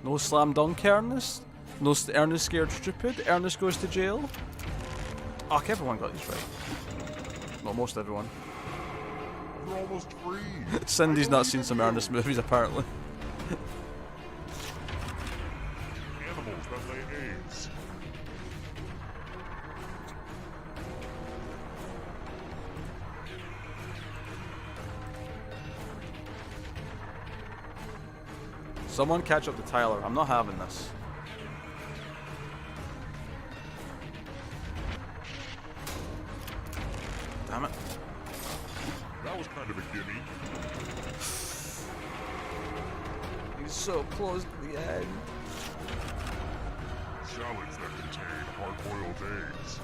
No slam dunk Ernest. No Ernest scared stupid. Ernest goes to jail. Fuck, everyone got these right. Well, most everyone. You're almost free. Cindy's not seen some Ernest movies apparently. Animals that lay eggs. Someone catch up to Tyler. I'm not having this. Damn it. That was kind of a gimme. He's so close to the end. Salads that contain hard-boiled eggs.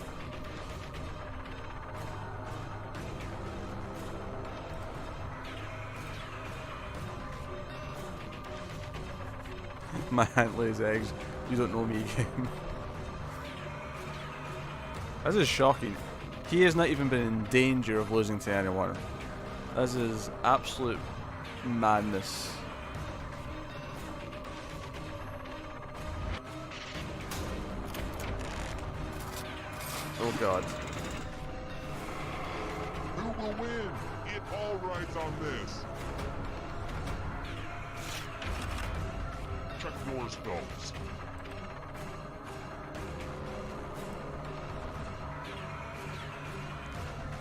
My aunt lays eggs. You don't know me again. This is shocking. He has not even been in danger of losing to anyone. This is absolute madness. Oh god. Who will win? It all rides on this. Check yours, Phelps.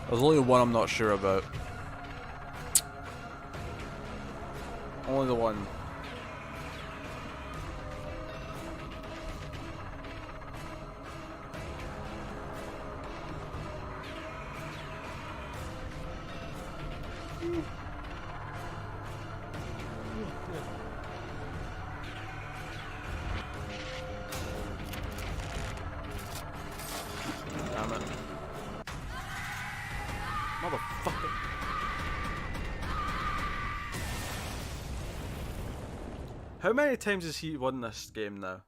There's only one I'm not sure about. Only the one. Damn it. Motherfucker. How many times has he won this game now?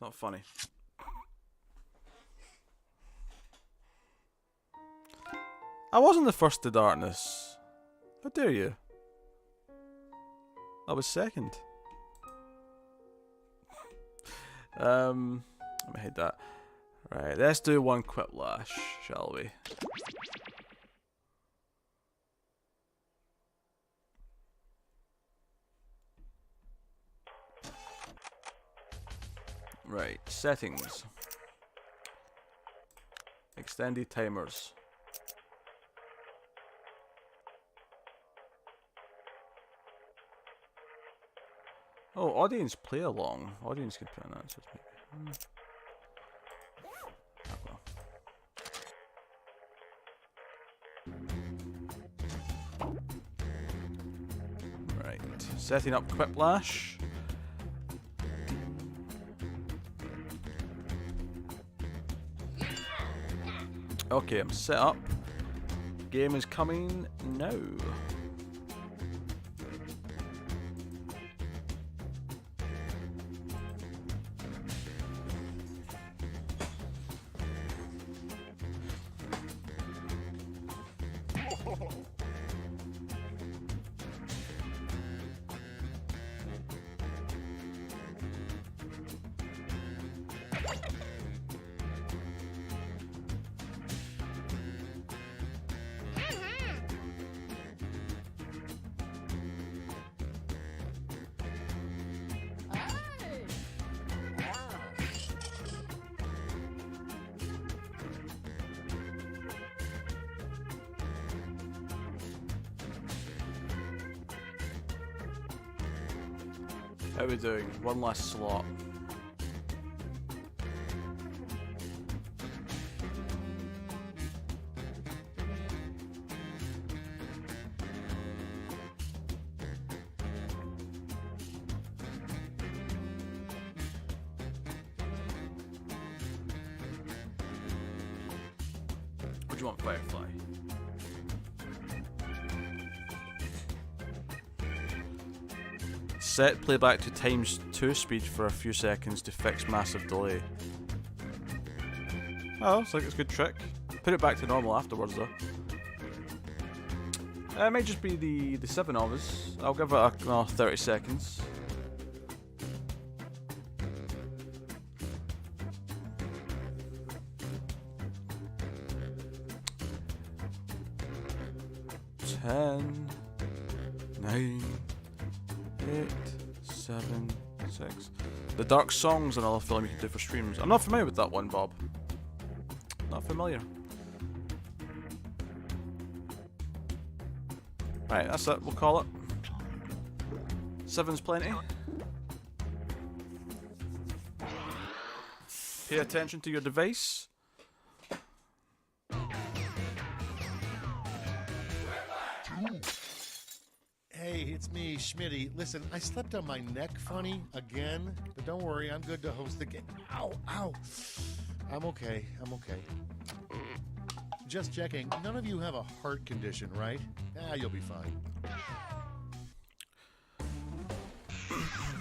Not funny. I wasn't the first to darkness. How dare you? I was second. Let me hit that. Right, let's do one quiplash, shall we? Right, settings. Extended timers. Oh, audience play along. Audience can put an answers maybe. Right, setting up quiplash. Okay, I'm set up. Game is coming now. How are we doing? One last slot. do you want, Firefly? Set playback to ×2 speed for a few seconds to fix massive delay. Oh, looks like it's a good trick. Put it back to normal afterwards though. It might just be the 7 of us. I'll give it another 30 seconds. Ten, 9, 8, 7, 6. The Dark Song's another film you can do for streams. I'm not familiar with that one, Bob. Not familiar. Right, that's it. We'll call it. 7's plenty. Pay attention to your device. Hey, it's me, Schmitty. Listen, I slept on my neck funny again, but don't worry, I'm good to host the game. Ow, ow. I'm okay, I'm okay. Just checking, none of you have a heart condition, right? You'll be fine.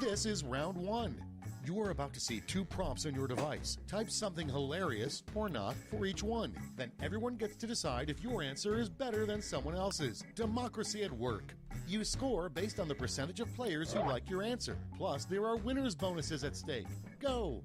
This is round 1. You are about to see 2 prompts on your device. Type something hilarious, or not, for each one. Then everyone gets to decide if your answer is better than someone else's. Democracy at work. You score based on the percentage of players who like your answer. Plus, there are winners' bonuses at stake. Go!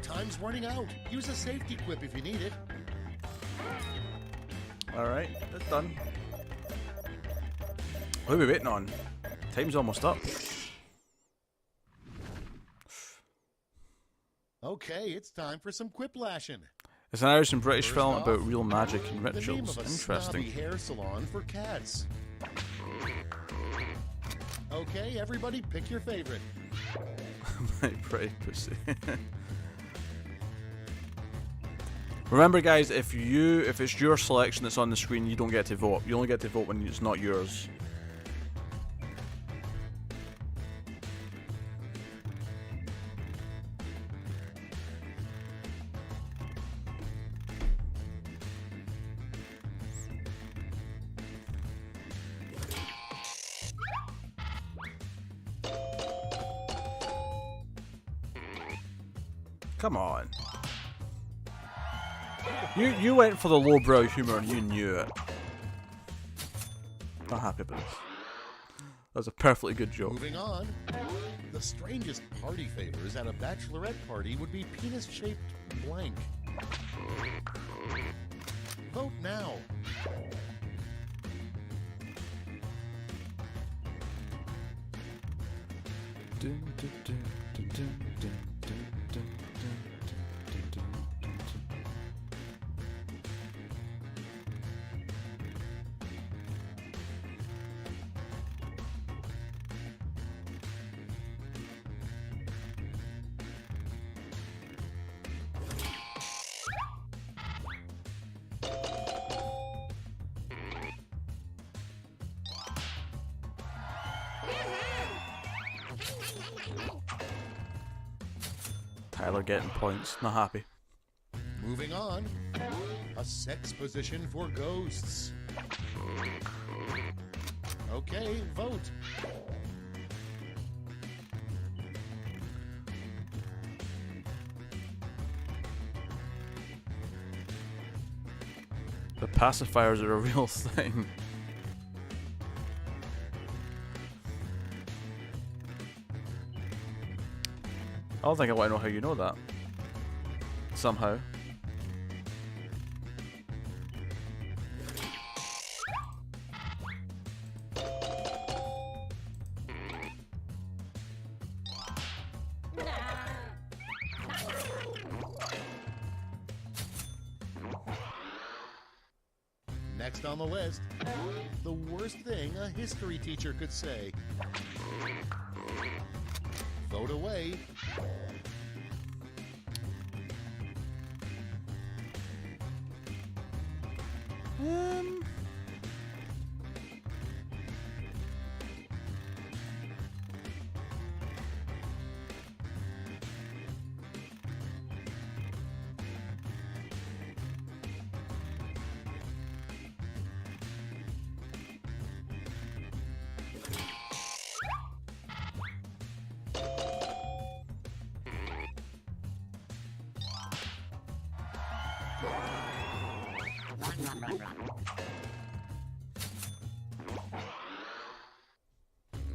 Time's running out. Use a safety quip if you need it. Alright, that's done. What are we waiting on? Time's almost up. Okay, it's time for some quiplashing. It's an Irish and British First film off, about real magic and the name rituals. of a Interesting. snobby hair salon for cats. Okay, everybody pick your favorite. My pretty pussy. Remember guys, if it's your selection that's on the screen, you don't get to vote. You only get to vote when it's not yours. Come on. You went for the lowbrow humor and you knew it. Not happy about this. That was a perfectly good joke. Moving on. The strangest party favors at a bachelorette party would be penis-shaped blank. Vote now. Dun, dun, dun, dun, dun, dun, dun, dun, dun, dun, dun, dun. Tyler getting points. Not happy. Moving on. A sex position for ghosts. Okay, vote. The pacifiers are a real thing. I don't think I want to know how you know that. Somehow. Next on the list, the worst thing a history teacher could say. Vote away.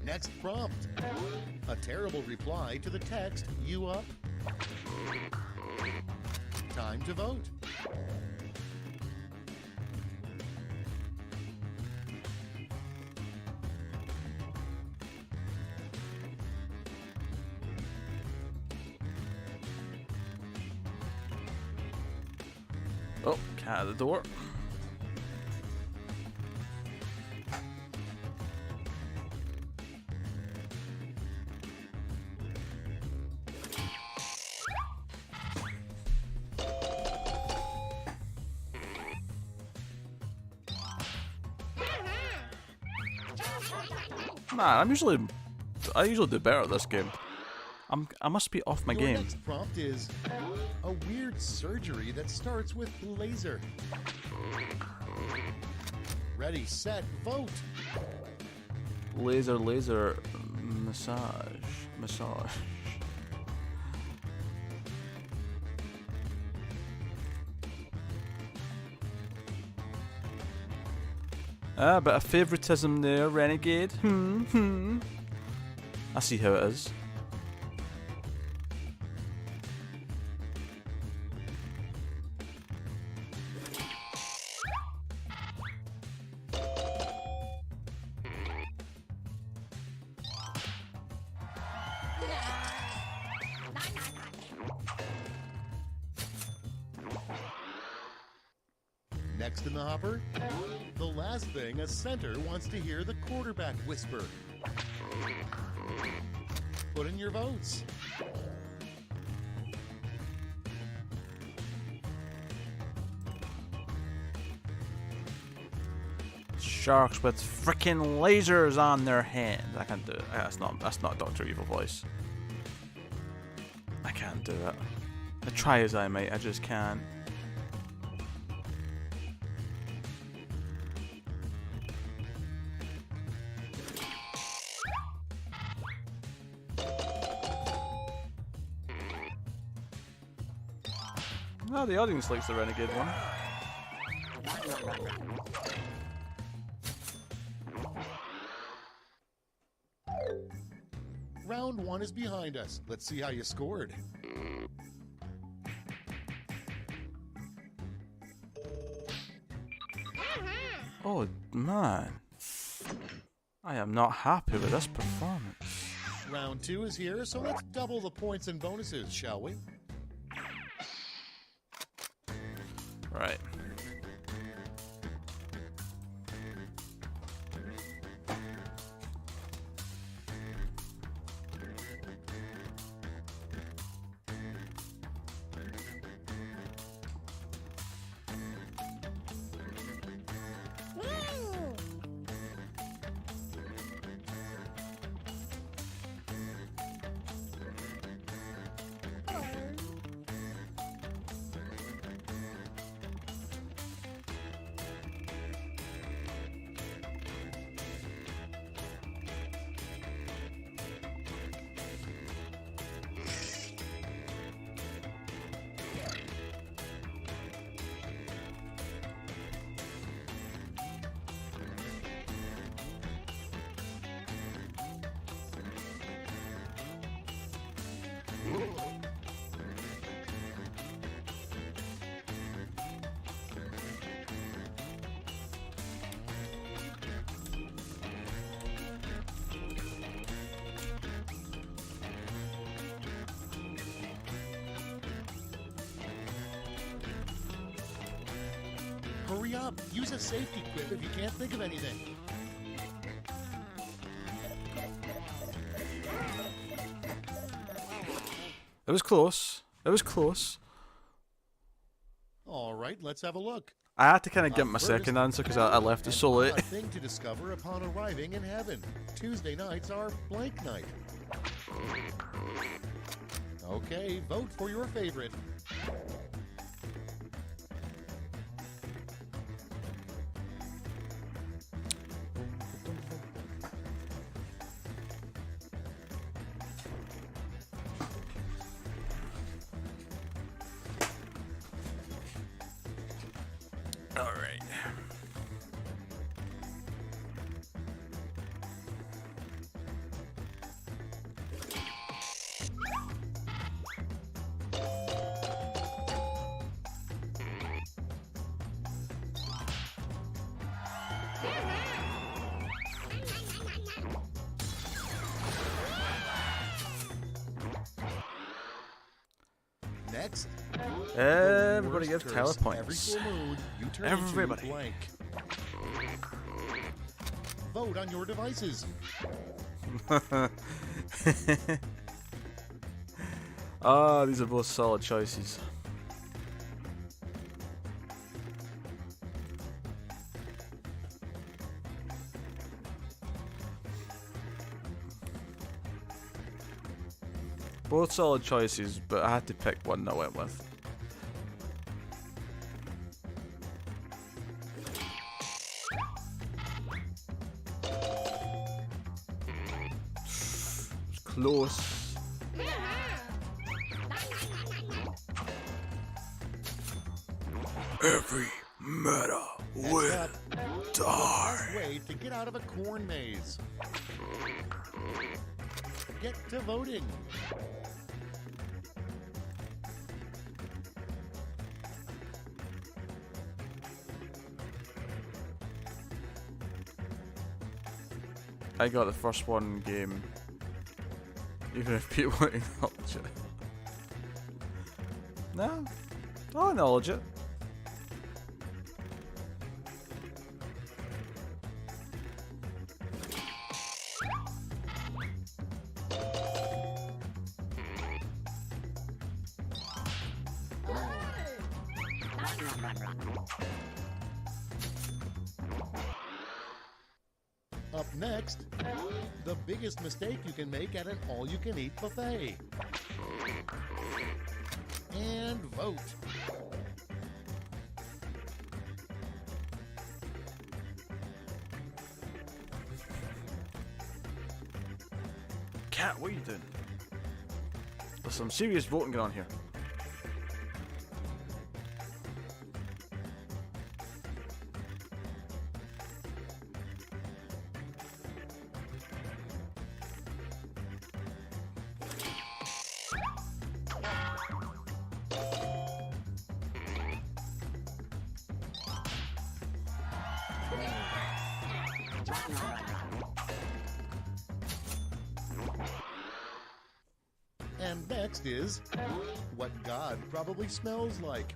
Next prompt. A terrible reply to the text, "You up?" Time to vote. Oh, cat at the door. Man, I usually do better at this game. I must be off my Your game. next prompt is a weird surgery that starts with laser. Ready, set, vote. Laser massage. Ah, bit of favoritism there, renegade. I see how it is. Next in the hopper, the last thing a center wants to hear the quarterback whisper. Put in your votes. Sharks with freaking lasers on their hands. I can't do it. That's not Dr. Evil voice. I can't do it. I try as I might, I just can't. Oh, the audience likes the renegade one. Round one is behind us. Let's see how you scored. Oh, man. I am not happy with this performance. Round two is here, so let's double the points and bonuses, shall we? Right. Hurry up! Use a safety quip if you can't think of anything. It was close. It was close. All right, let's have a look. I had to kind of get my second answer because I left it so late. A thing to discover upon arriving in heaven. Tuesday nights are blank night. Okay, vote for your favorite. All right. Next, Everybody worst give Tyler curse. Every points. full moon, you turn Everybody. into blank. Vote on your devices. Ah, these are both solid choices. Both solid choices, but I had to pick one that I went with. It's close. Every meta will die. Way to get out of a corn maze. Get to voting. I got the first one game, even if people won't acknowledge it. No, I'll acknowledge it. Up next, the biggest mistake you can make at an all-you-can-eat buffet. And vote. Cat, what are you doing? There's some serious voting going on here. And next is what God probably smells like.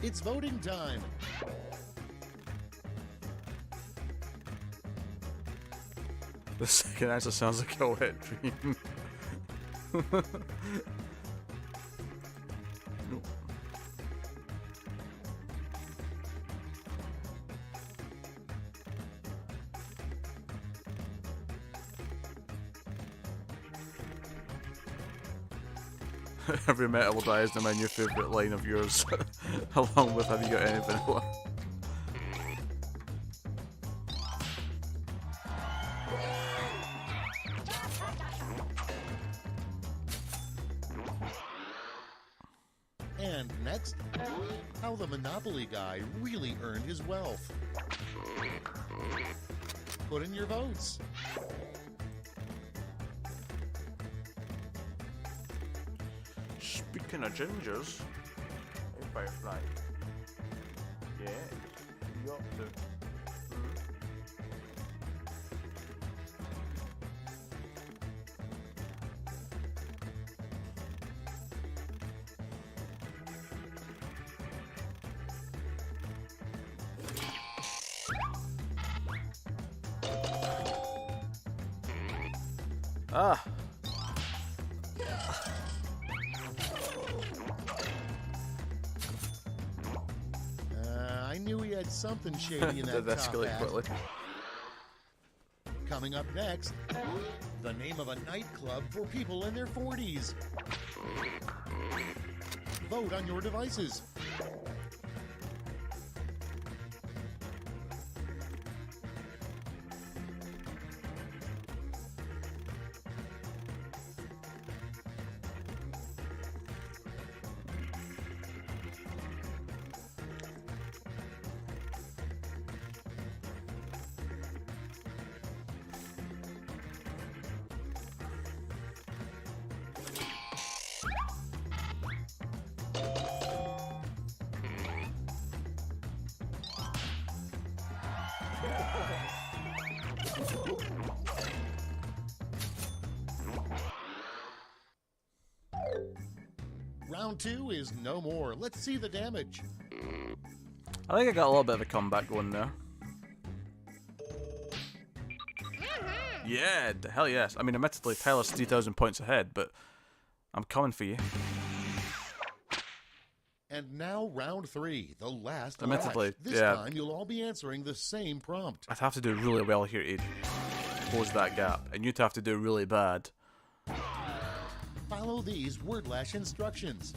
It's voting time. The second answer sounds like a wet dream. Nope. Every metal will die is my new favourite line of yours, along with have you got any vanilla? And next, how the Monopoly guy really earned his wealth. Put in your votes. Speaking of gingers, hey Firefly. Yeah, you up to? Ah. I knew he had something shady in that Did top escalate hat. quickly. Coming up next, the name of a nightclub for people in their 40s. Vote on your devices. Round 2 is no more. Let's see the damage. I think I got a little bit of a comeback going there. Yeah, hell yes. I mean, admittedly, Tyler's 3,000 points ahead, but I'm coming for you. And now round 3, the last Admittedly, match. This yeah. time you'll all be answering the same prompt. I'd have to do really well here to close that gap, and you'd have to do really bad. Follow these wordlash instructions.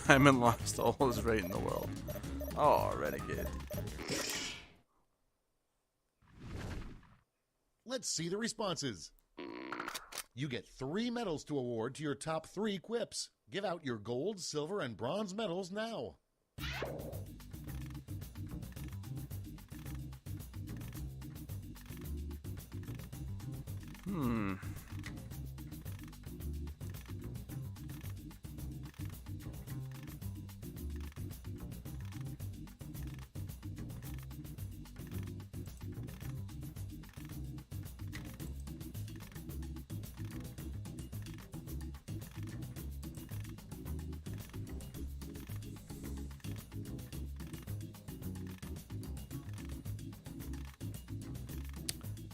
Hyman lost all his right in the world. Oh, renegade. Let's see the responses. You get 3 medals to award to your top 3 quips. Give out your gold, silver, and bronze medals now.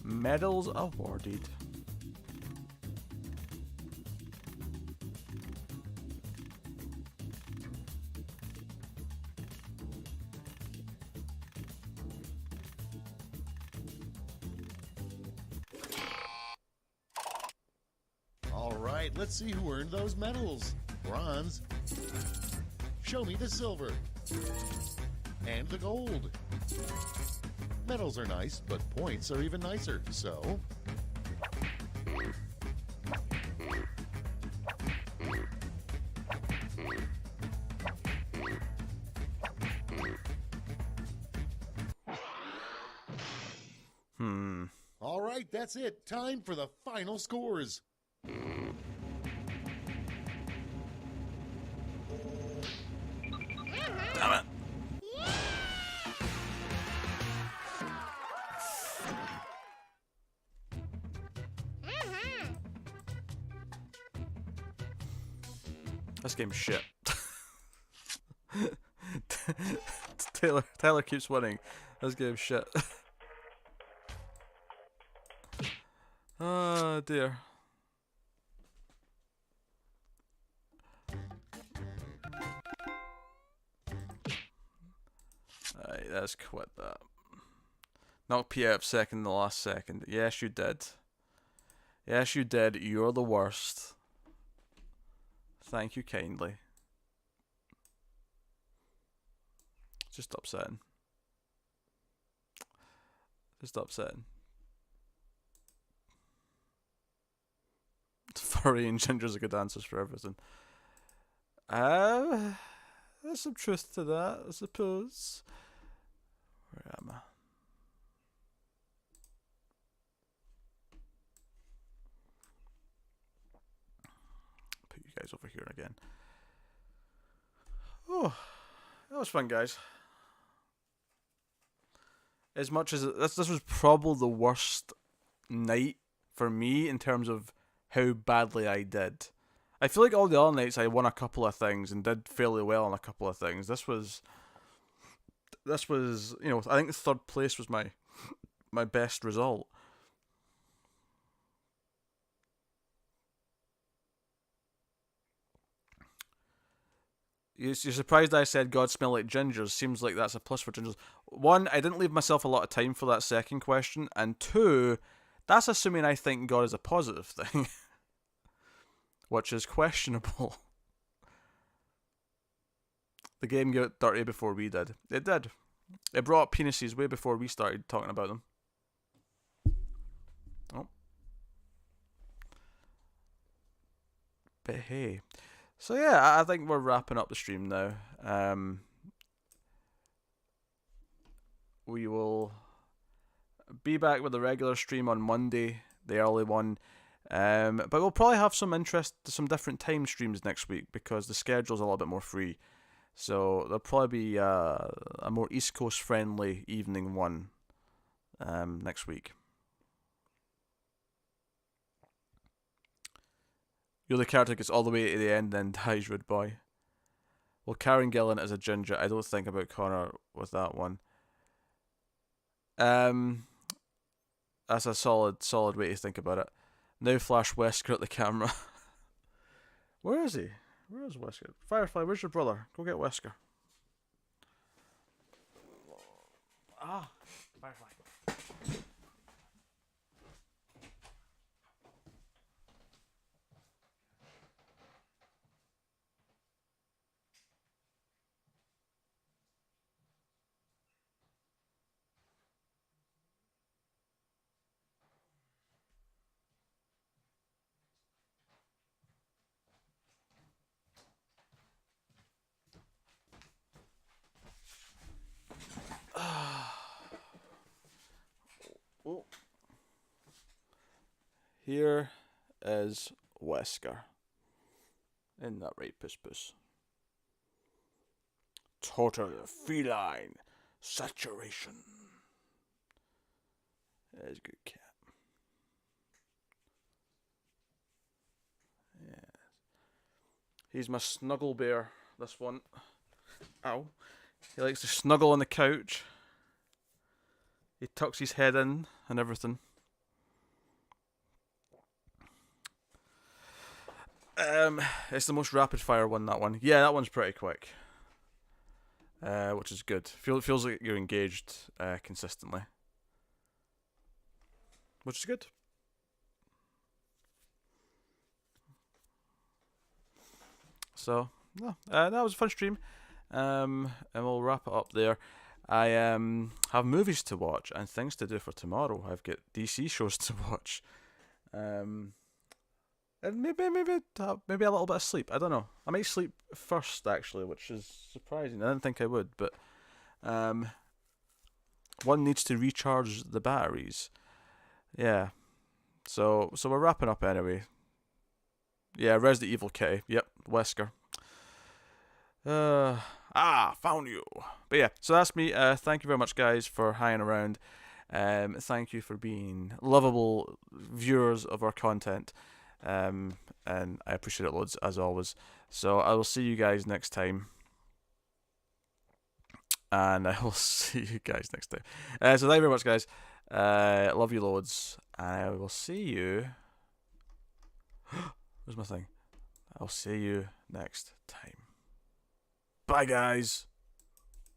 Medals awarded. All right, let's see who earned those medals. Bronze. Show me the silver. And the gold. Medals are nice, but points are even nicer, so... All right, that's it. Time for the final scores. Damn it. This game's shit. Tyler keeps winning. This game's shit. Oh dear. Alright, let's quit that. Knocked P out second in the last second. Yes, you did. Yes, you did. You're the worst. Thank you kindly. Just upsetting. Just upsetting. Furry and Ginger's are good answers for everything. There's some truth to that, I suppose. Where am I? Put you guys over here again. Oh, that was fun, guys. As much as this was probably the worst night for me in terms of how badly I did. I feel like all the other nights I won a couple of things and did fairly well on a couple of things. This was, you know, I think third place was my best result. You're surprised I said God smell like gingers. Seems like that's a plus for gingers. One, I didn't leave myself a lot of time for that second question. And two, that's assuming I think God is a positive thing. Which is questionable. The game got dirty before we did. It did. It brought up penises way before we started talking about them. Oh. But hey. So yeah, I think we're wrapping up the stream now. We will be back with the regular stream on Monday, the early one. But we'll probably have some different time streams next week because the schedule's a little bit more free. So there'll probably be a more East Coast friendly evening one next week. You're the character who gets all the way to the end and then dies, rude boy. Well, Karen Gillan is a ginger. I don't think about Connor with that one. That's a solid way to think about it. Now flash Wesker at the camera. Where is he? Where is Wesker? Firefly, where's your brother? Go get Wesker. Ah, Firefly. Oh. Here is Wesker. Isn't that right, Puss Puss? Total feline saturation. That's a good cat. Yeah. He's my snuggle bear, this one. Ow. He likes to snuggle on the couch. He tucks his head in and everything. It's the most rapid fire one, that one. Yeah, that one's pretty quick. Which is good. Feels like you're engaged consistently. Which is good. So, no, that was a fun stream. And we'll wrap it up there. I have movies to watch and things to do for tomorrow. I've got DC shows to watch. And maybe a little bit of sleep. I don't know. I might sleep first, actually, which is surprising. I didn't think I would, but one needs to recharge the batteries. Yeah. So we're wrapping up anyway. Yeah, Resident Evil Kitty. Yep, Wesker. Found you. But yeah, so that's me. Thank you very much, guys, for hanging around. Thank you for being lovable viewers of our content. And I appreciate it loads, as always. So I will see you guys next time. And I will see you guys next time. So thank you very much, guys. Love you loads. I will see you. Where's my thing? I'll see you next time. Bye, guys.